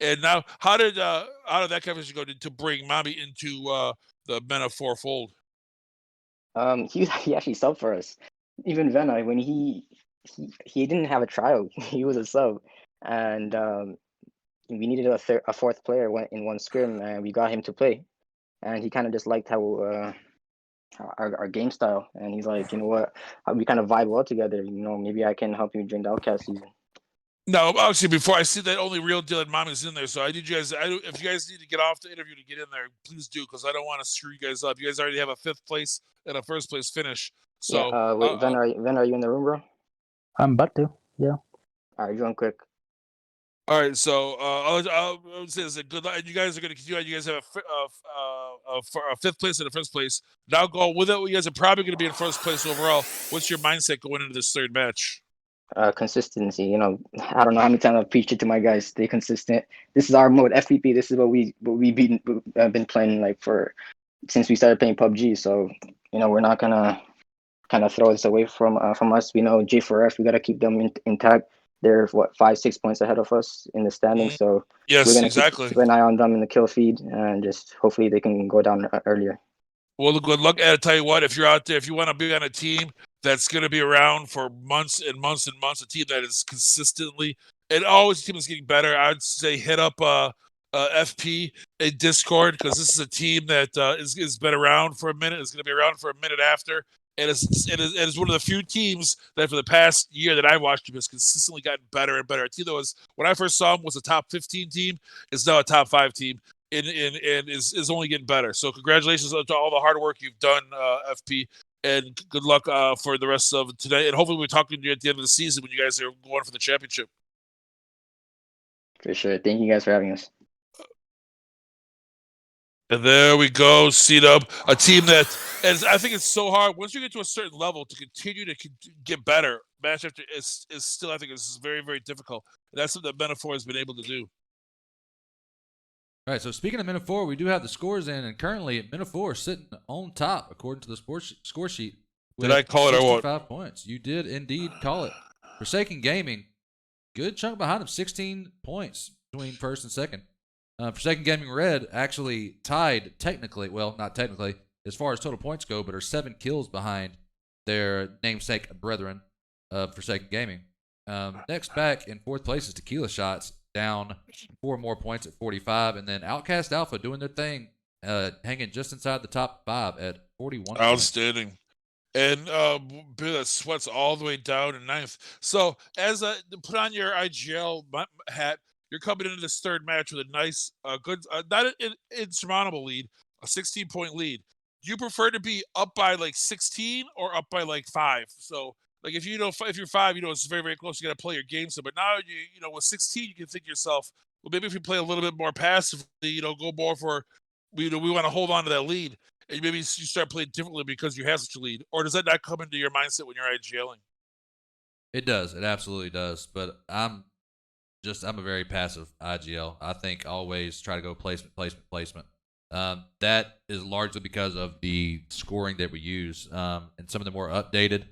And now, how did that conversation go to bring Mommy into the Men of Four fold? He actually subbed for us. Even Vena, when he didn't have a trial, he was a sub, and we needed a fourth player in one scrim, and we got him to play, and he kind of just liked how our game style, and he's like, you know what, we kind of vibe well together. You know, maybe I can help you during the OUTcast season. No, actually, before I see that only real deal and Mommy's in there, so I need you guys. If you guys need to get off the interview to get in there, please do, because I don't want to screw you guys up. You guys already have a 5th place and a 1st place finish. So, yeah, wait, Ven, are you in the room, bro? I'm about to. Yeah. All right, join quick. All right, so I'll say this: good luck. And you guys are going to continue. You guys have a 5th place and a 1st place. Now go with it. You guys are probably going to be in 1st place overall. What's your mindset going into this 3rd match? Consistency. You know, I don't know how many times I've preached it to my guys. Stay consistent. This is our mode, FPP. This is what we've been playing like since we started playing PUBG. So you know, we're not gonna kind of throw this away from us. We know G4F. We gotta keep them intact. They're 5-6 points ahead of us in the standings. So yes, we're gonna exactly. keep an eye on them in the kill feed, and just hopefully they can go down earlier. Well, good luck. And I tell you what, if you're out there, if you want to be on a team that's going to be around for months and months and months, a team that is consistently and always a team is getting better, I'd say hit up FP in Discord, because this is a team that is been around for a minute. Is going to be around for a minute after, and it's one of the few teams that for the past year that I've watched has consistently gotten better and better. A team that was, when I first saw them, was a top 15 team, is now a top 5 team. And is only getting better. So congratulations to all the hard work you've done, FP, and good luck for the rest of today. And hopefully we're talking to you at the end of the season when you guys are going for the championship. For sure. Thank you guys for having us. And there we go, Cdub, a team that, and I think it's so hard once you get to a certain level to continue to get better. Match after is still, I think, is very, very difficult. And that's something that Men4 has been able to do. All right, so speaking of Men4, we do have the scores in, and currently Men4 is sitting on top according to the score sheet. Did I call it or what? 65 points. You did indeed call it. Forsaken Gaming, good chunk behind him, 16 points between 1st and 2nd. Forsaken Gaming Red actually tied technically, well, not technically, as far as total points go, but are 7 kills behind their namesake brethren of Forsaken Gaming. Next back in 4th place is Tequila Shots, down 4 more points at 45, and then OUTcast Alpha doing their thing, hanging just inside the top 5 at 41. Outstanding. And that sweats all the way down in 9th. So as put on your IGL hat, you're coming into this 3rd match with a nice, good, not an insurmountable lead, a 16-point lead. Do you prefer to be up by like 16 or up by like 5? So like if you're 5, it's very, very close. You got to play your game. So, but now you know with 16, you can think to yourself, well, maybe if we play a little bit more passively, go more for, we want to hold on to that lead, and maybe you start playing differently because you have such a lead. Or does that not come into your mindset when you're IGLing? It does. It absolutely does. But I'm a very passive IGL. I think always try to go placement. That is largely because of the scoring that we use, and some of the more updated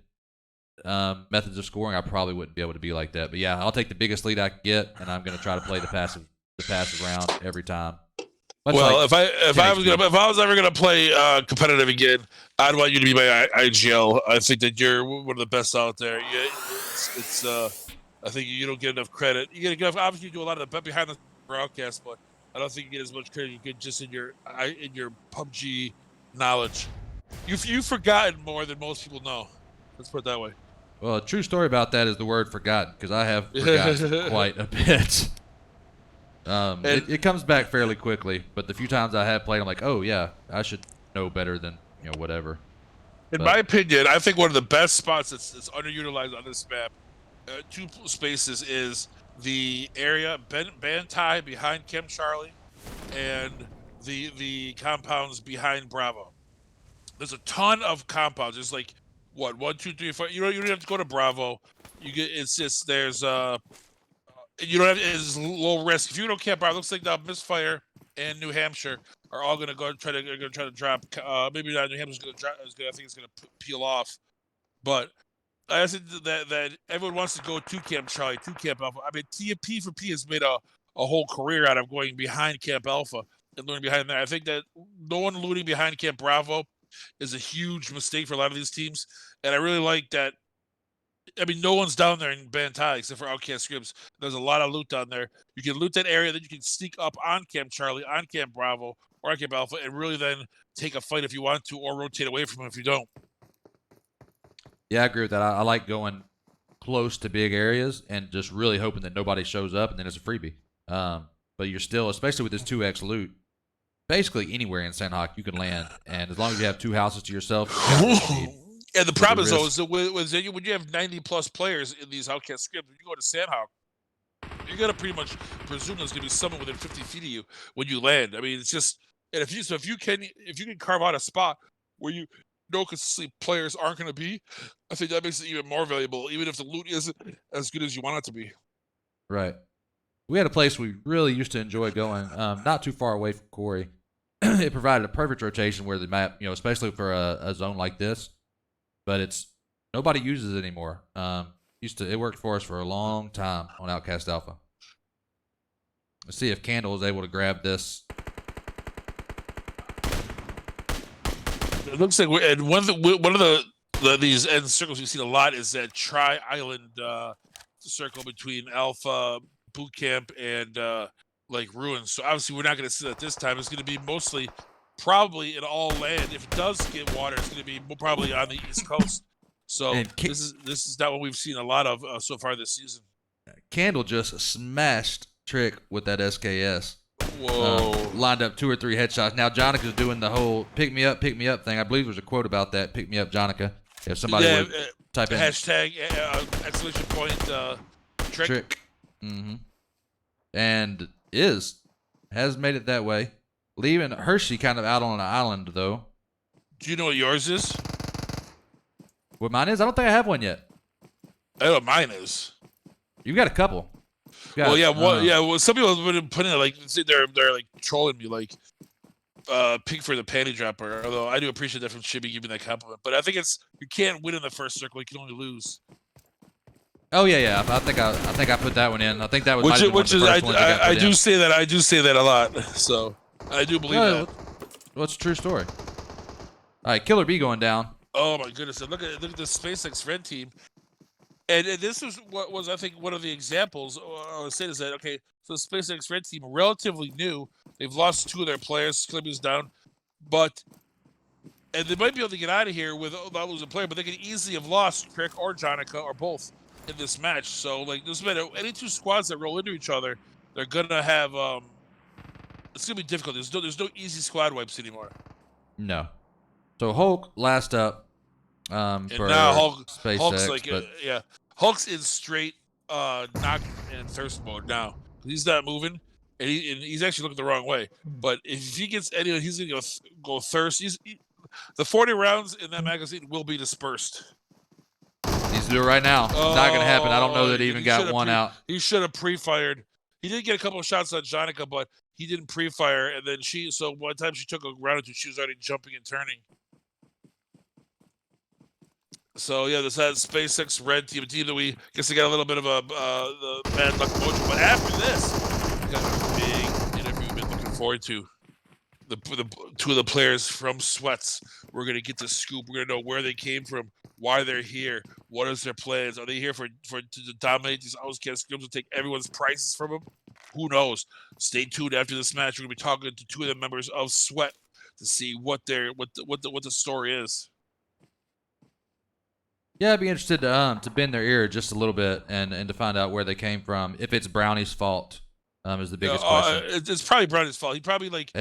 methods of scoring. I probably wouldn't be able to be like that. But yeah, I'll take the biggest lead I can get, and I'm going to try to play the passive round every time. Well, if I was ever gonna play competitive again, I'd want you to be my IGL. I think that you're one of the best out there. Yeah, I think you don't get enough credit. Obviously you do a lot of the behind the broadcast, but I don't think you get as much credit you get just in your PUBG knowledge. You've forgotten more than most people know. Let's put it that way. Well, a true story about that is the word forgotten, because I have forgotten quite a bit. It comes back fairly quickly, but the few times I have played, I'm like, oh yeah, I should know better than whatever. In my opinion, I think one of the best spots that's underutilized on this map, 2 spaces, is the area Bantai behind Kim Charlie, and the compounds behind Bravo. There's a ton of compounds. There's like what 1, 2, 3, 4. You don't have to go to Bravo. You get it's just there's you don't have it's low risk. If you don't camp out, it looks like the Misfire and New Hampshire are all gonna go try to drop. Maybe not New Hampshire's gonna drop. I think it's gonna peel off. But I think that everyone wants to go to Camp Charlie, to Camp Alpha. I mean, P4P has made a whole career out of going behind Camp Alpha and looting behind there. I think that no one looting behind Camp Bravo is a huge mistake for a lot of these teams, and I really like that. I mean, no one's down there in Bantai except for OUTcast Scrims. There's a lot of loot down there. You can loot that area, then you can sneak up on Camp Charlie, on Camp Bravo, or on Camp Alpha, and really then take a fight if you want to, or rotate away from them if you don't. Yeah, I agree with that. I like going close to big areas and just really hoping that nobody shows up, and then it's a freebie. But you're still, especially with this 2x loot, basically anywhere in Sandhawk you can land, and as long as you have 2 houses to yourself, you got what you need. And the problem is, though, is that when you have 90+ players in these OUTcast Scrims, when you go to Sandhawk, you're gonna pretty much presume there's gonna be someone within 50 feet of you when you land. I mean, it's just, and if you can carve out a spot where you know consistently players aren't gonna be, I think that makes it even more valuable, even if the loot isn't as good as you want it to be. Right. We had a place we really used to enjoy going, not too far away from Corey. It provided a perfect rotation where the map, especially for a zone like this, but nobody uses it anymore. It worked for us for a long time on OUTcast Alpha. Let's see if Candle is able to grab this. It looks like and one of these end circles we've seen a lot is that tri-island circle between Alpha, Boot Camp, and like Ruins. So obviously we're not going to see that this time. It's going to be mostly probably in all land. If it does get water, it's going to be probably on the East Coast. So this is not what we've seen a lot of so far this season. Candle just smashed Trick with that SKS. Whoa. Lined up 2 or 3 headshots. Now Jonika's doing the whole pick me up thing. I believe there's a quote about that. Pick me up, Jonica. If somebody would type in hashtag exclamation point Trick. Mm-hmm. And has made it that way. Leaving Hershey kind of out on an island, though. Do you know what yours is? What mine is? I don't think I have one yet. I know what mine is. You've got a couple. Well, some people have been putting it like they're like trolling me, like Pickford the panty dropper. Although I do appreciate that from Chibi giving that compliment, but I think you can't win in the first circle; you can only lose. Oh yeah. I think I put that one in. I think that was I do say that a lot. So I do believe that. Well, it's a true story. All right, Killer B going down. Oh my goodness! And look at the SpaceX Red team. And this is what was, I think, one of the examples I was saying is that, okay, so the SpaceX Red team, relatively new. They've lost 2 of their players. Clippy's down. And they might be able to get out of here without losing a player, but they could easily have lost Crick or Jonica or both in this match. So, like, there's been any 2 squads that roll into each other, they're going to have, it's going to be difficult. There's no easy squad wipes anymore. No. So, Hulk last up. And for now Hulk's like, Hulk's in straight knock and thirst mode now. He's not moving, and he's actually looking the wrong way. But if he gets anyone, he's gonna go thirst. The 40 rounds in that magazine will be dispersed. Needs to do it right now. It's not gonna happen. I don't know that he even got one out. He should have pre-fired. He did get a couple of shots on Jonica, but he didn't pre-fire. And then so one time she took a round or 2, she was already jumping and turning. So yeah, this has SpaceX Red team, a team that we guess they got a little bit of the bad luck mojo. But after this, we got a big interview we've been looking forward to. The 2 of the players from Sweats. We're gonna get the scoop. We're gonna know where they came from, why they're here, what is their plans. Are they here to dominate these OUTcast Scrims and take everyone's prizes from them? Who knows? Stay tuned after this match. We're gonna be talking to 2 of the members of Sweat to see what the story is. Yeah, I'd be interested to bend their ear just a little bit and to find out where they came from. If it's Brownie's fault, is the biggest question. It's probably Brownie's fault. He probably went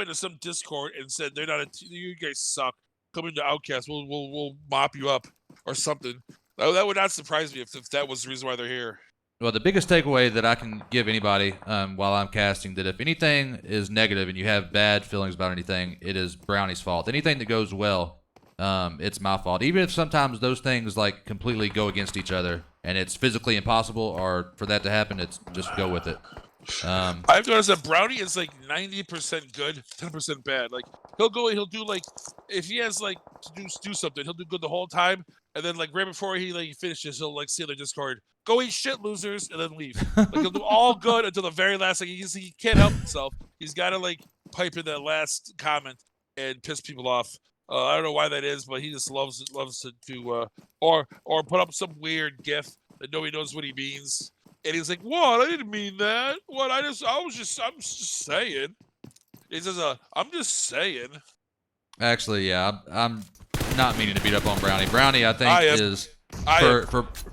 to some Discord and said they're not. You guys suck. Come into OUTcast. We'll mop you up or something. That would not surprise me if that was the reason why they're here. Well, the biggest takeaway that I can give anybody while I'm casting, that if anything is negative and you have bad feelings about anything, it is Brownie's fault. Anything that goes well, it's my fault. Even if sometimes those things like completely go against each other and it's physically impossible or for that to happen, it's just go with it. I've noticed that Brownie is like 90% good, 10% bad. Like he'll do like if he has like to do something, he'll do good the whole time, and then like right before he like finishes, he'll like see the Discord, go eat shit, losers, and then leave. Like he'll do all good until the very last. Like he can't help himself. He's got to like pipe in that last comment and piss people off. I don't know why that is, but he just loves to or put up some weird gif that nobody knows what he means. And he's like, "What? I didn't mean that. What? I'm just saying." He says, "I'm just saying." Actually, yeah, I'm not meaning to beat up on Brownie. Brownie, I think,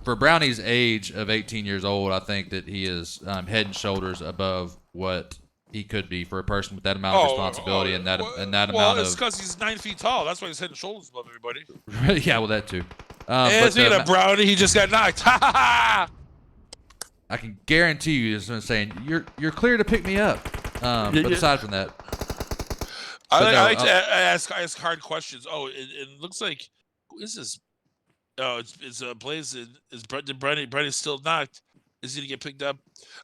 for Brownie's age of 18 years old, I think that he is head and shoulders above what he could be for a person with that amount of responsibility and that amount of. Well, it's because he's 9 feet tall. That's why he's head and shoulders above everybody. Yeah, well, that too. And speaking of Brownie, he just got knocked. Ha ha ha! I can guarantee you, as I'm saying, you're clear to pick me up. But aside from that, I like to ask hard questions. Oh, it looks like who is this? Oh, it's Blaze. Is Brady still knocked? Is he gonna get picked up?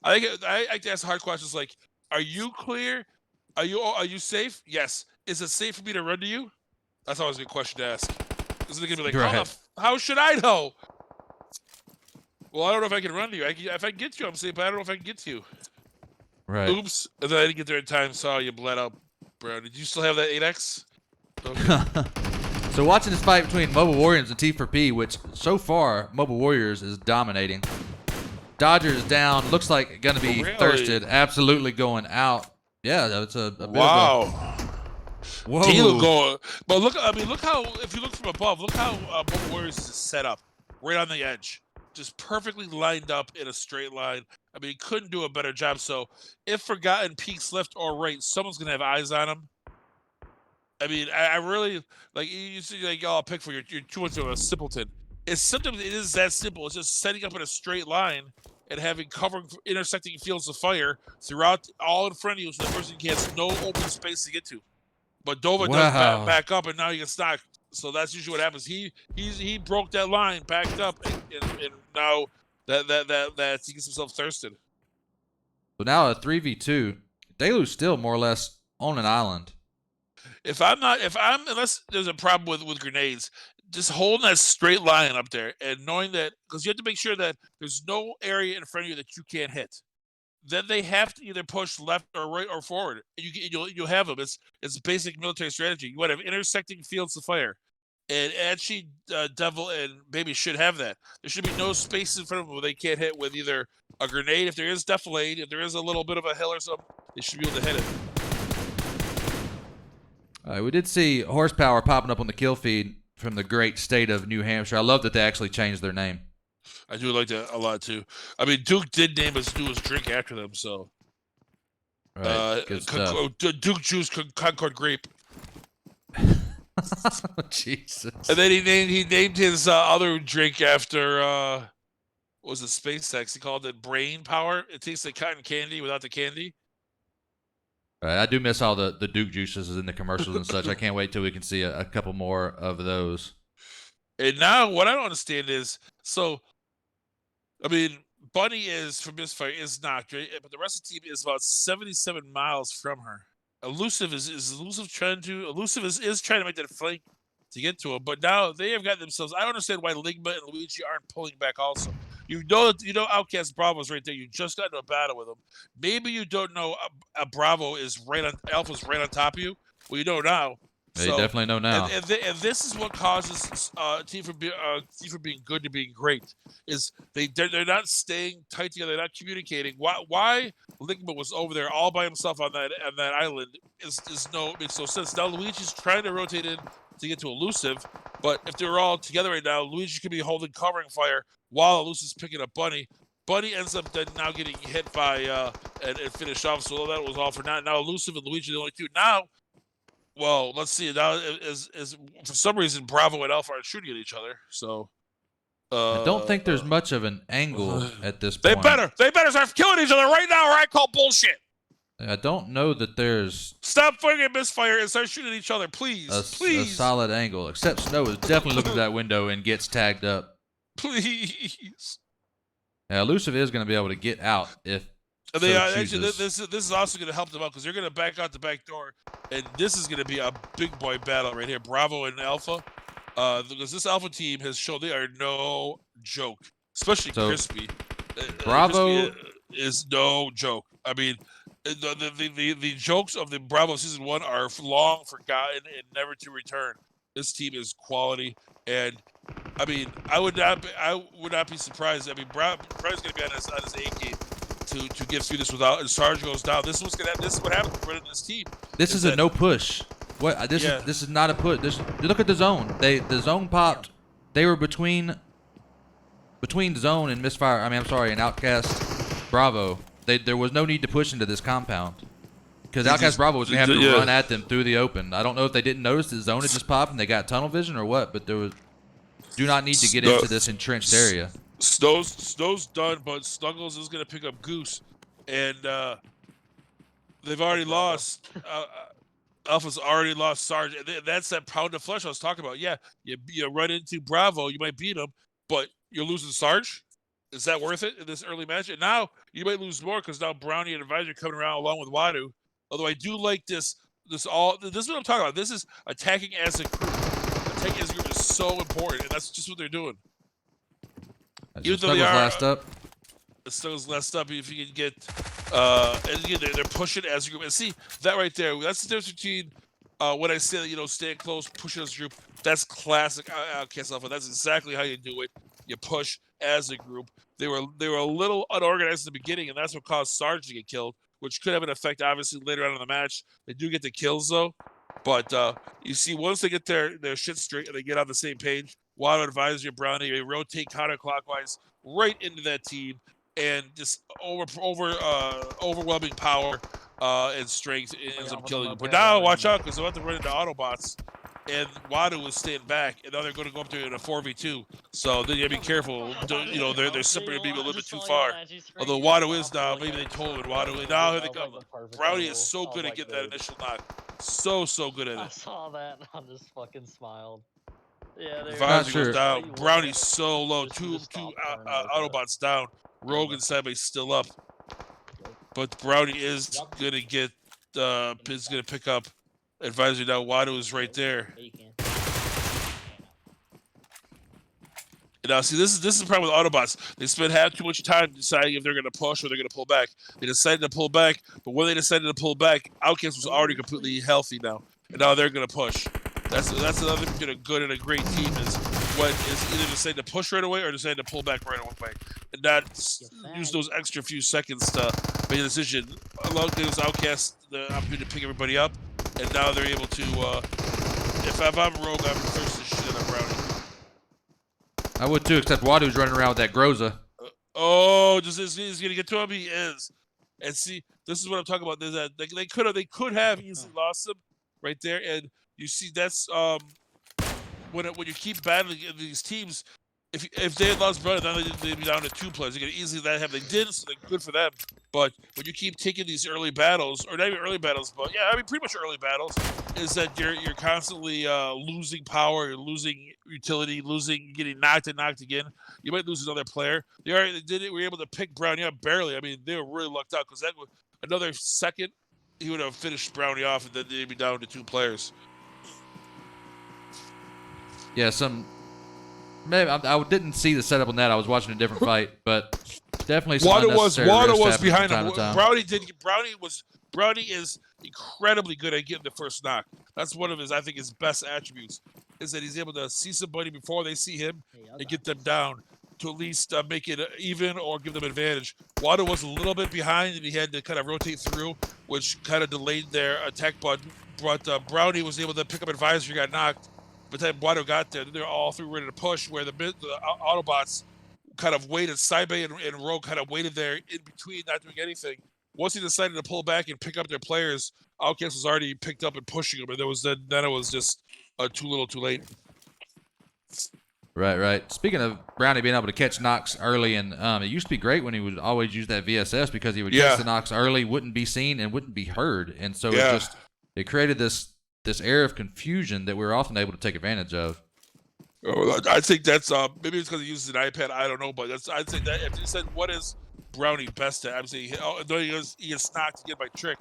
I like to ask hard questions like, are you clear? Are you safe? Yes. Is it safe for me to run to you? That's always a good question to ask. Is it gonna be like, how should I know? Well, I don't know if I can run to you. If I can get to you, I'm safe, but I don't know if I can get to you. Right. Oops. And then I didn't get there in time. Saw you bled out, bro. Did you still have that 8X? Okay. So watching this fight between Mobile Warriors and T4P, which so far Mobile Warriors is dominating. Dodger is down. Looks like going to be thirsted. Absolutely going out. Yeah, that's a bit wow. Of a... Whoa. Dealer going. But look how, if you look from above, look how Mobile Warriors is set up. Right on the edge. Just perfectly lined up in a straight line. I mean, he couldn't do a better job. So if Forgotten peaks left or right, someone's going to have eyes on him. I mean, I really, like, you see, like, oh, Pickford, you're too much of a simpleton. Sometimes it is that simple. It's just setting up in a straight line and having intersecting fields of fire throughout, all in front of you, so the person has no open space to get to. But Dova does back up, and now he gets knocked. So that's usually what happens. He broke that line, backed up, and now that he gets himself thirsted. So now a 3v2. Delu's still more or less on an island. Unless there's a problem with grenades, just holding that straight line up there and knowing that, because you have to make sure that there's no area in front of you that you can't hit. Then they have to either push left or right or forward. You'll have them. It's basic military strategy. You want to have intersecting fields of fire. And actually, Devil and Baby should have that. There should be no space in front of them where they can't hit with either a grenade, if there is defilade, if there is a little bit of a hill or something, they should be able to hit it. We did see Horsepower popping up on the kill feed from the great state of New Hampshire. I love that they actually changed their name. I do like that a lot too. I mean, Duke did name his drink after them, so. Right, Duke Juice Concord Grape. Jesus. And then he named his other drink after what was it, SpaceX? He called it Brain Power. It tastes like cotton candy without the candy. Right, I do miss all the Duke juices in the commercials and such. I can't wait till we can see a couple more of those. And now what I don't understand is, so, I mean, Bunny is from this fight is knocked, right? But the rest of the team is about 77 miles from her. Elusive is trying to make that flank to get to him, but now they have got themselves. I don't understand why Ligma and Luigi aren't pulling back also. You know OUTcast Bravo's right there. You just got into a battle with him. Maybe you don't know Bravo is Alpha's right on top of you. Well, you know now. They definitely know now. And this is what causes team from being good to being great. Is they're not staying tight together. They're not communicating. Why Ligma was over there all by himself on that island makes no sense. Now Luigi's trying to rotate in to get to Elusive, but if they're all together right now, Luigi could be holding covering fire while Elusive's picking up Bunny. Bunny ends up then now getting hit by and finished off. So that was all for now. Now Elusive and Luigi are the only two. Now, well, let's see. Now is for some reason Bravo and Alpha are shooting at each other. So I don't think there's much of an angle at this They point. better start killing each other right now, or I call bullshit. I don't know that there's Stop firing misfire and start shooting each other, please. a Please. solid angle. Except Snow is definitely looking at that window and gets tagged up. Please. Now, Elusive is going to be able to get out if And they so actually chooses. this is also going to help them out because they're going to back out the back door, and this is going to be a big boy battle right here. Bravo and Alpha, because this Alpha team has shown they are no joke, especially So, Crispy. Bravo Crispy is no joke. I mean, the jokes of the Bravo season 1 are long forgotten and never to return. This team is quality, and I mean, I would not be surprised. I mean, Bravo's going to be on his A game to get through this without. And Sarge goes down. This is what's going to happen. This is what happens running this team. This is a no push. What this is not a push. Look at the zone. The zone popped. They were between zone and misfire. I mean, I'm sorry, and OUTcast Bravo. There was no need to push into this compound because OUTcast Bravo was going to have to run at them through the open. I don't know if they didn't notice the zone had just popped and they got tunnel vision or what, but there was do not need to get into this entrenched area. Snow's done, but Snuggles is going to pick up Goose, and they've already lost. Alpha's already lost Sarge. That's that pound of flesh I was talking about. Yeah, you run into Bravo, you might beat him, but you're losing Sarge. Is that worth it in this early match? And now you might lose more because now Brownie and Advisor coming around along with Wadu. Although I do like this. This is what I'm talking about. This is attacking as a group. Attacking as a group is so important, and that's just what they're doing. Even though they are last up. Snuggles last up. If you can get, and again, they're pushing as a group. And see that right there. That's the difference between when I say that staying close, pushing as a group. That's classic OUTcast Alpha. That's exactly how you do it. You push as a group. They were a little unorganized in the beginning, and that's what caused Sarge to get killed, which could have an effect obviously later on in the match. They do get the kills though, but you see once they get their shit straight and they get on the same page, Wado, Advisor, Brownie, they rotate counterclockwise right into that team and just overwhelming power and strength ends up killing you. But now watch out because they're about to run into Autobots. And Wadu was staying back, and now they're going to go up there in a 4v2. So then you got to be careful. They're separating maybe a little bit too far. Although Wadu is now, maybe they told him Wadu. And now here they come. Brownie is so good at getting that initial knock. So good at it. I saw that and I just fucking smiled. Yeah, Advisor goes down. Brownie's so low. Two Autobots down. Rogue and Sideway still up. But Brownie is going to get, is going to pick up. Advisor now, Wadu is right there. And now, see, this is the problem with Autobots. They spend too much time deciding if they're going to push or they're going to pull back. They decided to pull back, but when they decided to pull back, OUTcast was already completely healthy now, and now they're going to push. That's another thing a good and a great team is when is either decide to push right away or decide to pull back right away, and not use those extra few seconds to make a decision. Along gives OUTcast the opportunity to pick everybody up. And now they're able to, if I'm Rogue, I'm first to shit on Brownie. I would too, except Wadu's running around with that Groza. He's going to get to him? He is. And see, this is what I'm talking about. There's that they could have easily lost him right there. And you see, that's when you keep battling these teams, if they had lost Brownie, then they'd be down to 2 players. They could easily have. They did, so they're good for them. But when you keep taking these early battles, or not even early battles, but yeah, I mean pretty much early battles, is that you're constantly losing power, you're losing utility, getting knocked again. You might lose another player. They did it. We were able to pick Brownie up barely. I mean, they were really lucked out because that was another second, he would have finished Brownie off, and then they'd be down to 2 players. Yeah, maybe I didn't see the setup on that. I was watching a different fight, but definitely some unnecessary Wado was risk behind him. from time to time. Brownie is incredibly good at getting the first knock. That's one of his best attributes, is that he's able to see somebody before they see him and get them down to at least make it even or give them advantage. Wado was a little bit behind and he had to kind of rotate through, which kind of delayed their attack button. But Brownie was able to pick up Advisor, got knocked. By the time Wado got there, they're all through ready to push, where the Autobots kind of waited. Sidebay and Rogue kind of waited there in between, not doing anything. Once he decided to pull back and pick up their players, OUTcast was already picked up and pushing them, and then it was just too little, too late. Right. Speaking of Brownie being able to catch knocks early, and it used to be great when he would always use that VSS because he would catch the knocks early, wouldn't be seen, and wouldn't be heard, and so it created this air of confusion that we were often able to take advantage of. Oh, I think that's maybe it's because he uses an iPad. I don't know, but I'd say that if you said what is Brownie best at, I'm saying he gets knocked to get my trick,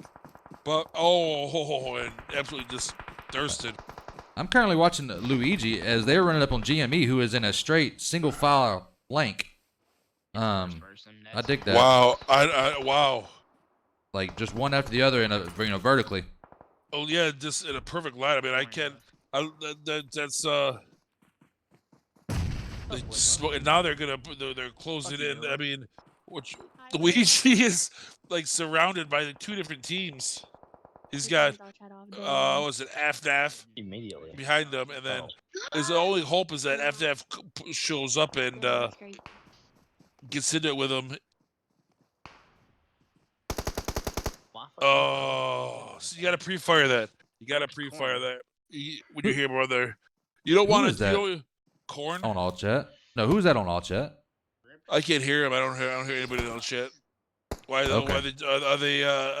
but and absolutely just thirsted. I'm currently watching Luigi as they're running up on GME, who is in a straight single file flank. I dig that. Wow, wow. Like just one after the other in a vertically. Oh yeah, just in a perfect line. I mean, I can't. That's and now they're closing in. I mean, Luigi is like surrounded by the 2 different teams. He's got was it FNAF immediately behind them, and then his only hope is that FNAF shows up and gets into it with him. Oh, so you gotta pre-fire that. When you hear more there. You don't want to. Corn on all chat. No, who's that on all chat? I can't hear him. I don't hear anybody on chat. Why? Okay. Are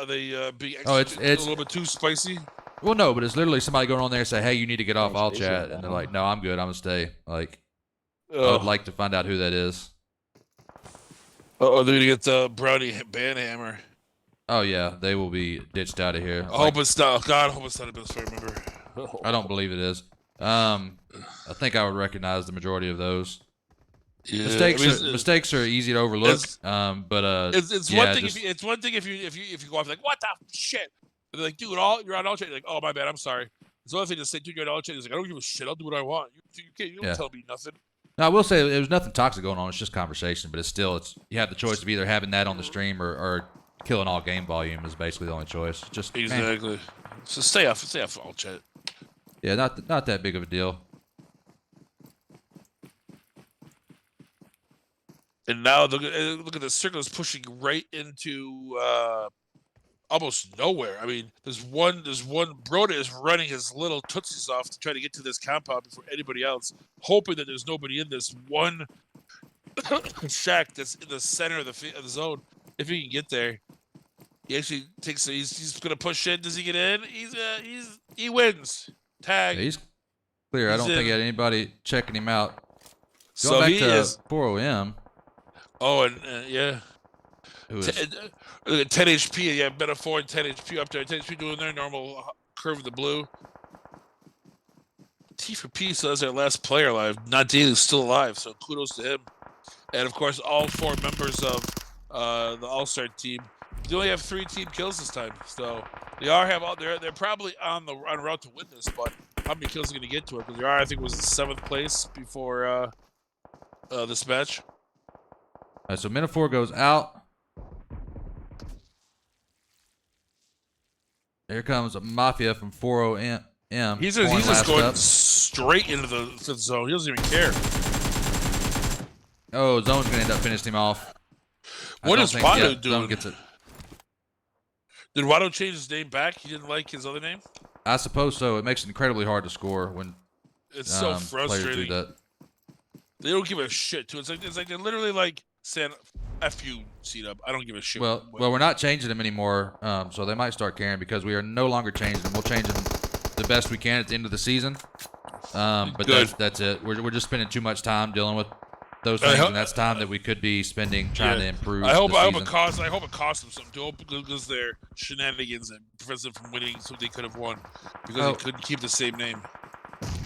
they being it's a little bit too spicy? Well, no, but it's literally somebody going on there and say, "Hey, you need to get off all chat," and they're like, "No, I'm good. I'm gonna stay." Like, I would like to find out who that is. Oh, they're gonna get the Brownie Banhammer. Oh yeah, they will be ditched out of here. I hope it's not. God, I hope it's not a best friend member. I don't believe it is. I think I would recognize the majority of those. Yeah, mistakes are easy to overlook. But it's one thing. It's one thing if you go off like what the shit. But they're like, dude, you're on all chat. You're like, oh my bad, I'm sorry. It's another thing to say, dude, you're on all chat. He's like, I don't give a shit. I'll do what I want. You don't tell me nothing. No, I will say there's nothing toxic going on. It's just conversation, but it's you have the choice of either having that on the stream or killing all game volume is basically the only choice. Just exactly. So stay off all chat. Yeah, not that big of a deal. And now look at the circle is pushing right into almost nowhere. I mean, there's one Broda is running his little tootsies off to try to get to this compound before anybody else, hoping that there's nobody in this one shack that's in the center of the zone. If he can get there, he actually takes. He's gonna push in. Does he get in? He wins. Tag. Yeah, he's clear. I don't think he had anybody checking him out. So back he to is 40M. Oh, and yeah. Look at 10 HP. Yeah, Metaphor and 10 HP up there. 10 HP doing their normal curve of the blue. T for P still has their last player alive. Not Daily's still alive, so kudos to him. And of course, all 4 members of the All-Star team. They only have 3 team kills this time, so they're probably on route to win this. But how many kills are going to get to it? Because they are, I think, it was in 7th place before this match. All right, so Metaphor goes out. Here comes Mafia from 40M. He's just going straight into the 5th zone. He doesn't even care. Oh, Zone's going to end up finishing him off. What is Wado doing? Zone gets it. Did Wado change his name back? He didn't like his other name? I suppose so. It makes it incredibly hard to score when it's so frustrating. Do that. They don't give a shit too. It's like they're literally like saying, "F you, Cdub. I don't give a shit." Well, we're not changing them anymore, so they might start caring because we are no longer changing them. We'll change them the best we can at the end of the season. But that's it. We're just spending too much time dealing with those things, and that's time that we could be spending trying to improve. I hope it costs them something too, because their shenanigans that prevents them from winning something they could have won because they couldn't keep the same name.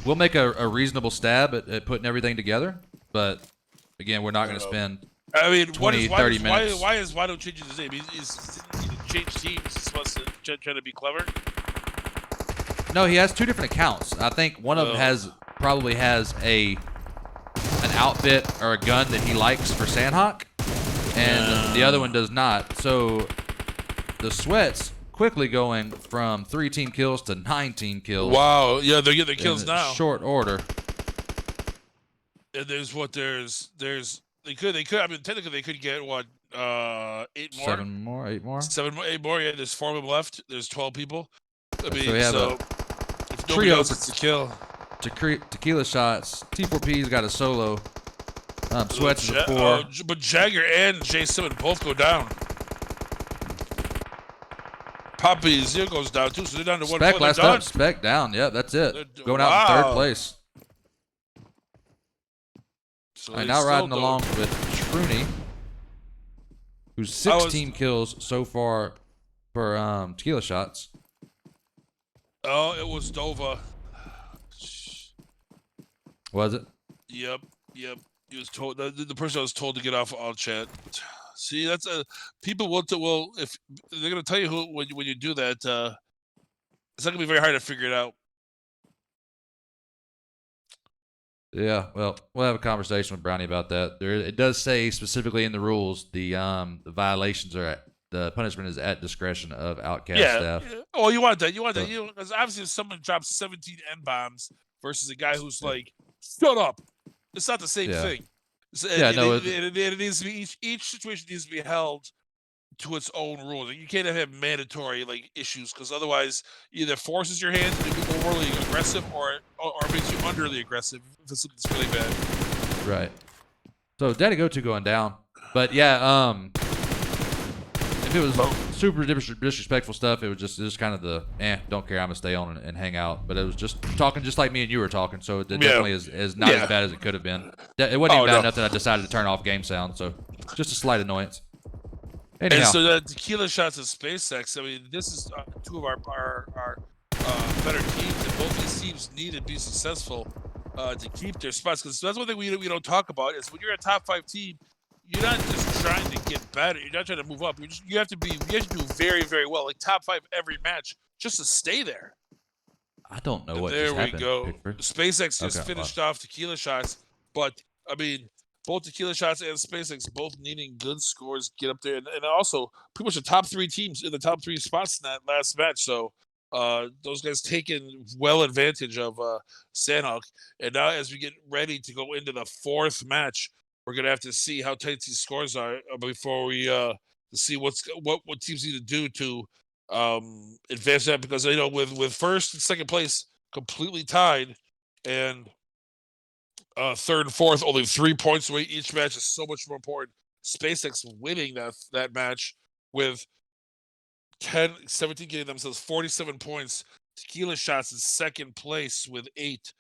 We'll make a reasonable stab at putting everything together, but again, we're not going to spend 20, 30 minutes. Why is Wado changing his name? He's changed teams. He's supposed to try to be clever. No, he has 2 different accounts. I think one of them probably has an outfit or a gun that he likes for Sandhawk, and the other one does not. So the Sweats quickly going from 3 team kills to 9 team kills. Wow, yeah, they're getting their kills now. Short order. And they could. I mean, technically they could get 8 more. 7 more, 8 more. 8 more. Yeah, there's 4 of them left. There's 12 people. I mean, so we have if nobody else gets the kill. Tequila shots. T4P's got a solo. Sweats is a 4. But Jagger and J7 both go down. Poppy Zero goes down too, so they're down to 1 Spec point. last up. Spec down. Yep, that's it. Going out in 3rd place. So All right, now riding along with Truny, who's 16 kills so far for tequila shots. Oh, it was Dova. Was it? Yep. He was told the person was told to get off all chat. See, that's people will if they're gonna tell you who when you do that. It's not gonna be very hard to figure it out. Yeah, well, we'll have a conversation with Brownie about that. It does say specifically in the rules the violations are the punishment is at discretion of OUTcast staff. Yeah. Oh, you want that? Because obviously, if someone drops 17 N bombs versus a guy who's like, "Shut up," it's not the same thing. It needs to be each situation needs to be held to its own rules. You can't have mandatory issues because otherwise either forces your hand to be overly aggressive or makes you underly aggressive if it's really bad. Right. So Daddy Go-To going down, but yeah, if it was super disrespectful stuff, it was just kind of the don't care, I'm gonna stay on and hang out. But it was just talking just like me and you were talking, so it definitely is not as bad as it could have been. It wasn't even bad enough that I decided to turn off game sound, so just a slight annoyance. Anyhow. And so the tequila shots of SpaceX. I mean, this is two of our better teams, and both these teams need to be successful to keep their spots. Because that's one thing we don't talk about is when you're a top 5 team, you're not just trying to get better. You're not trying to move up. You have to do very, very well, like top 5 every match, just to stay there. I don't know what there just we happened, go. Pickford. SpaceX just finished off tequila shots, but I mean, both tequila shots and SpaceX both needing good scores get up there, and also pretty much the top 3 teams in the top 3 spots in that last match. So those guys taking well advantage of Sandhawk, and now as we get ready to go into the 4th match, we're gonna have to see how tight these scores are before we see what teams need to do to advance that, because with 1st and 2nd place completely tied and 3rd and 4th only 3 points away each match is so much more important. SpaceX winning that match with 17 getting themselves 47 points. Tequila Shots in 2nd place with 8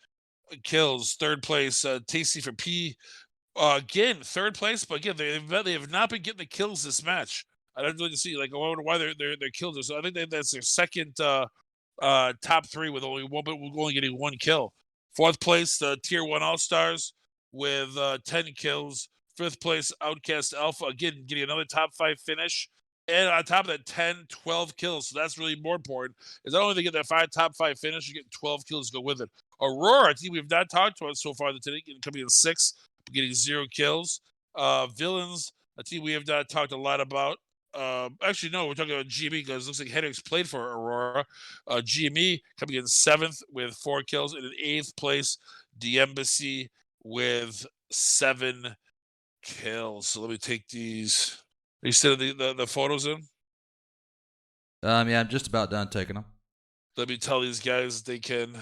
kills. 3rd place Tasty for P. Again, 3rd place, but again, they have not been getting the kills this match. I don't really see I wonder why their kills are. So I think that's their 2nd top 3 with only getting 1 kill. 4th place, the Tier 1 All-Stars with 10 kills. 5th place, Outcast Alpha, again, getting another top 5 finish. And on top of that, 10, 12 kills. So that's really more important. Is not only they get that top 5 finish, you get 12 kills to go with it. Aurora, a team we've not talked about so far today, coming in 6th, getting 0 kills. Villains, a team we have not talked a lot about. Actually, no, we're talking about GME because it looks like HyperX played for Aurora. GME coming in 7th with 4 kills. And in 8th place, the Embassy with 7 kills. So let me take these. Are you sending the photos in? Yeah, I'm just about done taking them. Let me tell these guys they can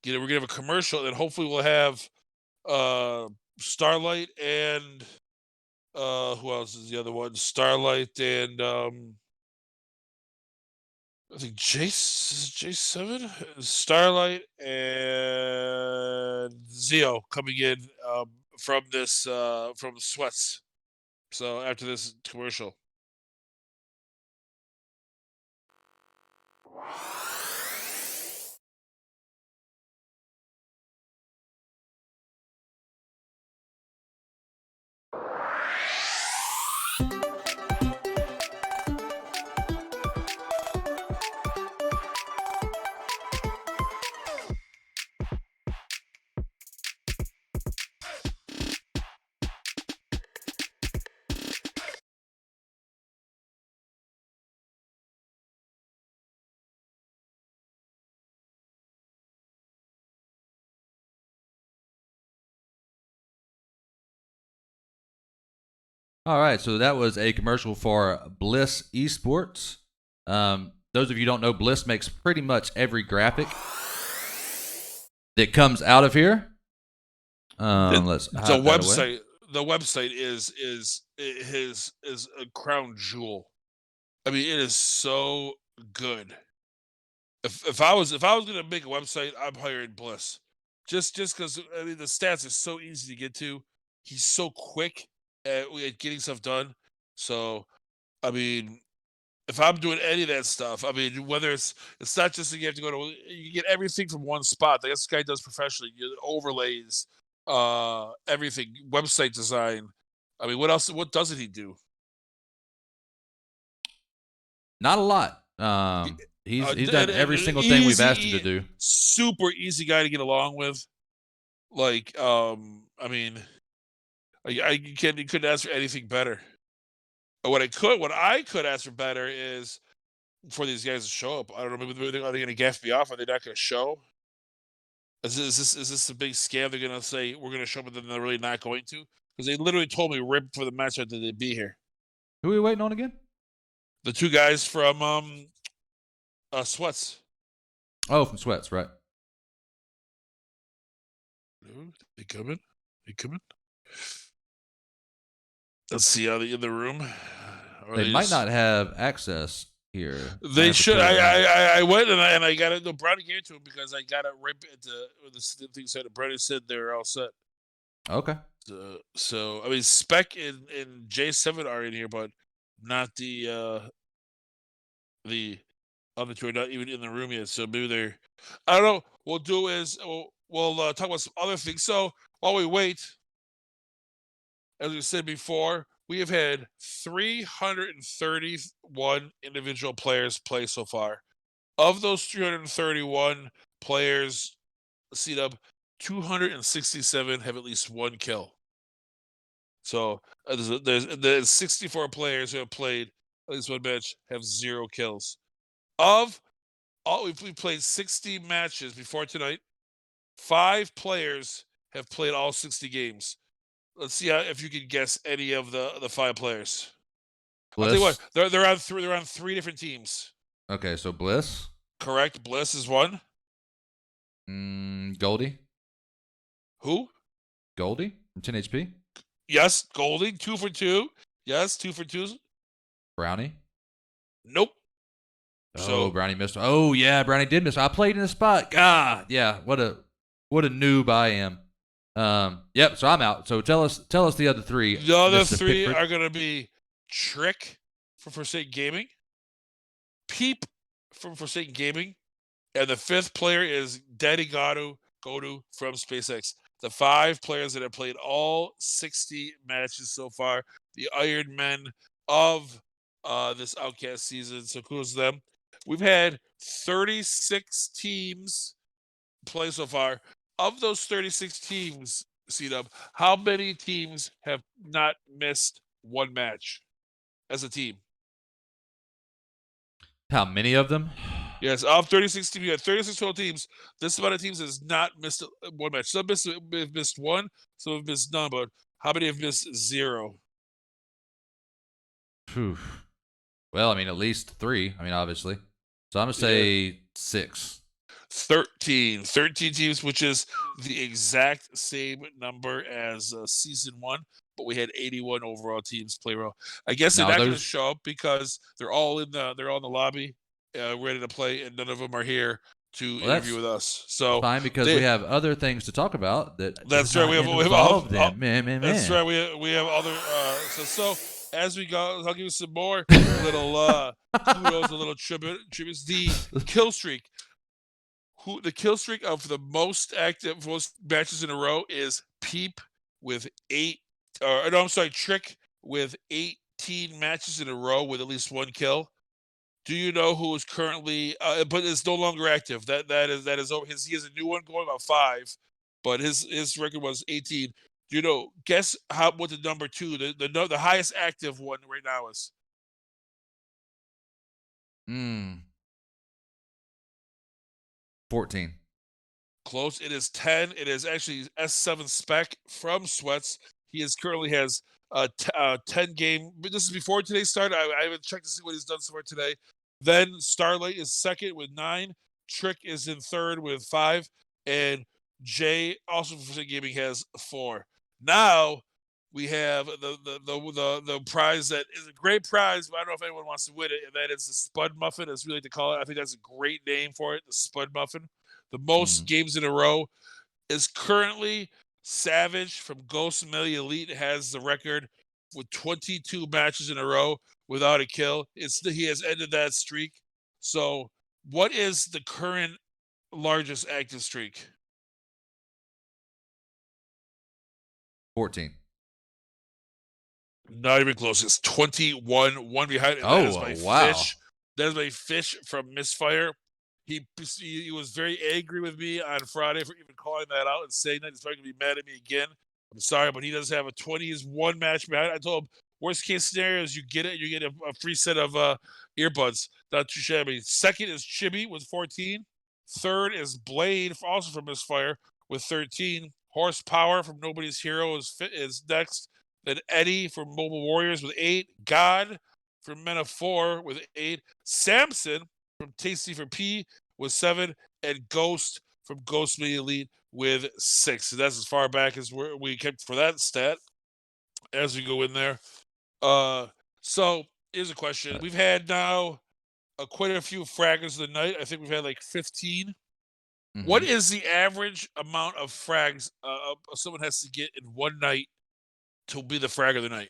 get it. We're gonna have a commercial, and hopefully we'll have Starlight and who else is the other one? Starlight and I think J7, Starlight and Zio coming in from this from Sweats. So after this commercial. All right, so that was a commercial for Bliss Esports. Those of you who don't know, Bliss makes pretty much every graphic that comes out of here. Let's The hide that away. website. The website is a crown jewel. I mean, it is so good. If I was gonna make a website, I'm hiring Bliss. Just because I mean the stats are so easy to get to. He's so quick at getting stuff done. So I mean, if I'm doing any of that stuff, I mean, whether it's not just that you have to go to, you get everything from one spot. Like this guy does professionally. You overlays, everything, website design. I mean, what else? What doesn't he do? Not a lot. He's done every single thing we've asked him to do. Super easy guy to get along with. Like, I mean, you couldn't ask for anything better. What I could ask for better is for these guys to show up. I don't know. Maybe are they going to gaff me off? Are they not going to show? Is this a big scam? They're going to say we're going to show up, but then they're really not going to? Because they literally told me right before the match that they'd be here. Who are we waiting on again? The two guys from Sweats. Oh, from Sweats, right? They coming? They coming? Let's see how they in the room. Or They might not have access here. They should. I went and I got it. No, Brownie gave it to him because I got it right at the thing said. Brownie said they're all set. Okay. So I mean, Spec and J7 are in here, but not the other two are not even in the room yet. So maybe they're. I don't know. We'll do is we'll talk about some other things. So while we wait, as we said before, we have had 331 individual players play so far. Of those 331 players, Cdub, 267 have at least one kill. So there's 64 players who have played at least one match, have 0 kills. Of all, we played 60 matches before tonight. 5 players have played all 60 games. Let's see if you can guess any of the 5 players. Bliss. I'll tell you what, they're on 3 different teams. Okay, so Bliss. Correct. Bliss is one. Goldie. Who? Goldie from 10 HP. Yes, Goldie. 2 for 2. Yes, 2 for 2. Brownie. Nope. So Brownie missed. Oh yeah, Brownie did miss. I played in the spot. God, yeah. What a noob I am. Yep. So I'm out. So tell us the other 3. The other Mr. 3 Pickford. are gonna be Trick from Forsaken Gaming, Peep from Forsaken Gaming, and the 5th player is Daddy Godu from SpaceX. The 5 players that have played all 60 matches so far, the Iron Men of this OUTcast season. So kudos to them. We've had 36 teams play so far. Of those 36 teams, Cdub, how many teams have not missed one match as a team? How many of them? Yes, of 36 teams, you had 36 total teams. This amount of teams has not missed one match. Some have missed one, some have missed none, but how many have missed 0? Whew. Well, I mean, at least 3. I mean, obviously. So I'm going to say 6. 13 teams, which is the exact same number as season 1, but we had 81 overall teams play role. I guess they're not going to show up because they're all in the lobby, ready to play, and none of them are here to interview with us. So fine, because we have other things to talk about. That's right. We have them. Man. That's right. We have other. So as we go, I'll give you some more little kudos, a little tributes. The kill streak. The kill streak of the most matches in a row is Peep with 8. Trick with 18 matches in a row with at least 1 kill. Do you know who is currently, but is no longer active? That is over. He has a new one going about 5, but his record was 18. Do you know? Guess what the number 2, the highest active one right now is? 14. Close. It is 10. It is actually S7 Spec from Sweats. He currently has 10 game. This is before today's start. I haven't checked to see what he's done so far today. Then Starlight is second with 9. Trick is in third with 5. And Jay, also from Precision Gaming, has 4. Now we have the prize that is a great prize, but I don't know if anyone wants to win it, and that is the Spud Muffin, as we like to call it. I think that's a great name for it, the Spud Muffin. The most games in a row is currently Savage from Ghost Melee Elite has the record with 22 matches in a row without a kill. He has ended that streak. So, what is the current largest active streak? 14. Not even close. It's 21, one behind. And Oh, that is my wow. Fish. That is my Fish from Misfire. He was very angry with me on Friday for even calling that out and saying that. He's probably going to be mad at me again. I'm sorry, but he does have a 20. He's 1 match behind. I told him, worst case scenario is you get it. You get a free set of earbuds. Not too shabby. Second is Chibi with 14. Third is Blade, also from Misfire, with 13. Horsepower from Nobody's Hero is next. Then Eddie from Mobile Warriors with 8. God from Men of 4 with 8. Samson from Tasty for P with 7. And Ghost from Ghost Media Elite with 6. So that's as far back as we kept for that stat as we go in there. So here's a question. We've had now quite a few fraggers of the night. I think we've had like 15. What is the average amount of frags someone has to get in one night to be the frag of the night?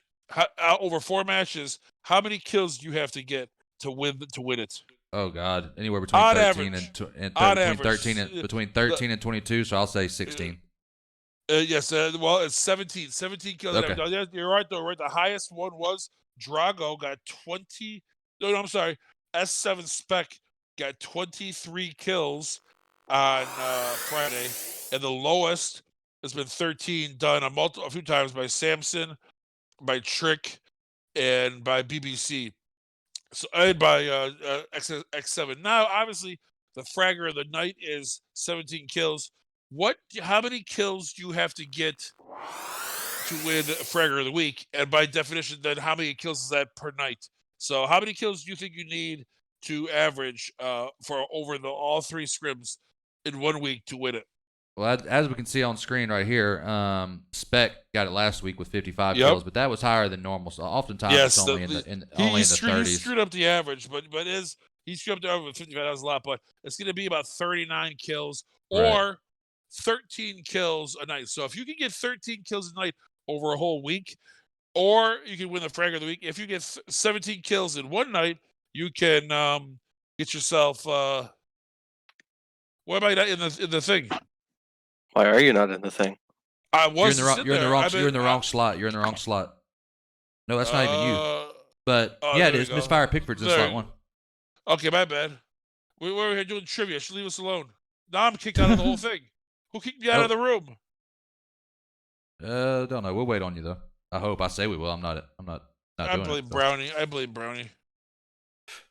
Over 4 matches, how many kills do you have to get to win it? Oh God, anywhere between On 13 average. between 13 and 22. So I'll say 16. Yes, well, it's 17. 17 kills. Okay. You're right, though. Right, the highest one was Drago got 20. No, I'm sorry. S7 Spec got 23 kills on Friday, and the lowest has been 13, done a few times by Samson, by Trick, and by BBC. So and by X7. Now, obviously, the fragger of the night is 17 kills. How many kills do you have to get to win fragger of the week? And by definition, then how many kills is that per night? So how many kills do you think you need to average for over all 3 scrims in 1 week to win it? Well, as we can see on screen right here, Spec got it last week with 55 kills, but that was higher than normal. So oftentimes it's only in the 30s. He screwed up the average, but he screwed up the average with 55. That was a lot, but it's going to be about 39 kills or 13 kills a night. So if you can get 13 kills a night over a whole week, or you can win the frag of the week. If you get 17 kills in one night, you can get yourself. Why am I not in the thing? Why are you not in the thing? I was. You're in the wrong slot. You're in the wrong slot. No, that's not even you. But yeah, it is. Misfire Pickford's in slot 1. Okay, my bad. We were here doing trivia. Should leave us alone. Now I'm kicked out of the whole thing. Who kicked me out of the room? Don't know. We'll wait on you though. I hope. I say we will. I'm not I doing blame it. Brownie. I blame Brownie.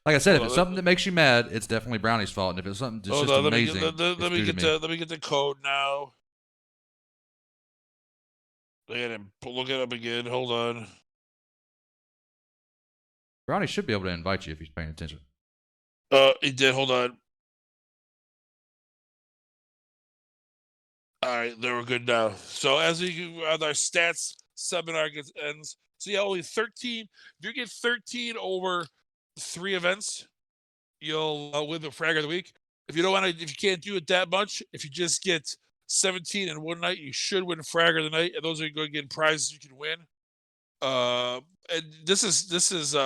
Like I said, if it's something that makes you mad, it's definitely Brownie's fault. And if it's something just amazing, let me get the code now. Look it up again. Hold on. Brownie should be able to invite you if he's paying attention. He did. Hold on. All right, then we're good now. So as our stats seminar ends, so yeah, only 13. If you get 13 over 3 events, you'll win the frag of the week. If you can't do it that much, if you just get 17 in one night, you should win frag of the night, and those are going to get prizes you can win. And this is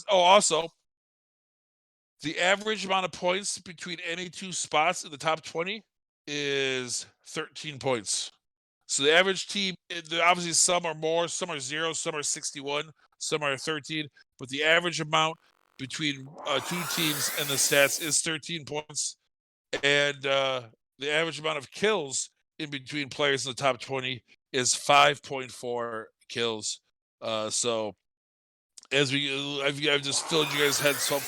also the average amount of points between any 2 spots in the top 20 is 13 points. So the average team, obviously some are more, some are 0, some are 61, some are 13, but the average amount between 2 teams and the stats is 13 points. And the average amount of kills in between players in the top 20 is 5.4 kills. So as I've just filled you guys' heads up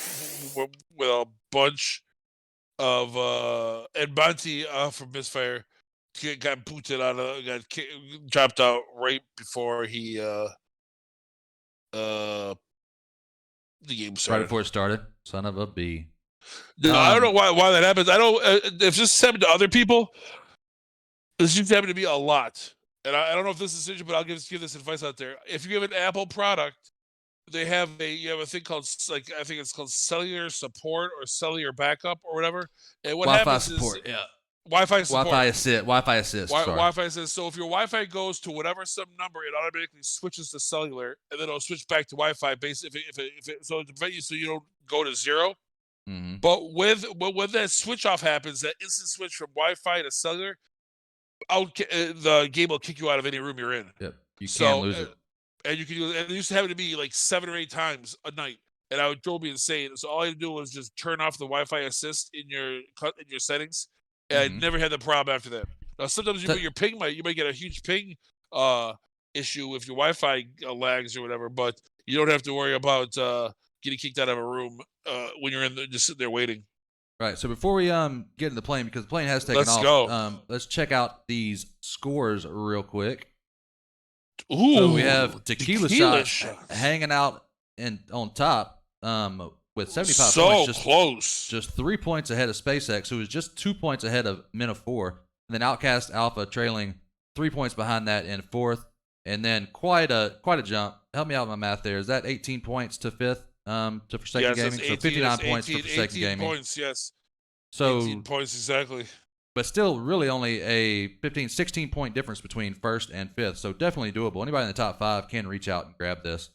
with a bunch of and Monty from Misfire got booted out of, got dropped out right before he the game started. Right before it started, son of a b. No, I don't know why that happens. I don't. If this happened to other people, This used to happen to be a lot. And I don't know if this is decision, but I'll give this advice out there. If you have an Apple product, you have a thing called I think it's called cellular support or cellular backup or whatever. And what Wi-Fi happens support, is yeah. Wi-Fi support. Wi-Fi assist. Sorry. Wi-Fi assist. So if your Wi-Fi goes to whatever some number, it automatically switches to cellular, and then it'll switch back to Wi-Fi. Basically, so to prevent you so you don't go to zero. Mm-hmm. But when that switch off happens, that instant switch from Wi-Fi to cellular, the game will kick you out of any room you're in. Yep, you can't lose it. And you can do, and it used to happen to be like 7 or 8 times a night, and I would drove me insane. So all I had to do was just turn off the Wi-Fi assist in your settings, and I never had the problem after that. Now sometimes you might get a huge ping issue if your Wi-Fi lags or whatever, but you don't have to worry about getting kicked out of a room when you're just sitting there waiting. Right. So before we get in the plane, because the plane has taken off, Let's go. Let's check out these scores real quick. Ooh, so we have Tequila Shot hanging out on top with 75 points. Close. Just 3 points ahead of SpaceX, who was just 2 points ahead of Men4. And then Outcast Alpha trailing 3 points behind that in 4th. And then quite a jump. Help me out with my math there. Is that 18 points to 5th to Forsaken Gaming? 18, so 59 points for Forsaken Gaming. 18 points, yes. So 18 points exactly. But still, really only a 16 point difference between 1st and 5th. So definitely doable. Anybody in the top 5 can reach out and grab this.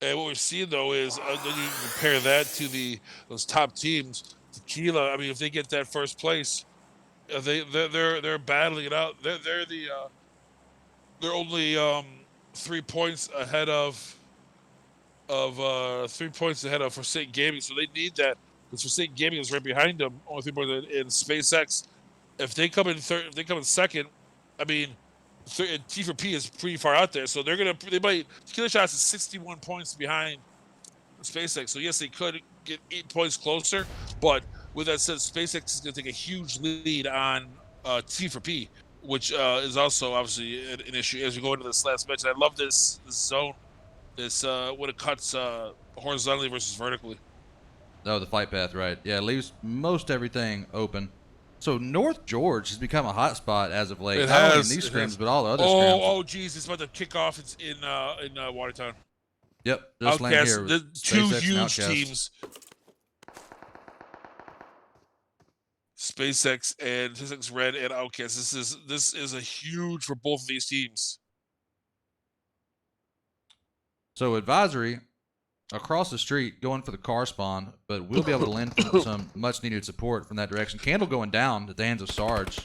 And what we're seeing though is then you compare that to those top teams. Tequila, I mean, if they get that first place, they're battling it out. They're only 3 points ahead of 3 points ahead of Forsaken Gaming. So they need that. Because Forsaken Gaming is right behind them, only 3 points in SpaceX. If they come in third, if they come in second, I mean, T4P is pretty far out there, so they might. Tequila Shots is 61 points behind SpaceX. So yes, they could get 8 points closer, but with that said, SpaceX is going to take a huge lead on T4P, which is also obviously an issue as we go into this last match. And I love this zone, when it cuts horizontally versus vertically. Oh, the flight path, right? Yeah, it leaves most everything open. So North George has become a hot spot as of late. Not only in these scrims, but all the other scrims. Oh, geez, it's about to kick off. It's in Watertown. Yep, just land here. The two huge teams. SpaceX and SpaceX Red and Outcast. This is a huge for both of these teams. So Advisory across the street going for the car spawn, but we'll be able to lend some much needed support from that direction. Candle going down at the hands of Sarge.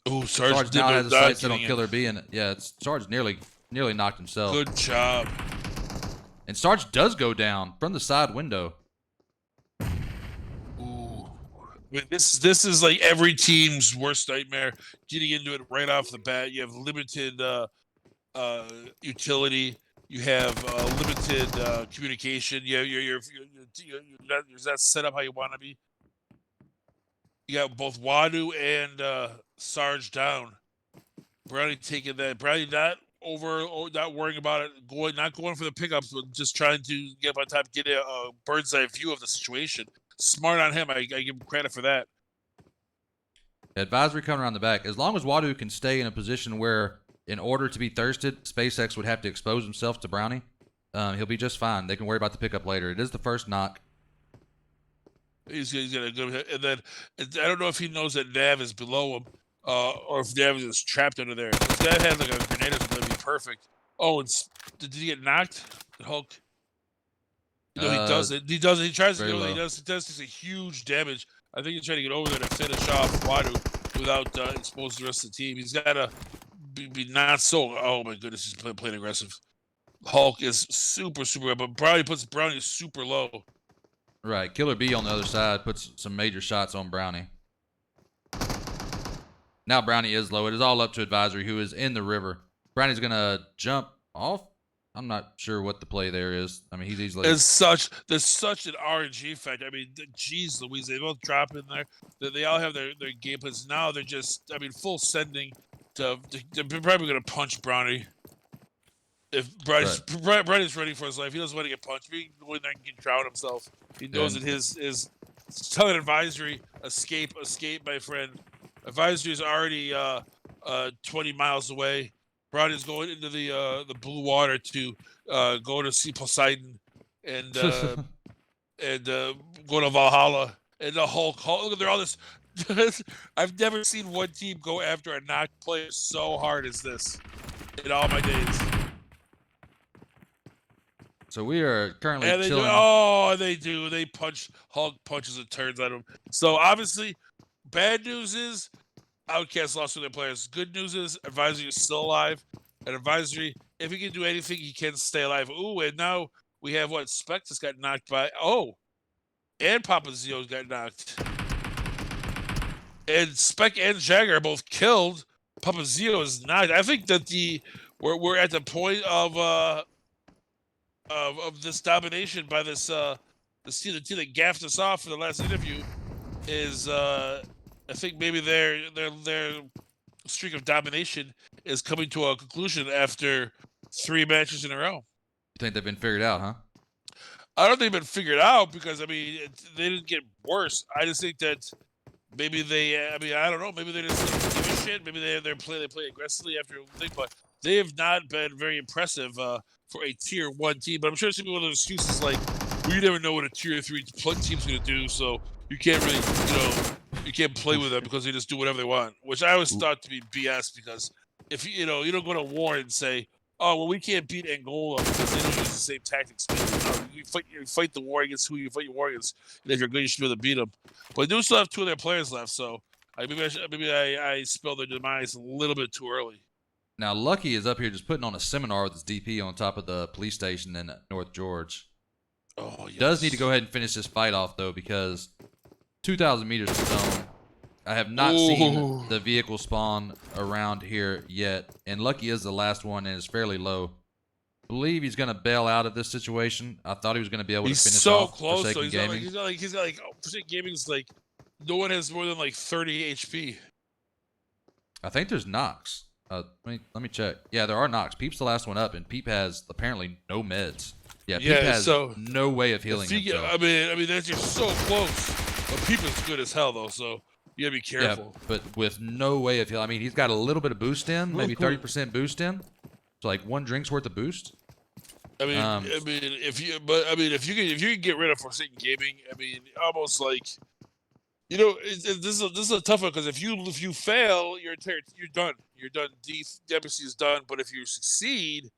Oh, Sarge now has a sight set on Killer B, and Sarge nearly knocked himself. Good job. And Sarge does go down from the side window. Ooh, I mean, this is like every team's worst nightmare. Getting into it right off the bat. You have limited utility. You have limited communication. You're not set up how you want to be. You got both Wadu and Sarge down. Brownie taking that. Brownie not worrying about it. Not going for the pickups, but just trying to get on top, get a bird's eye view of the situation. Smart on him. I give him credit for that. Advisory coming around the back. As long as Wadu can stay in a position where, in order to be thirsted, SpaceX would have to expose himself to Brownie. He'll be just fine. They can worry about the pickup later. It is the first knock. He's gonna go, and then I don't know if he knows that Nav is below him, or if Nav is trapped under there. If Nav had like a grenade, it's gonna be perfect. Oh, and did he get knocked? Hulk. No, he doesn't. He doesn't. He tries to go. He does take a huge damage. I think he's trying to get over there to finish off Wadu without exposing the rest of the team. He's gotta be not so. Oh my goodness, he's playing aggressive. Hulk is super, but Brownie puts Brownie super low. Right, Killer B on the other side puts some major shots on Brownie. Now Brownie is low. It is all up to Advisory, who is in the river. Brownie's gonna jump off. I'm not sure what the play there is. I mean, he's easily. There's such an RNG effect. I mean, geez Louise, they both drop in there. They all have their game plans. Now they're just, I mean, full sending. They're probably gonna punch Brownie. If Brownie's ready for his life, he doesn't want to get punched. He can go in there and drown himself. He knows that his telling Advisory, escape, my friend. Advisory is already 20 miles away. Brownie's going into the blue water to go to see Poseidon and go to Valhalla and the Hulk. Look at all this. I've never seen one team go after a knocked player so hard as this in all my days. So we are currently And they chilling. they do. They punch. Hulk punches and turns on him. So obviously, bad news is OUTcast lost to their players. Good news is Advisory is still alive. And Advisory, if he can do anything, he can stay alive. Ooh, and now we have what? Spec just got knocked by. Oh, and Papa Zio's got knocked. And Spec and Jagger are both killed. Papa Zio is not. I think that we're at the point of this domination by this the team that gaffed us off for the last interview is I think maybe their streak of domination is coming to a conclusion after 3 matches in a row. You think they've been figured out, huh? I don't think they've been figured out because they didn't get worse. I just think that maybe I don't know. Maybe they just don't give a shit. Maybe they play aggressively after a thing, but they have not been very impressive for a tier 1 team. But I'm sure it's gonna be one of those excuses like we never know what a tier 3 team's gonna do, so you can't really you can't play with them because they just do whatever they want. Which I always thought to be BS because if you don't go to war and say, oh well, we can't beat Angola because they don't use the same tactics. You fight the war against who you fight your war against, and if you're good, you should be able to beat them. But they do still have 2 of their players left, so maybe I spelled their demise a little bit too early. Now, Lucky is up here just putting on a seminar with his DP on top of the police station in North George. Oh, yes. Does need to go ahead and finish this fight off, though, because 2,000 meters of zone. I have not seen the vehicle spawn around here yet, and Lucky is the last one and is fairly low. I believe he's going to bail out of this situation. I thought he was going to be able to finish off close, Forsaken so Gaming. he's got like Forsaken Gaming's like no one has more than like 30 HP. I think there's knocks. Let me check. Yeah, there are knocks. Peep's the last one up, and Peep has apparently no meds. Yeah, Peep has no way of healing himself. I mean that's just so close. But Peep is good as hell though, so you gotta be careful. Yeah, but with no way of healing. I mean, he's got a little bit of boost in, maybe 30% boost in. So like 1 drink's worth of boost. I mean, if you can get rid of Forsaken Gaming, I mean, almost like, this is a tough one because if you fail, you're done. You're done. The embassy is done. But if you succeed,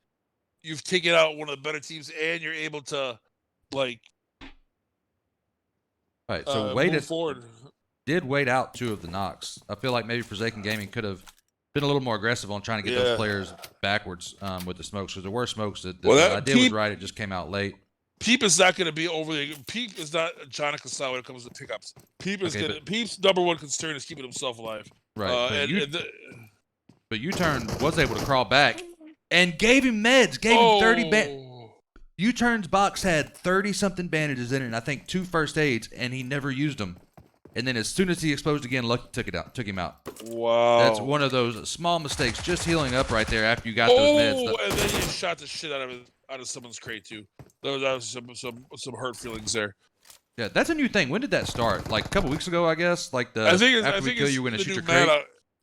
you've taken out one of the better teams, and you're able to like. All right, so did wait out 2 of the knocks. I feel like maybe Forsaken Gaming could have been a little more aggressive on trying to get those players backwards with the smokes, because there were smokes that the idea was right. It just came out late. Peep is not going to be overly. Peep is not Jonica style when it comes to pickups. Peep's number 1 concern is keeping himself alive. Right. But U-Turn was able to crawl back and gave him meds. Gave him 30 U-Turn's box had 30-something bandages in it, and I think 2 first aids, and he never used them. And then as soon as he exposed again, Lucky took him out. Wow. That's one of those small mistakes, just healing up right there after you got those meds. And then you shot the shit out of someone's crate too. That was some hurt feelings there. Yeah, that's a new thing. When did that start? Like a couple weeks ago, I guess. Like after we kill you, we're gonna shoot your crate.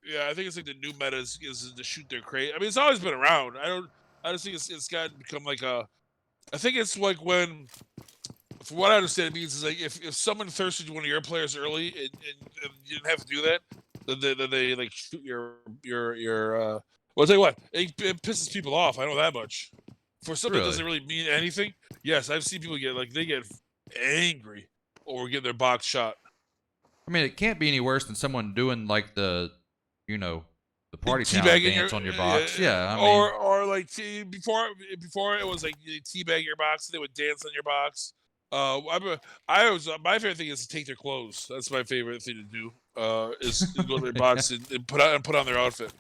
Yeah, I think it's like the new meta is to shoot their crate. I mean, it's always been around. I just think it's got to become like a. I think it's like when, from what I understand, it means is like if someone thirsted one of your players early and you didn't have to do that, then they like shoot your. Well, I'll tell you what, it pisses people off. I know that much. For something that doesn't really mean anything, yes, I've seen people get angry over getting their box shot. I mean, it can't be any worse than someone doing like the party town dance on your box. Yeah, I mean, or like before it was like you teabag your box, they would dance on your box. My favorite thing is to take their clothes. That's my favorite thing to do. Is to go to their box and put on their outfit.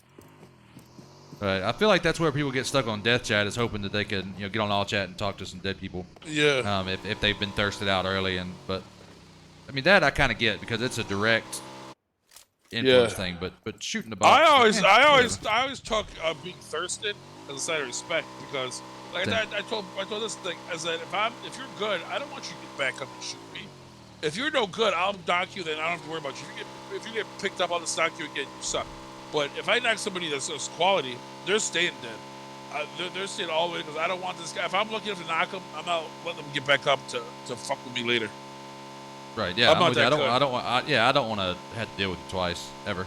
Right. I feel like that's where people get stuck on death chat, is hoping that they can get on all chat and talk to some dead people. Yeah. If they've been thirsted out early, but I mean that I kind of get because it's a direct influence thing. But shooting the box. I always talk being thirsted as a sign of respect because like I told this thing as that if you're good, I don't want you to get back up and shoot me. If you're no good, I'll knock you. Then I don't have to worry about you. If you get picked up, I'll just knock you again. You suck. But if I knock somebody that's quality, they're staying dead. They're staying all the way because I don't want this guy. If I'm lucky enough to knock him, I'm not letting them get back up to fuck with me later. Right? Yeah. I'm not with you. that I don't want to have to deal with you twice ever.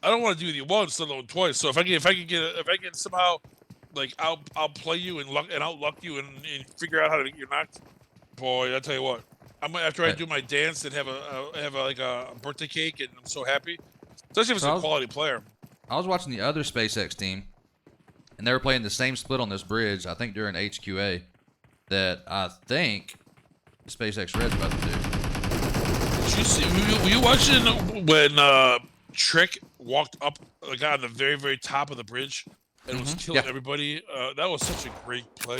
I don't want to do with you once, let alone twice. So if I can somehow, like, I'll play you and outluck you and figure out how to get you knocked. Boy, I tell you what, after I do my dance and have a birthday cake and I'm so happy, especially if it's a quality player. I was watching the other SpaceX team, and they were playing the same split on this bridge. I think during HQA, that I think SpaceX Red's about to do. Did you see? Were you watching when Trick walked up, got on the very, very top of the bridge and was killing everybody? That was such a great play.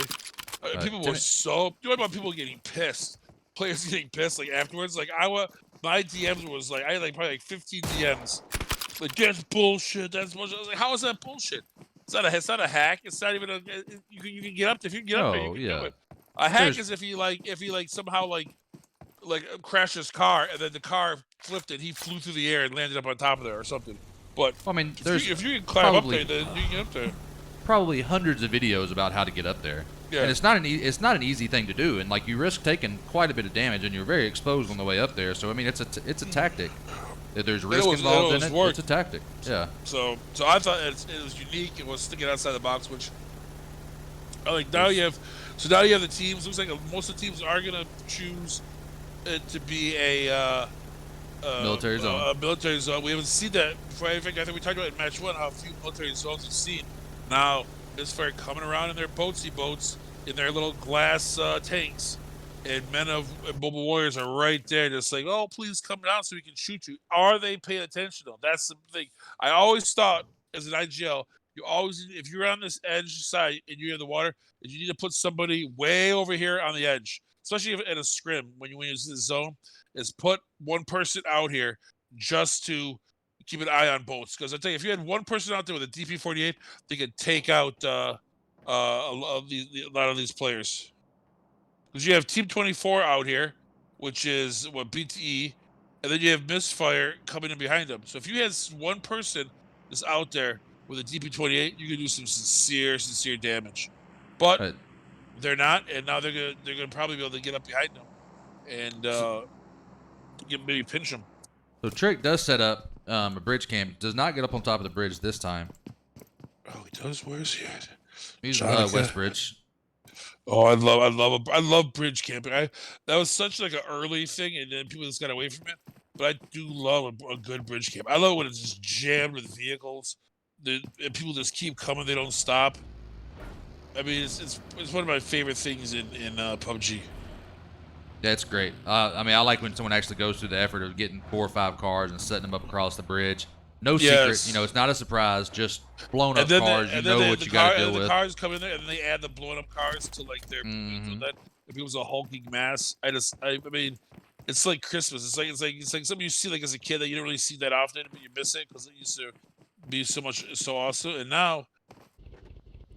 People were so. You know about people getting pissed, players getting pissed like afterwards. Like my DMs was like I had like probably like 15 DMs. Like that's bullshit. That's bullshit. I was like, how is that bullshit? It's not a hack. It's not even you can get up there. If you can get up there, you can do it. A hack is if he somehow crashed his car and then the car flipped and he flew through the air and landed up on top of there or something. But I mean, if you can climb up there, then you can get up there. Probably hundreds of videos about how to get up there. Yeah. And it's not an easy thing to do, and like you risk taking quite a bit of damage, and you're very exposed on the way up there. So I mean, it's a tactic. If there's risk involved in it, it's a tactic. Yeah. So I thought it was unique. It was sticking outside the box, which I like. Now you have the teams. Looks like most of the teams are gonna choose it to be a military zone. A military zone. We haven't seen that before. I think we talked about in match 1 how few military zones we've seen. Now it's for coming around in their boats, in their little glass tanks, and men of mobile warriors are right there, just like, oh, please come down so we can shoot you. Are they paying attention though? That's the thing. I always thought as an IGL, if you're on this edge side and you're in the water, you need to put somebody way over here on the edge, especially in a scrim when you use this zone. Is put one person out here just to keep an eye on boats. Because I tell you, if you had one person out there with a DP-48, they could take out a lot of these players. Because you have Team 24 out here, which is BTE, and then you have Misfire coming in behind them. So if you had one person that's out there with a DP-28, you could do some sincere damage. But they're not, and now they're gonna probably be able to get up behind them and maybe pinch them. So Trick does set up a bridge camp. Does not get up on top of the bridge this time. Oh, he does. Where is he at? He's West Bridge. Oh, I love bridge camping. That was such like an early thing, and then people just got away from it. But I do love a good bridge camp. I love when it's just jammed with vehicles. And people just keep coming; they don't stop. I mean, it's one of my favorite things in PUBG. That's great. I mean, I like when someone actually goes through the effort of getting 4 or 5 cars and setting them up across the bridge. No secret, it's not a surprise. Just blown up cars. You know what you got to deal with. The cars come in there, and then they add the blown up cars to like their. If it was a hulking mass, I mean, it's like Christmas. It's like something you see like as a kid that you don't really see that often, but you miss it because it used to be so awesome. And now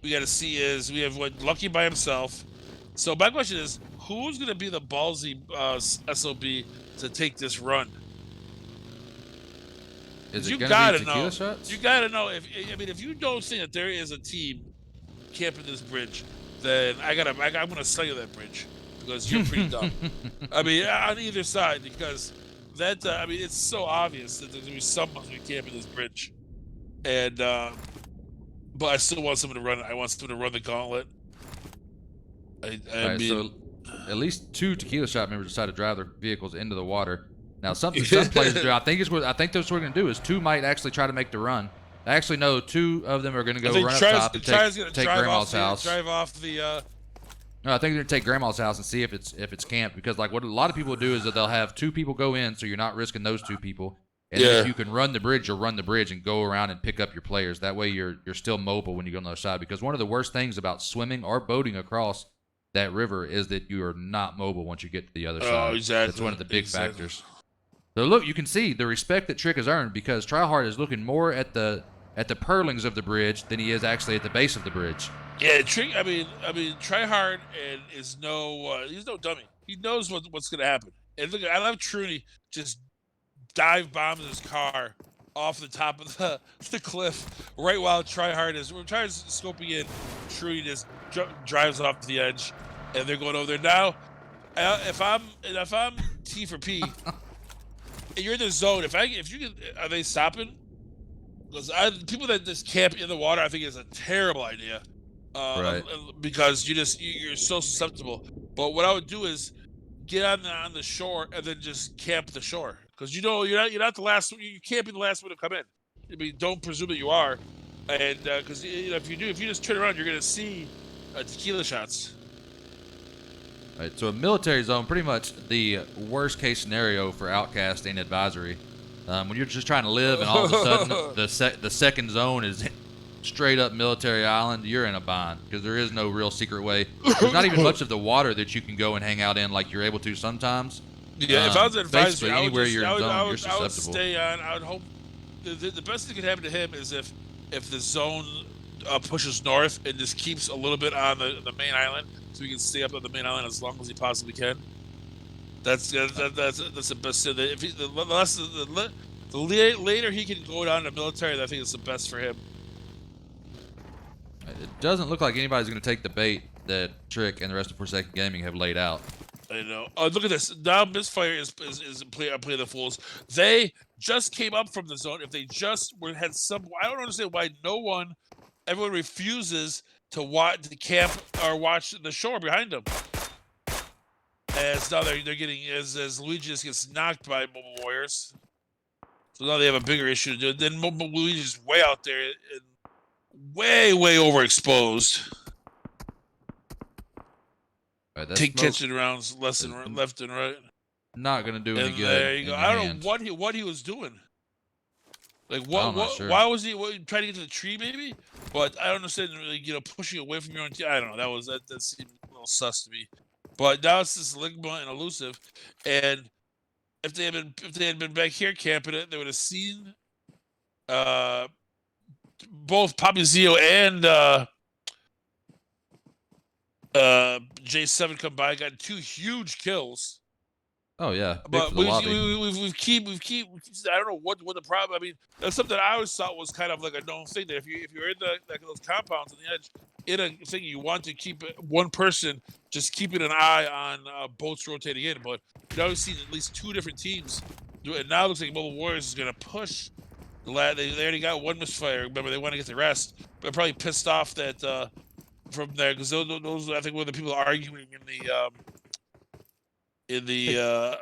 we got to see we have Lucky by himself. So my question is, who's going to be the ballsy SOB to take this run? Is it going to be tequila shots? You got to know. If you don't think that there is a team camping this bridge, then I'm going to sell you that bridge because you're pretty dumb. I mean, on either side, because that it's so obvious that there's going to be someone who's camping this bridge, and but I still want someone to run it. I want someone to run the gauntlet. So at least 2 tequila shot members decide to drive their vehicles into the water. Now, some players do. I think that's what they're going to do. Is 2 might actually try to make the run. I actually know 2 of them are going to go run up top and take Grandma's house. Drive off the. No, I think they're going to take Grandma's house and see if it's camped, because like what a lot of people do is that they'll have 2 people go in, so you're not risking those 2 people. And then if you can run the bridge, you'll run the bridge and go around and pick up your players. That way you're still mobile when you go on the other side. Because one of the worst things about swimming or boating across that river is that you are not mobile once you get to the other side. Exactly. That's one of the big factors. So look, you can see the respect that Trick has earned, because Tryhard is looking more at the purlings of the bridge than he is actually at the base of the bridge. Yeah, Trick. I mean, Tryhard is he's no dummy. He knows what's going to happen. And look, I love Trudy just dive bombs his car off the top of the cliff right while Tryhard is. We're trying to scoping in. Trudy just drives off the edge, and they're going over there now. If I'm T for P, and you're in the zone. If you can, are they stopping? Because people that just camp in the water, I think is a terrible idea. Right. Because you're so susceptible. But what I would do is get on the shore and then just camp the shore, because you're not the last. You can't be the last one to come in. I mean, don't presume that you are, and because if you just turn around, you're gonna see tequila shots. Right, so a military zone, pretty much the worst case scenario for Outcast and Advisory. When you're just trying to live and all of a sudden the second zone is straight up military island, you're in a bind because there is no real secret way. There's not even much of the water that you can go and hang out in like you're able to sometimes. Yeah, if I was Advisory, I would stay on. I would hope the best thing that could happen to him is if the zone pushes north and just keeps a little bit on the main island, so he can stay up on the main island as long as he possibly can. That's the best thing. If the later he can go down to military, I think it's the best for him. It doesn't look like anybody's going to take the bait that Trick and the rest of Forsaken Gaming have laid out. I know. Look at this. Now Misfire is playing the fools. They just came up from the zone. If they just had some, I don't understand why everyone refuses to camp or watch the shore behind them. As now they're getting as Luigi just gets knocked by Mobile Warriors. So now they have a bigger issue to do. Then Luigi's way out there and way overexposed. Right, Take catching rounds left and right. Not gonna do any good. There you go. I don't know what he was doing. Like Sure. Why was he trying to get to the tree maybe? But I don't understand really pushing away from your own team. I don't know. That seemed a little sus to me. But now it's this Ligma and Elusive, and if they had been back here camping it, they would have seen both Papi Zio and J7 come by, got 2 huge kills. Oh yeah, but we keep. I don't know what the problem. I mean, that's something I always thought was kind of like a known thing, that if you're in those compounds on the edge, in a thing you want to keep one person just keeping an eye on boats rotating in. But now we've seen at least 2 different teams do it, and now it looks like Mobile Warriors is going to push. They already got 1 misfire. Remember, they want to get the rest, but probably pissed off that from there, because those I think were the people arguing in the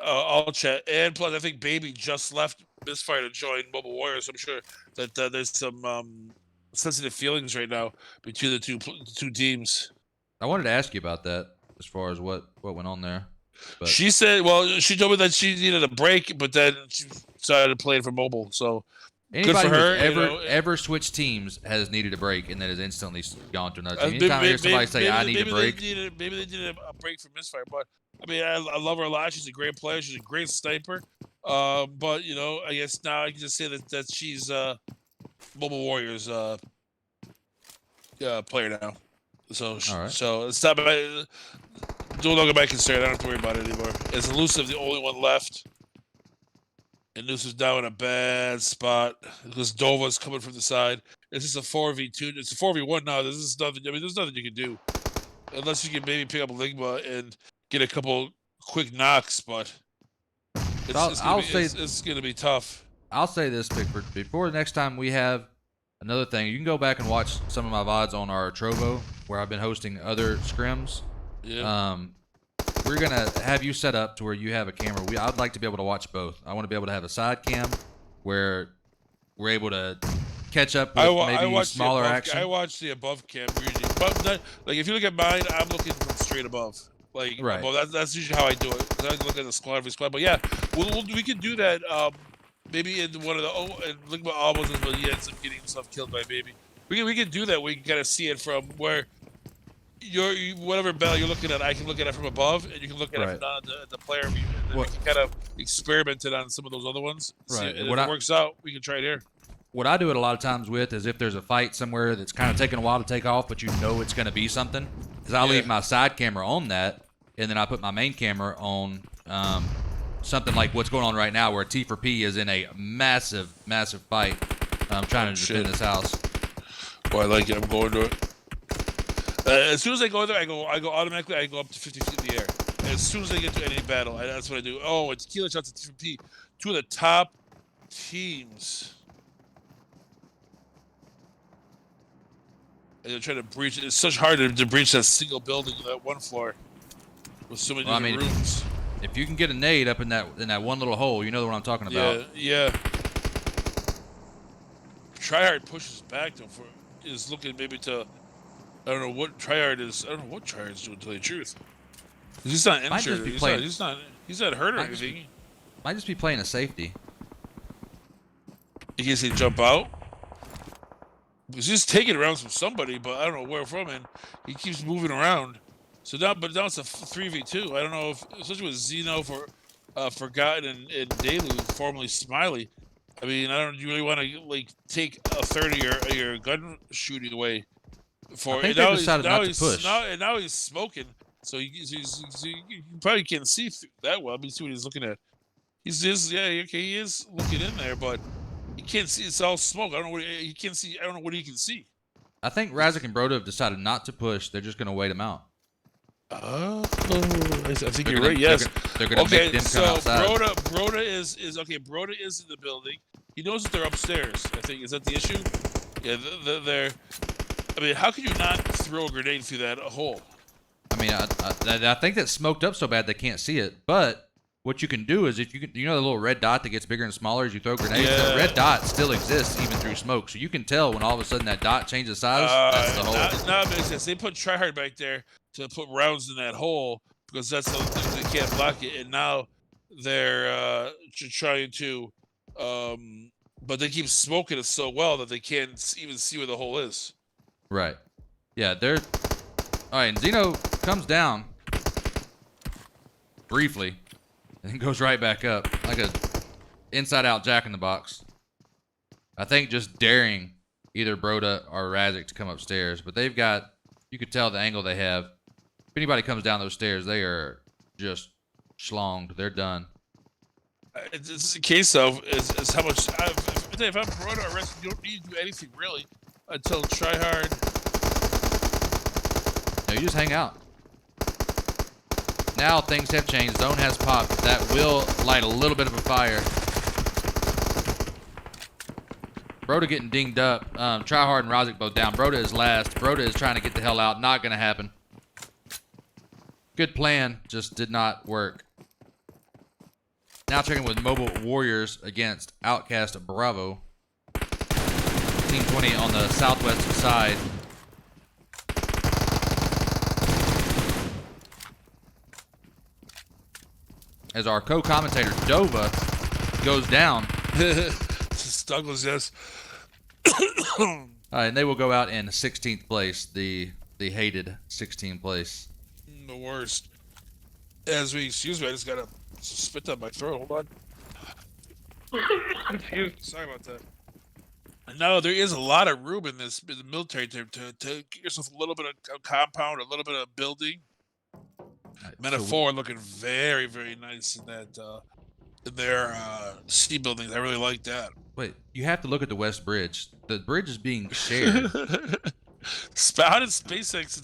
all chat. And plus, I think Baby just left Misfire to join Mobile Warriors. So I'm sure that there's some sensitive feelings right now between the two teams. I wanted to ask you about that as far as what went on there. But she said, she told me that she needed a break, but then she decided to play for Mobile. So anybody good for her. Who's ever switched teams has needed a break, and then has instantly gone to another team. Anytime I hear somebody say, "I need a break," maybe they needed a break from Misfire. But I mean, I love her a lot. She's a great player. She's a great sniper. But I guess now I can just say that she's Mobile Warriors player now. So right. So it's not no longer my concern. I don't have to worry about it anymore. Is Elusive the only one left? And this is now in a bad spot because Dova's coming from the side. This is a 4v2. It's a 4v1 now. This is nothing. I mean, there's nothing you can do unless you can maybe pick up Ligma and get a couple quick knocks. But it's going to be tough. I'll say this, Pickford. Before the next time we have another thing, you can go back and watch some of my VODs on our Trovo, where I've been hosting other scrims. Yeah. We're going to have you set up to where you have a camera. I'd like to be able to watch both. I want to be able to have a side cam where we're able to catch up with smaller action. I watch the above cam usually. But if you look at mine, I'm looking from straight above. Right. Above. That's usually how I do it. I look at the squad every squad. But yeah, we can do that maybe in one of the Ligma albums where he ends up getting himself killed by Baby. We can do that. We can kind of see it from where whatever battle you're looking at, I can look at it from above, and you can look at it from the player view. And then we can kind of experiment it on some of those other ones. Right. If it works out, we can try it here. What I do it a lot of times with is if there's a fight somewhere that's kind of taking a while to take off, but you know it's going to be something, is I'll leave my side camera on that, and then I put my main camera on something like what's going on right now, where T for P is in a massive, massive fight, trying to defend this house. Boy, I like it. I'm going to it. As soon as I go there, I go automatically. I go up to 50 feet in the air. As soon as I get to any battle, that's what I do. Oh, it's killer shots to T for P. Two of the top teams. And they're trying to breach. It's such hard to breach that single building, that one floor, with so many different rooms. If you can get a nade up in that one little hole, you know what I'm talking about. Yeah. Tryhard pushes back though. Is looking maybe to. I don't know what Tryhard is. I don't know what Tryhard's doing, to tell you the truth. He's not injured. He's not hurt or anything. Might just be playing a safety. You can see jump out. He's taking around from somebody, but I don't know where from, and he keeps moving around. So now, but now it's a 3v2. I don't know if, especially with Zeno for Forgotten and Delu, formerly Smiley. I mean, I don't really want to like take a third of your gun shooting away. I think they decided not to push. Now he's smoking, so you probably can't see that well. I mean, see what he's looking at. He is looking in there, but you can't see. It's all smoke. I don't know what he can't see. I don't know what he can see. I think Razik and Broda have decided not to push. They're just going to wait him out. I think you're right. Yes. They're going to make them come outside. Broda is okay. Broda is in the building. He knows that they're upstairs. I think, is that the issue? Yeah, they're. I mean, how could you not throw a grenade through that hole? I mean, I think that's smoked up so bad they can't see it. But what you can do is, if you know the little red dot that gets bigger and smaller as you throw grenades. Yeah. The red dot still exists even through smoke, so you can tell when all of a sudden that dot changes size. That's the hole. Now it makes sense. They put Tryhard back there to put rounds in that hole because that's the they can't block it, and now they're trying to, but they keep smoking it so well that they can't even see where the hole is. Right. Yeah, they're... All right, and Zeno comes down briefly and then goes right back up like a inside-out jack-in-the-box. I think just daring either Broda or Razik to come upstairs, but they've got... You could tell the angle they have. If anybody comes down those stairs, they are just schlonged. They're done. It's a case of is how much... If I'm Broda or Razik, you don't need to do anything, really. Until Tryhard. No, you just hang out. Now things have changed. Zone has popped. That will light a little bit of a fire. Broda getting dinged up. Tryhard and Razik both down. Broda is last. Broda is trying to get the hell out. Not going to happen. Good plan. Just did not work. Now checking with Mobile Warriors against OUTcast Bravo. Team 20 on the southwest side. As our co-commentator Dova goes down. Douglas, yes. And they will go out in 16th place, the hated 16th place. The worst. Excuse me, I just got spit down my throat. Hold on. Sorry about that. No, there is a lot of room in the military to get yourself a little bit of compound, a little bit of building. Metaphor looking very, very nice in that in their C buildings. I really like that. Wait, you have to look at the West Bridge. The bridge is being shared. How did SpaceX?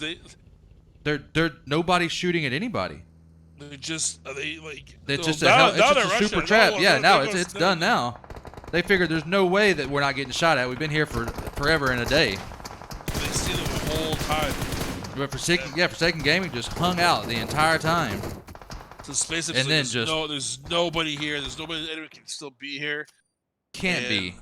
They're nobody's shooting at anybody. They're just it's just a super trap. Yeah, now it's done now. They figured there's no way that we're not getting shot at. We've been here for forever and a day. So they see them the whole time. But Forsaken Gaming just hung out the entire time. So SpaceX and then there's nobody here. There's nobody. Anyone can still be here. Can't be.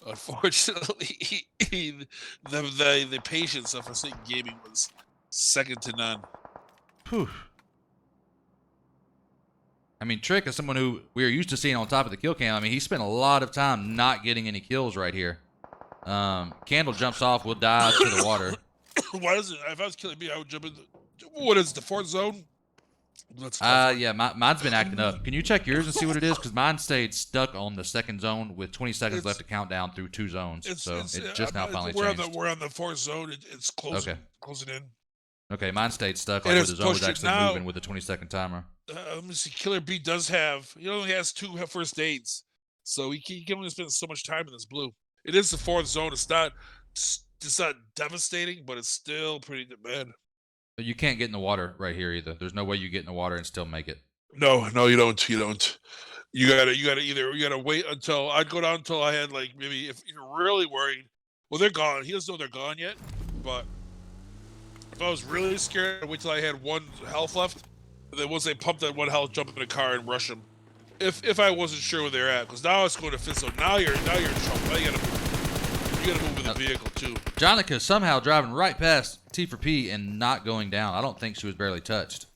Unfortunately, the patience of Forsaken Gaming was second to none. Whew. I mean, Trick is someone who we are used to seeing on top of the kill cam. I mean, he spent a lot of time not getting any kills right here. Candle jumps off, will dive to the water. Why is it? If I was killing me, I would jump in. What is it, the fourth zone? Yeah, mine's been acting up. Can you check yours and see what it is? Because mine stayed stuck on the second zone with 20 seconds left to count down through 2 zones. It just now finally changed. We're on the fourth zone. It's closing. Okay. Closing in. Okay, mine stayed stuck And like where it's the zone was pushed it actually now. moving with the 20-second timer. Let me see. Killer B does have. He only has 2 first aids, so he can only spend so much time in this blue. It is the 4th zone. It's not devastating, but it's still pretty bad. But you can't get in the water right here either. There's no way you get in the water and still make it. No, you don't. You gotta wait until I'd go down until I had like maybe if you're really worried. Well, they're gone. He doesn't know they're gone yet. But if I was really scared, I'd wait till I had 1 health left. And then once they pump that 1 health, jump in the car and rush them. If I wasn't sure where they're at, because now it's going to fit. So now you're in trouble. Now you gotta move with the vehicle too. Jonica somehow driving right past T4P and not going down. I don't think she was barely touched.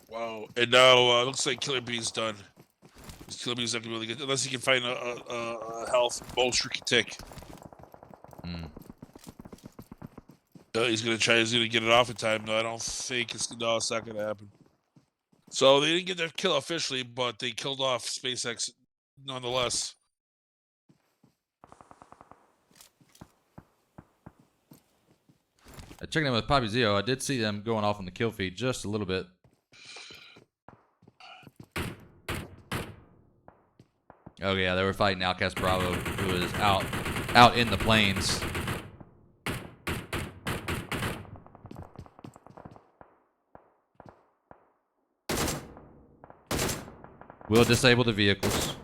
Wow. And now looks like Killer B's done. Killer B's not gonna really good unless he can find a health most Ricky tick. He's gonna get it off in time. No, I don't think it's not gonna happen. So they didn't get their kill officially, but they killed off SpaceX nonetheless. Checking in with Poppy Zio, I did see them going off on the kill feed just a little bit. Oh yeah, they were fighting OUTcast Bravo, who is out in the plains. We'll disable the vehicles,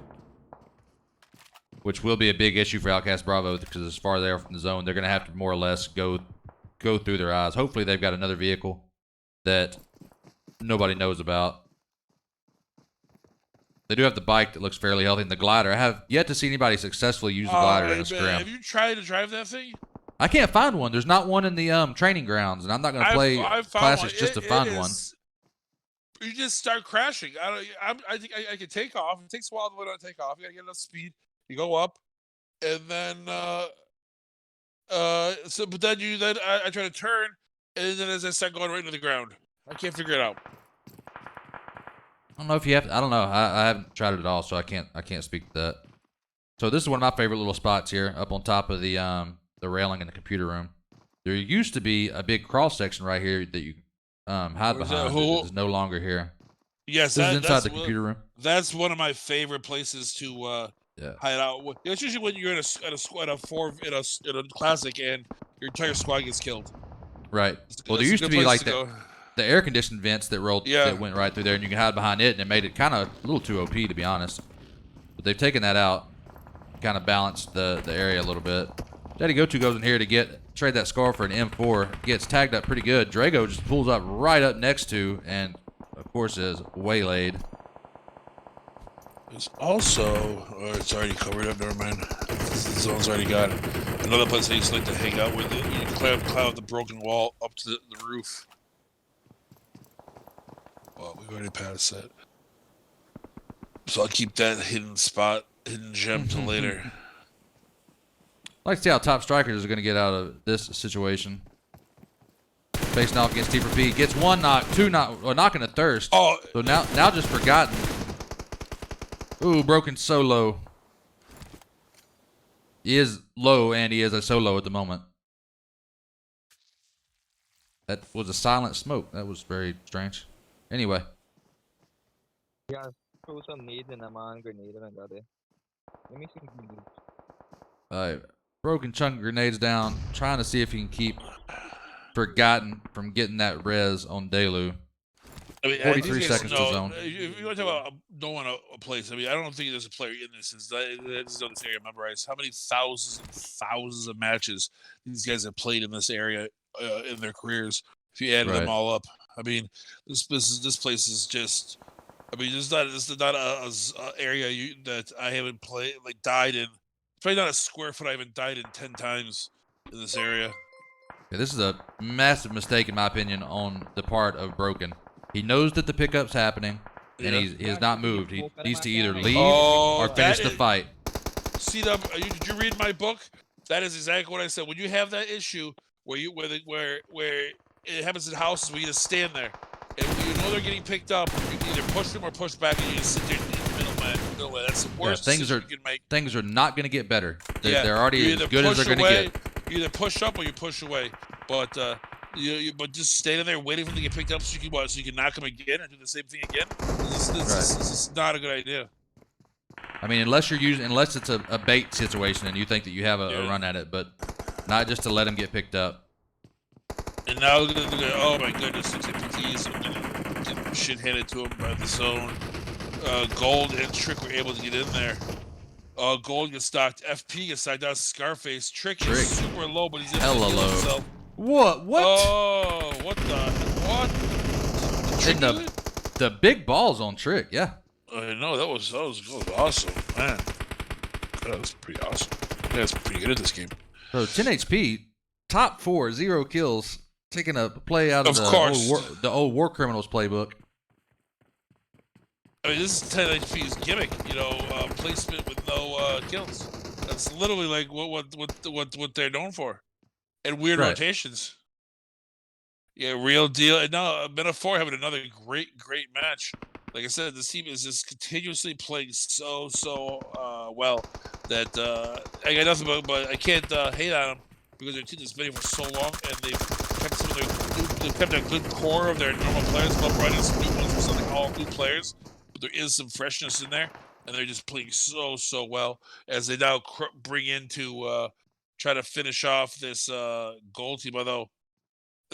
which will be a big issue for OUTcast Bravo because as far as they are from the zone, they're going to have to more or less go through their eyes. Hopefully they've got another vehicle that nobody knows about. They do have the bike that looks fairly healthy and the glider. I have yet to see anybody successfully use the glider in a scrim. Have you tried to drive that thing? I can't find one. There's not one in the training grounds, and I'm not going to play classics just to find one. You just start crashing. I think I can take off. It takes a while to take off. You gotta get enough speed. You go up, and then but then I try to turn, and then as I start going right into the ground, I can't figure it out. I don't know if you have to, I don't know. I haven't tried it at all, so I can't speak to that. So this is one of my favorite little spots here, up on top of the railing in the computer room. There used to be a big cross section right here that you hide behind. It's no longer here. Yes, this is inside the computer room. That's one of my favorite places to hide out. It's usually when you're in a classic and your entire squad gets killed. Right. Well, there used to be like the air conditioned vents that that went right through there, and you can hide behind it, and it made it kind of a little too OP, to be honest. But they've taken that out, kind of balanced the area a little bit. Daddy Gotu goes in here to trade that scar for an M4. Gets tagged up pretty good. Drago just pulls up right up next to, and of course is waylaid. There's also, it's already covered up. Never mind. The zone's already got it. Another place I used to like to hang out with. You can climb up the broken wall up to the roof. Well, we've already passed that. So I'll keep that hidden gem till later. I'd like to see how top strikers are going to get out of this situation. Facing off against T4P. Gets 1 knock, 2 knock, or knocking a thirst. Oh. So now just forgotten. Ooh, broken solo. He is low, and he is a solo at the moment. That was a silent smoke. That was very strange. Anyway. Yeah, throw some nades and I'm on grenade and I got it. Let me see. Alright. Broken chunk of grenades down. Trying to see if he can keep Forgotten from getting that res on Delu. I mean, 43 seconds to zone. If you want to talk about knowing a place, I mean, I don't think there's a player in this. That is on this area memorized. How many thousands and thousands of matches these guys have played in this area in their careers? If you add them all up, I mean, this place is just. I mean, this is not a area that I haven't died in. It's probably not a square foot I haven't died in 10 times in this area. Yeah, this is a massive mistake, in my opinion, on the part of Broken. He knows that the pickup's happening, and he has not moved. He needs to either leave or finish the fight. Cdub, did you read my book? That is exactly what I said. When you have that issue where it happens in houses where you just stand there, and when you know they're getting picked up, you can either push them or push back, and you just sit there in the middle, man. No way. That's the worst decision you can make. Things are not going to get better. They're already as good as they're going to get. You either push up or you push away. But But just standing there waiting for him to get picked up so you can knock him again and do the same thing again. This is not a good idea. I mean, unless it's a bait situation and you think that you have a run at it, but not just to let him get picked up. And now oh my goodness, looks like PT's getting shit handed to him by the zone. Gold and Trick were able to get in there. Gold gets stocked. FP gets stocked out. Scarface. Trick is super low, but he's in hella low. Himself. What? Oh, what? The big balls on Trick, yeah. I know that was awesome, man. That was pretty awesome. That's pretty good at this game. So 10 HP, top 4, 0 kills, taking a play out of the old War Criminals playbook. I mean, this is 10 HP's gimmick, placement with no kills. That's literally like what they're known for, and weird rotations. Yeah, real deal. And now Metaphor having another great match. Like I said, this team is just continuously playing so well that I got nothing but I can't hate on them because their team has been here for so long and they've kept a good core of their normal players, but brought in some new ones for something all new players. But there is some freshness in there, and they're just playing so well as they now bring in to try to finish off this gold team. Although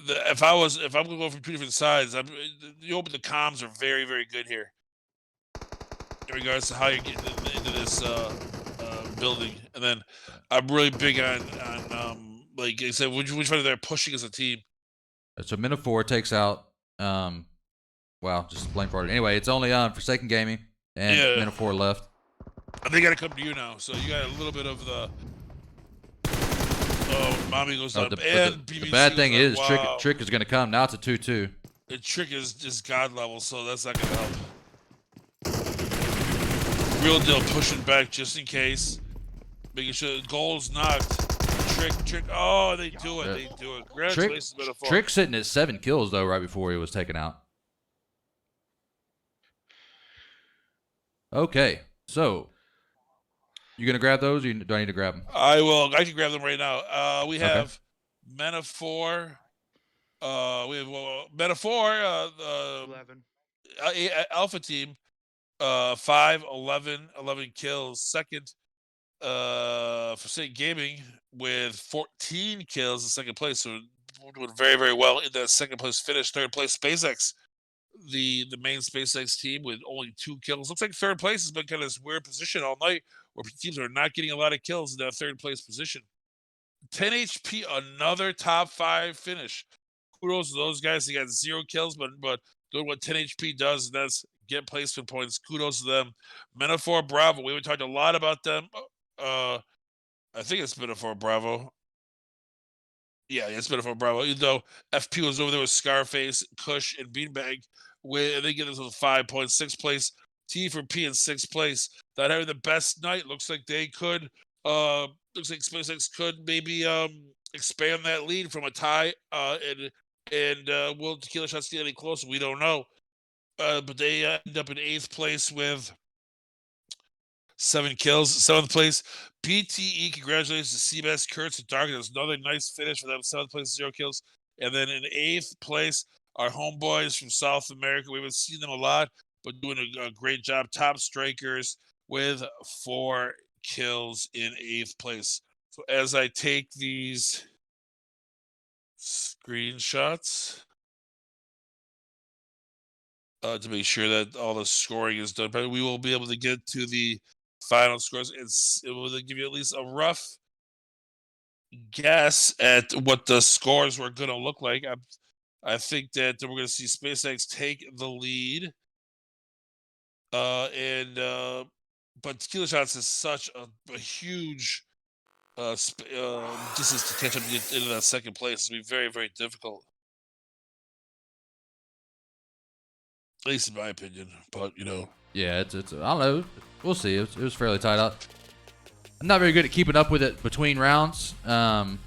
if I'm gonna go from two different sides, the comms are very good here in regards to how you're getting into this building. And then I'm really big on like I said, which one they're pushing as a team. So Metaphor takes out wow, just blame party. Anyway, it's only Forsaken Gaming and Metaphor left. And they gotta come to you now, so you got a little bit of the Mommy goes down. The bad thing is Trick is going to come. Now it's a 2-2. The Trick is just God level, so that's not going to help. Real deal pushing back just in case. Making sure the goal's knocked. Trick. Oh, they do it. They do it. Congratulations, Metaphor. Trick sitting at 7 kills, though, right before he was taken out. Okay, so you going to grab those, or do I need to grab them? I will. I can grab them right now. We have Metaphor. We have Metaphor. 11. Alpha team. 5, 11 kills. Second, Forsaken Gaming with 14 kills in second place. So doing very well in that second place finish. Third place, SpaceX. The main SpaceX team with only 2 kills. Looks like third place has been kind of this weird position all night where teams are not getting a lot of kills in that third place position. 10 HP, another top 5 finish. Kudos to those guys. They got 0 kills, but doing what 10 HP does, and that's get placement points. Kudos to them. Metaphor Bravo. We haven't talked a lot about them. I think it's Metaphor Bravo. Yeah, it's Metaphor Bravo. Even though FP was over there with Scarface, Kush, and Beanbag, they get us with 5 points, 6th place. T for P in 6th place. Not having the best night. Looks like they could. Looks like SpaceX could maybe expand that lead from a tie. And will Tequila Shots get any closer? We don't know. But they end up in 8th place with 7 kills. 7th place, PTE. Congratulations to Seabass, Kurtz, and Dark. That's another nice finish for them. 7th place, 0 kills. And then in 8th place, our homeboys from South America. We haven't seen them a lot, but doing a great job. Top Strikers with 4 kills in 8th place. So as I take these screenshots to make sure that all the scoring is done, but we will be able to get to the final scores. It will give you at least a rough guess at what the scores were going to look like. I think that we're going to see SpaceX take the lead. But Tequila Shots is such a huge distance to catch up to get into that second place. It's going to be very difficult. At least in my opinion. But, Yeah, it's I don't know. We'll see. It was fairly tight up. I'm not very good at keeping up with it between rounds, but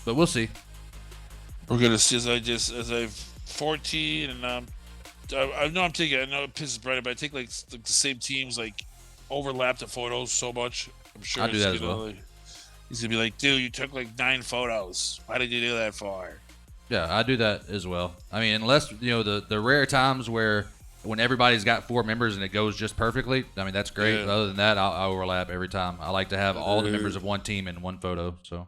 we'll see. We're gonna see as I've 14 and I know it pisses Brandon, but I take like the same teams like overlap the photos so much. I'm sure I do that as well. He's gonna be like, dude, you took like 9 photos. Why did you do that for? Yeah, I do that as well. I mean, unless, the rare times when everybody's got 4 members and it goes just perfectly, I mean, that's great. Yeah. But other than that, I'll overlap every time. I like to have all the members of one team in one photo. So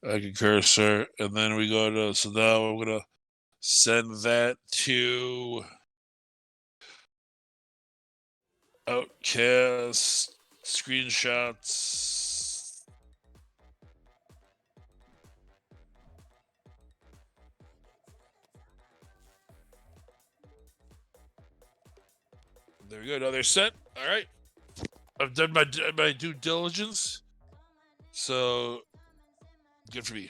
I concur, sir. And then we go to, so now we're going to send that to OUTcast screenshots. There we go. Now they're sent. All right. I've done my due diligence. So good for me.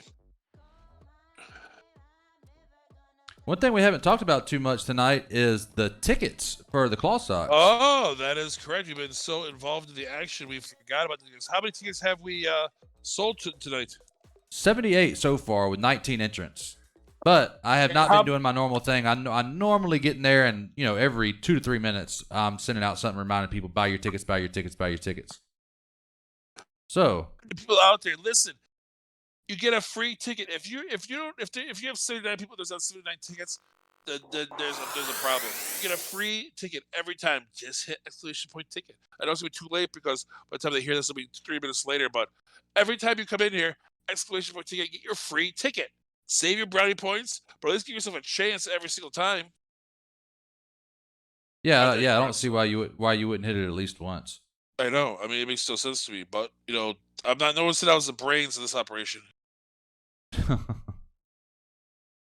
one thing we haven't talked about too much tonight is the tickets for the Claw Sox. Oh, that is correct. We've been so involved in the action, we forgot about the tickets. How many tickets have we sold tonight? 78 so far with 19 entrants. But I have not been doing my normal thing. I normally get in there and, every 2 to 3 minutes, I'm sending out something reminding people, buy your tickets, buy your tickets, buy your tickets. So People out there, listen. You get a free ticket. If you have 79 people, there's not 79 tickets, then there's a problem. You get a free ticket every time. Just hit exclamation point ticket. I know it's gonna be too late because by the time they hear this, it'll be 3 minutes later. But every time you come in here, exclamation point ticket, get your free ticket. Save your brownie points, but at least give yourself a chance every single time. yeah, I don't see why you wouldn't hit it at least once. I know. I mean, it makes no sense to me, but I'm not noticing I was the brains of this operation.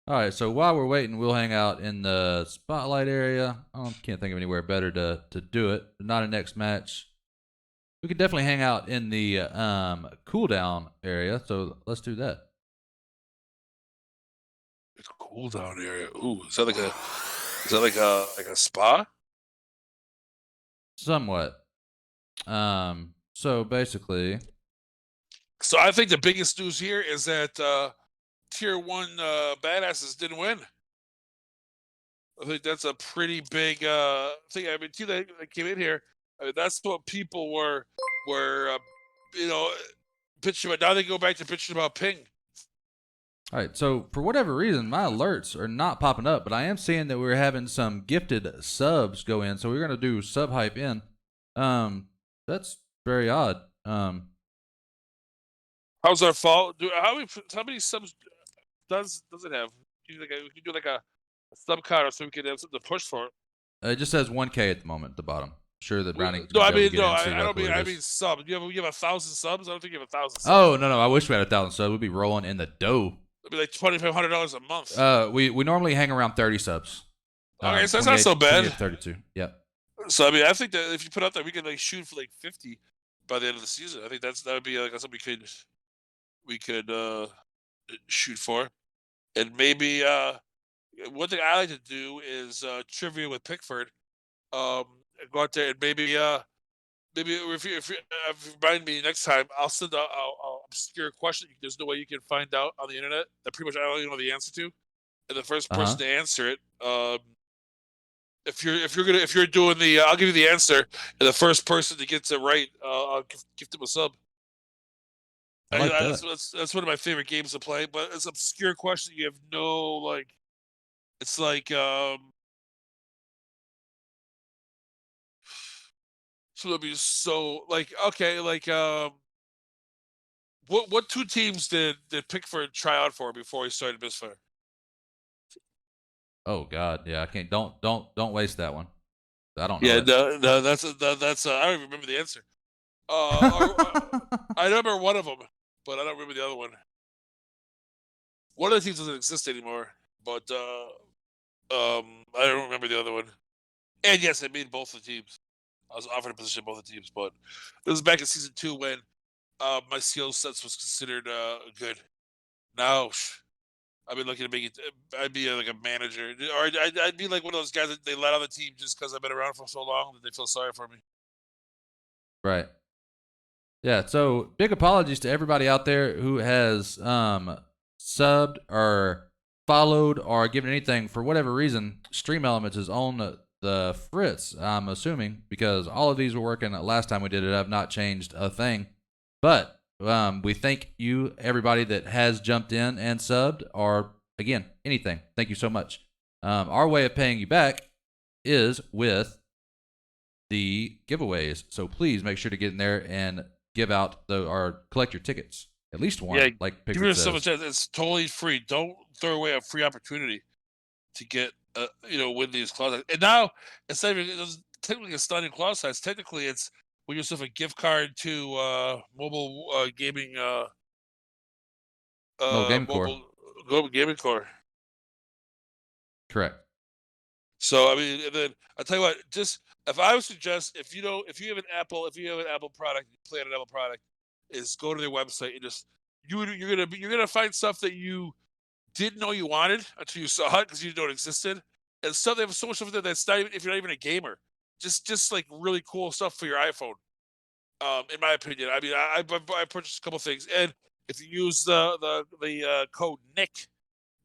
All right, so while we're waiting, we'll hang out in the spotlight area. I can't think of anywhere better to do it. Not a next match. We could definitely hang out in the cooldown area, so let's do that. Cooldown area. Ooh, is that like a spa? Somewhat. So basically, So I think the biggest news here is that Tier 1 badasses didn't win. I think that's a pretty big thing. I mean, team that came in here, I mean, that's what people were pitching about. Now they go back to pitching about ping. all right, so for whatever reason, my alerts are not popping up, but I am seeing that we're having some gifted subs go in, so we're going to do sub hype in. That's very odd. How's our fault? How many subs does it have? We can do like a sub count so we can have something to push for. It just says 1K at the moment at the bottom. Sure that Browning. No, I mean subs. You have 1,000 subs. I don't think you have 1,000 subs. Oh no, I wish we had 1,000 subs. We'd be rolling in the dough. It'd be like $2,500 a month. We normally hang around 30 subs. Okay, so that's not so bad. 32. Yep. So I mean, I think that if you put out there, we could like shoot for like 50 by the end of the season. I think that would be like something we could shoot for, and maybe one thing I like to do is trivia with Pickford. Go out there and maybe if you remind me next time, I'll send a obscure question. There's no way you can find out on the internet that pretty much I don't even know the answer to, and the first person to answer it. If you're doing the, I'll give you the answer, and the first person that gets it right, I'll gift him a sub. That's one of my favorite games to play, but it's an obscure question. You have no like, it's like so it'll be so like okay like what 2 teams did Pickford try out for before he started Misfire? Oh God, yeah, I can't. Don't waste that one. I don't know. Yeah, no, that's I don't even remember the answer. I remember one of them, but I don't remember the other one. One of the teams doesn't exist anymore, but I don't remember the other one. And yes, I made both the teams. I was offered a position in both the teams, but it was back in season 2 when my skill sets was considered good. Now, I've been looking to make it. I'd be like a manager, or I'd be like one of those guys that they let on the team just because I've been around for so long that they feel sorry for me. Right. Yeah. So big apologies to everybody out there who has subbed or followed or given anything for whatever reason. Stream Elements is on the fritz, I'm assuming, because all of these were working last time we did it. I've not changed a thing, but we thank you, everybody that has jumped in and subbed, or again, anything. Thank you so much. Our way of paying you back is with the giveaways. So please make sure to get in there and give out or collect your tickets. At least one, Yeah, like give Pickford yourself a says. chance. It's totally free. Don't throw away a free opportunity to get, win these clause size. And now, instead of it's technically a stunning clause size, technically it's win yourself a gift card to mobile gaming, mobile gaming core. Correct. So I mean, and then I tell you what, just if I would suggest, if you have an Apple product, you play on an Apple product, is go to their website and just you're gonna find stuff that you didn't know you wanted until you saw it because you didn't know it existed, and stuff they have so much stuff there that's not even if you're not even a gamer, just like really cool stuff for your iPhone. In my opinion, I mean, I purchased a couple things, and if you use the code Nick,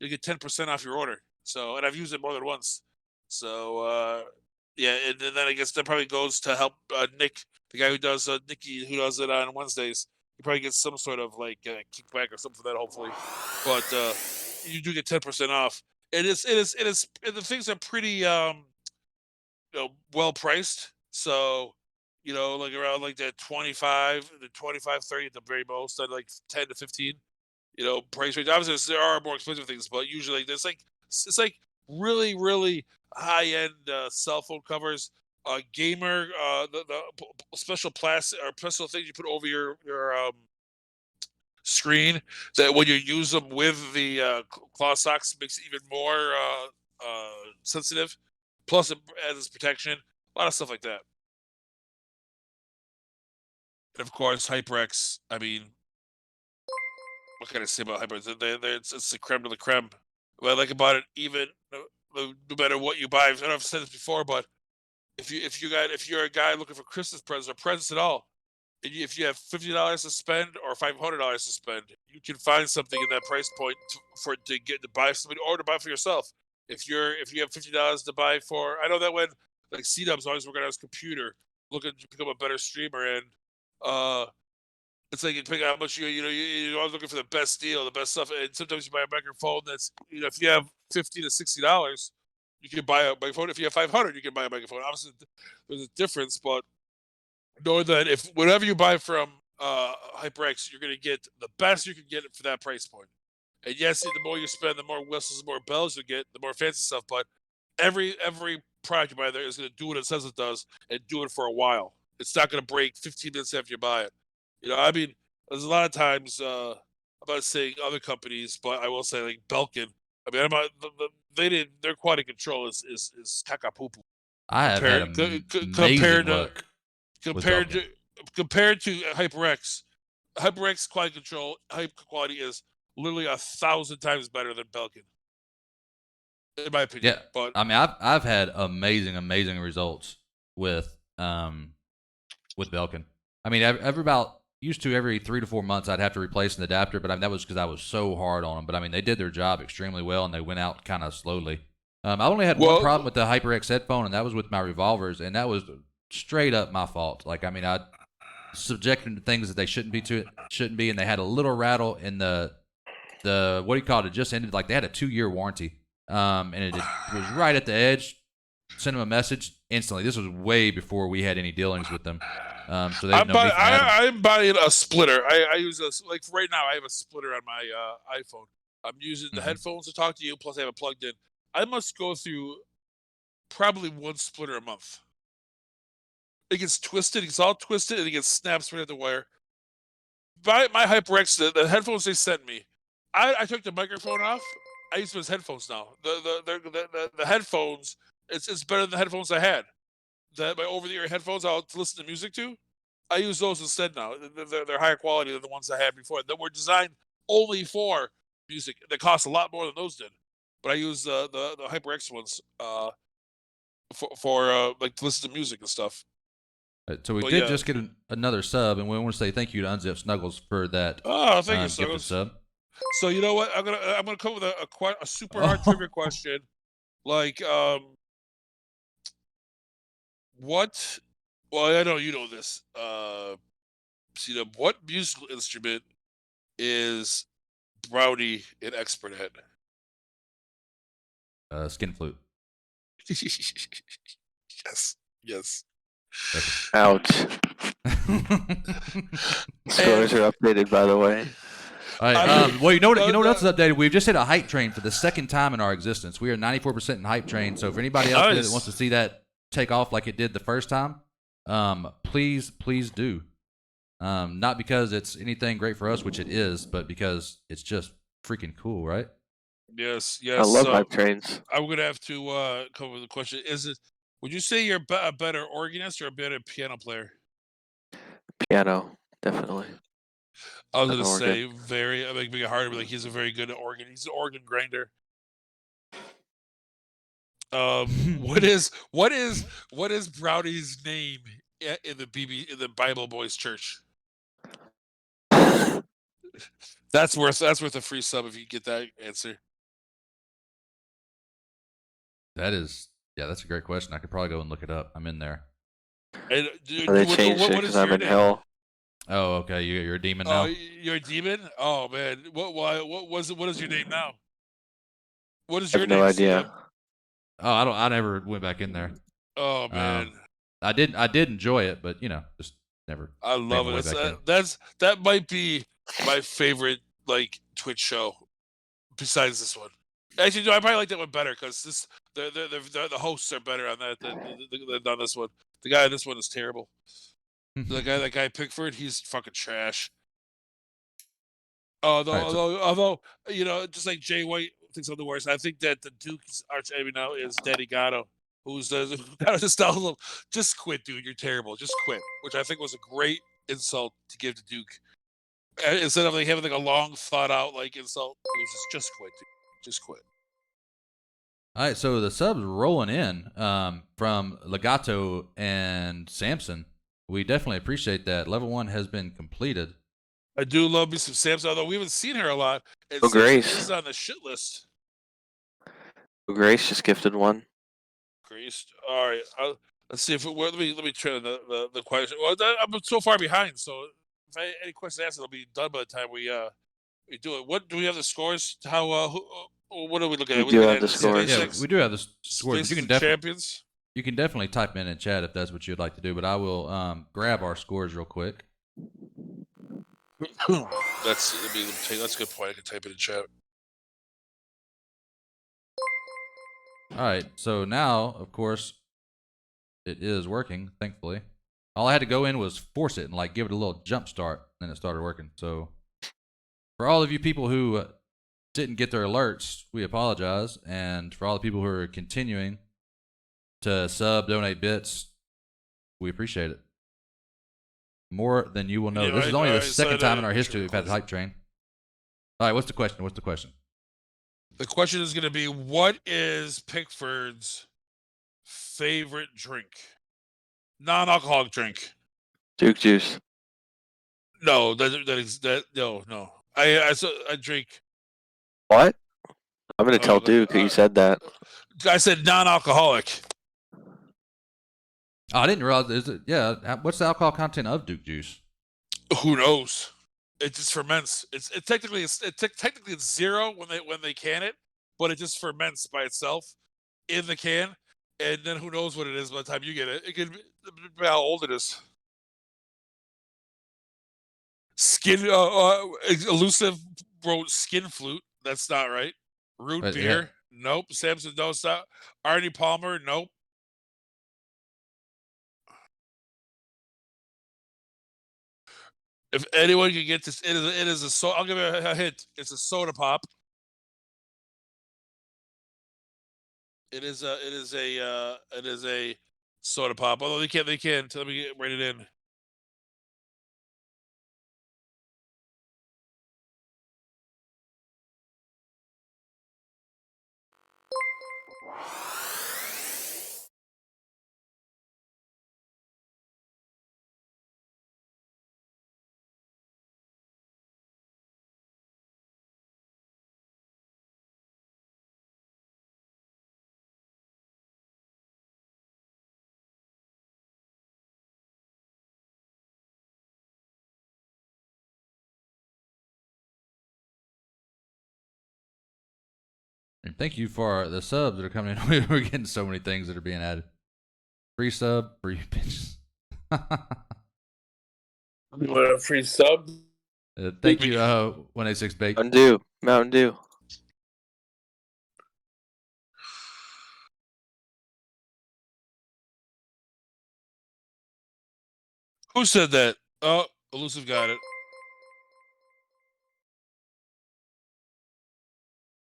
you get 10% off your order. So, and I've used it more than once. So, yeah, and then I guess that probably goes to help Nick, the guy who does Nicky, who does it on Wednesdays. He probably gets some sort of like kickback or something for that, hopefully. But you do get 10% off. And the things are pretty well priced. So, like around like that 25, 30 at the very most, at like 10 to 15. Price range. Obviously, there are more expensive things, but usually it's like really, really high end cell phone covers. Gamer, the special plastic or special things you put over your screen that when you use them with the claw socks makes it even more sensitive. Plus, it adds protection. A lot of stuff like that. And of course, HyperX. I mean, what can I say about HyperX? It's the creme de la creme. What I like about it, even no matter what you buy, I don't know if I've said this before, but if you're a guy looking for Christmas presents or presents at all, and if you have $50 to spend or $500 to spend, you can find something in that price point to buy something or to buy for yourself. If you have $50 to buy for, I know that when like Cdub's always working on his computer, looking to become a better streamer, and it's like you pick out how much you're always looking for the best deal, the best stuff, and sometimes you buy a microphone that's if you have $50 to $60, you can buy a microphone. If you have $500, you can buy a microphone. Obviously, there's a difference, but know that if whatever you buy from HyperX, you're going to get the best you can get for that price point. And yes, the more you spend, the more whistles, the more bells you get, the more fancy stuff. But every product you buy there is going to do what it says it does and do it for a while. It's not going to break 15 minutes after you buy it. I mean, there's a lot of times I'm not saying other companies, but I will say like Belkin. I mean, I'm not, their quality control is caca poo poo. I have had amazing luck compared to HyperX. HyperX quality control, quality is literally 1,000 times better than Belkin, in my opinion. Yeah, but I mean, I've had amazing results with Belkin. I mean, every 3 to 4 months I'd have to replace an adapter, but that was because I was so hard on them. But I mean, they did their job extremely well, and they went out kind of slowly. I only had one problem with the HyperX headphone, and that was with my revolvers, and that was straight up my fault. Like, I mean, I subjected them to things that they shouldn't be, and they had a little rattle in the what do you call it? It just ended. Like, they had a 2-year warranty, and it was right at the edge. Sent them a message instantly. This was way before we had any dealings with them. So they I'm buying a splitter. I use like right now. I have a splitter on my iPhone. I'm using the headphones to talk to you. Plus, I have it plugged in. I must go through probably one splitter a month. It gets twisted. It gets all twisted, and it gets snaps right at the wire. My HyperX, the headphones they sent me, I took the microphone off. I use them as headphones now. The headphones, it's better than the headphones I had. My over-the-ear headphones I'll listen to music to, I use those instead now. They're higher quality than the ones I had before. That were designed only for music. They cost a lot more than those did. But I use the HyperX ones for like to listen to music and stuff. So we did just get another sub, and we want to say thank you to Unzip Snuggles for that. Oh, thank you, Snuggles. Sub. So you know what? I'm gonna come with a super hard trivia question, like what? Well, I know you know this. Cdub, what musical instrument is Brownie an expert at? Skin flute. Yes. Yes. Ouch. Scores are updated, by the way. All right. Well, you know what else is updated? We've just hit a hype train for the second time in our existence. We are 94% in hype train. So if anybody else there that wants to see that take off like it did the first time, please do. Not because it's anything great for us, which it is, but because it's just freaking cool, right? Yes. I love hype trains. I'm gonna have to come up with a question. Would you say you're a better organist or a better piano player? Piano, definitely. I was An gonna say organ. make it harder, but like he's a very good organ. He's an organ grinder. What is Brownie's name in the Bible Boys Church? That's worth a free sub if you get that answer. That's a great question. I could probably go and look it up. I'm in there. And, they changed it because I'm in hell. Oh, okay. You're a demon Oh, now. you're a demon? Oh man, what is your name now? What is I your have name? no idea. Cdub? Oh, I never went back in there. Oh man, I did enjoy it, but just never. I love it. That might be my favorite like Twitch show, besides this one. Actually, no, I probably like that one better because the hosts are better on that than on this one. The guy on this one is terrible. That guy Pickford, he's fucking trash. Although just like Jay White thinks I'm the worst, I think that the Duke's arch enemy now is Daddy Gatto, who's just tells him, just quit, dude. You're terrible. Just quit, which I think was a great insult to give to Duke. Instead of like having like a long thought out like insult, it was just quit, dude. Just quit. All right, so the subs rolling in from Legato and Samson. We definitely appreciate that. Level 1 has been completed. I do love me some Samson, although we haven't seen her a lot. And Oh, Grace. This is on the shit list. Oh, Grace just gifted one. Grace. All right. Let's see if let me try the question. Well, I'm so far behind, so if I any questions asked, it'll be done by the time we do it. What do we have the scores? How what are we looking at? We do have the scores. Yeah, we do have the scores. You can champions. You can definitely type in chat if that's what you'd like to do, but I will grab our scores real quick. That's a good point. I can type it in chat. All right, so now, of course, it is working, thankfully. All I had to go in was force it and give it a little jump start, and it started working. So for all of you people who didn't get their alerts, we apologize. And for all the people who are continuing to donate bits, we appreciate it. More than you will know. This is only the second time in our history we've had the hype train. All right, what's the question? The question is going to be, what is Pickford's favorite drink? Non-alcoholic drink. Duke juice. No, no. I drink. What? I'm gonna tell Duke you said that. I said non-alcoholic. Oh, I didn't realize. Is it? Yeah. What's the alcohol content of Duke juice? Who knows? It just ferments. It's technically it's zero when they can it, but it just ferments by itself in the can, and then who knows what it is by the time you get it? It could be how old it is. Skin elusive wrote skin flute. That's not right. Root beer. Yeah. Nope. Samson, no stop. Arnie Palmer. Nope. If anyone can get this, it is a so. I'll give it a hint. It's a soda pop. It is a soda pop. Although they can. Let me write it in. And thank you for the subs that are coming in. We're getting so many things that are being added. Free sub, free bitches. Free sub. Thank you, 186 Bake. Mountain Dew. Who said that? Oh, Elusive got it.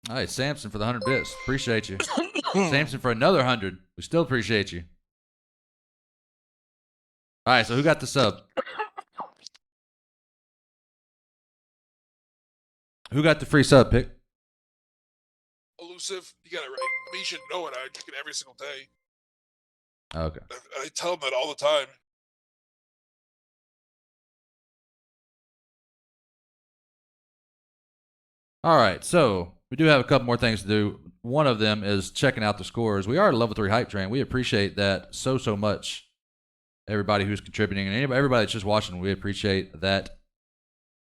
All right, Samson for the 100 bits. Appreciate you. Samson for another 100. We still appreciate you. All right, so who got the sub? Who got the free sub pick? Elusive, you got it right. I mean, you should know it. I check it every single day. Okay. I tell them that all the time. All right, so we do have a couple more things to do. One of them is checking out the scores. We are a level 3 hype train. We appreciate that so much. Everybody who's contributing and everybody that's just watching, we appreciate that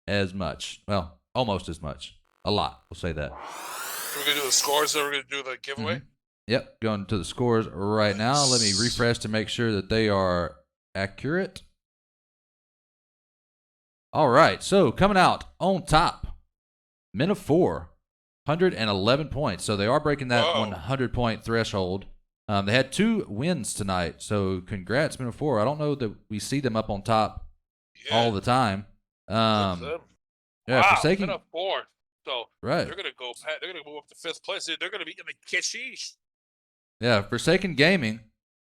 as much. Well, almost as much. A lot. We'll say that. We're going to do the scores, then we're going to do the giveaway? Mm-hmm. Yep, going to the scores right now. Let me refresh to make sure that they are accurate. All right, so coming out on top, Men of 4, 111 points. So they are breaking that 100-point threshold. They had 2 wins tonight, so congrats, Men of 4. I don't know that we see them up on top all the time. Yeah, wow, Forsaken. Men of 4. So right. They're gonna go. They're gonna move up to 5th place. They're gonna be in the Kishish. Yeah, Forsaken Gaming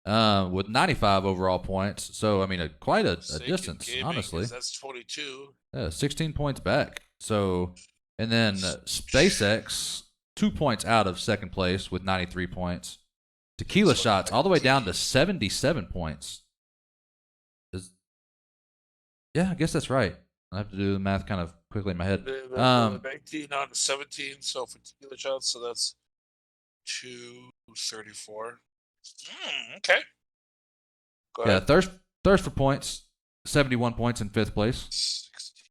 with 95 overall points. So I mean, quite a distance, Gaming honestly. That's 22. Yeah, 16 points back. So, and then SpaceX 2 points out of 2nd place with 93 points. Tequila Shots all the way down to 77 points. Yeah, I guess that's right. I have to do the math kind of quickly in my head. 19 on 17, so for Tequila Shots, so that's 234. Okay. Go ahead. Yeah, Thirst for Points, 71 points in 5th place. 16.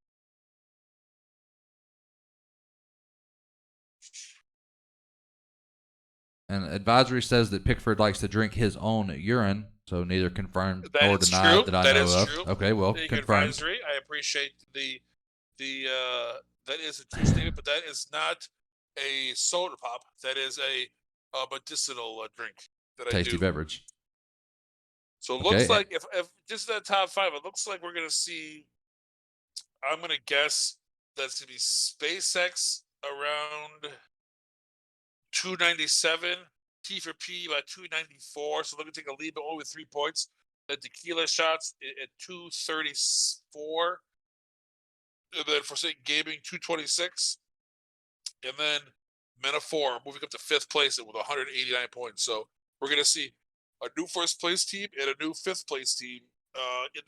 And Advisory says that Pickford likes to drink his own urine, so neither confirmed That nor is denied true. that I That know is of. true. Okay, well, Thank you, confirmed. Advisory. I appreciate the that is a true statement, but that is not a soda pop. That is a medicinal drink that Tasty I do. beverage. So it looks like if just that top 5, it looks like we're gonna see. I'm gonna guess that's gonna be SpaceX around 297, T for P about 294. So they're gonna take a lead, but only with 3 points. The Tequila Shots at 234. And then Forsaken Gaming 226, and then Men of 4 moving up to 5th place with 189 points. So we're gonna see a new 1st place team and a new 5th place team in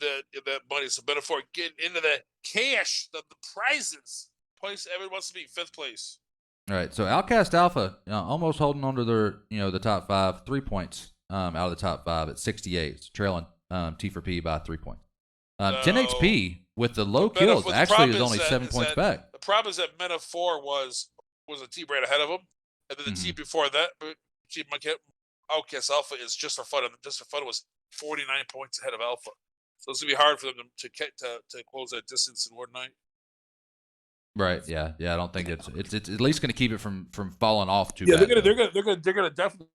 that money. So Men of 4 getting into the cash, the prizes. Place everyone wants to be 5th place. All right, so OUTcast Alpha almost holding on to their the top 5, 3 points out of the top 5 at 68, trailing T for P by 3 points. 10 HP with the low kills actually is only 7 points back. The problem is that Men of 4 was a team right ahead of them, and then the team before that, OUTcast Alpha is Just for Fun, and Just for Fun was 49 points ahead of Alpha. So it's gonna be hard for them to close that distance in one night. Right. Yeah. I don't think it's at least going to keep it from falling off too Yeah, bad. they're gonna definitely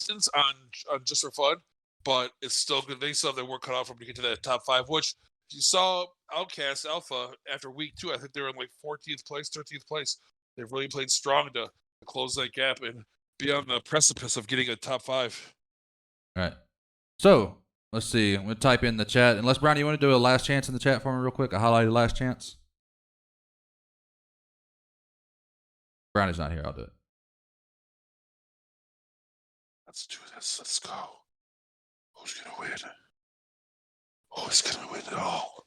distance on Just for Fun. But it's still good. They still have their work cut out for them to get to that top 5, which you saw OUTcast Alpha after week 2. I think they were in like 14th place, 13th place. They've really played strong to close that gap and be on the precipice of getting a top 5. All right. So let's see. I'm going to type in the chat. Unless, Brownie, you want to do a last chance in the chat for me real quick? I highlighted last chance. Brownie's not here. I'll do it. Let's do this. Let's go. Who's gonna win? Who's gonna win it all?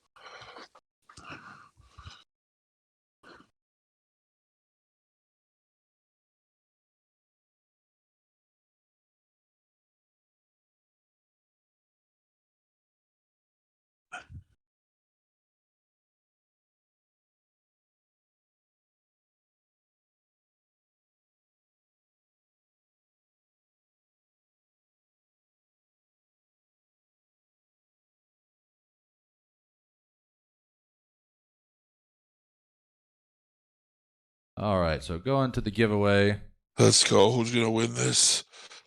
All right, so going to the giveaway. Let's go. Who's gonna win this?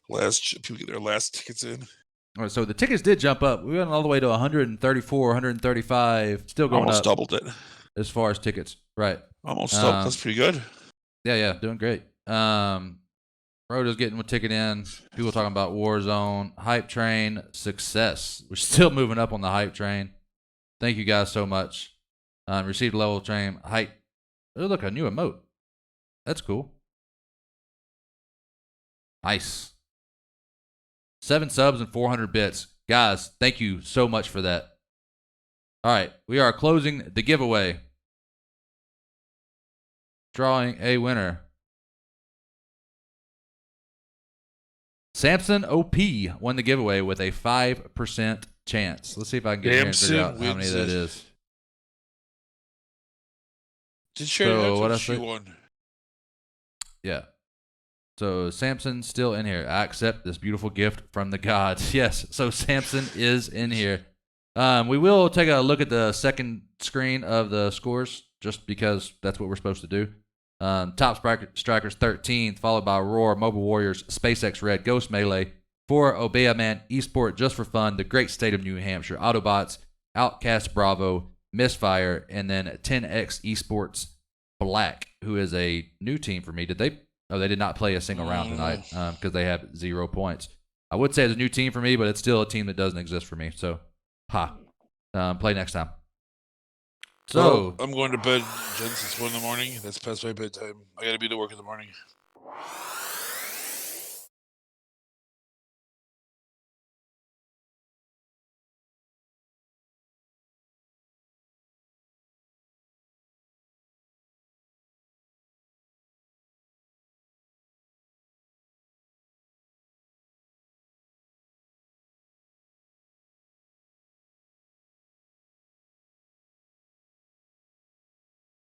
People get their last tickets in. All right, so the tickets did jump up. We went all the way to 134, 135. Still going Almost up. doubled it. As far as tickets, right? Almost doubled. That's pretty good. Yeah, doing great. Roto's getting a ticket in. People talking about Warzone, Hype Train, success. We're still moving up on the Hype Train. Thank you guys so much. Received level train. Hype. Oh, look, a new emote. That's cool. Nice. 7 subs and 400 bits. Guys, thank you so much for that. All right, we are closing the giveaway. Drawing a winner. Samson OP won the giveaway with a 5% chance. Let's see if I can get here and figure out how many that is. Did she won? Yeah. So Samson's still in here. I accept this beautiful gift from the gods. Yes, so Samson is in here. We will take a look at the second screen of the scores just because that's what we're supposed to do. Top Strikers 13th, followed by Roar, Mobile Warriors, SpaceX Red, Ghost Melee, for Obea Man, Esport Just for Fun, The Great State of New Hampshire, Autobots, Outcast Bravo, Misfire, and then 10X Esports Black, who is a new team for me. They did not play a single round tonight because they have 0 points. I would say it's a new team for me, but it's still a team that doesn't exist for me. So, play next time. So I'm going to bed, gents. It's 1 in the morning. That's past my bedtime. I got to be to work in the morning.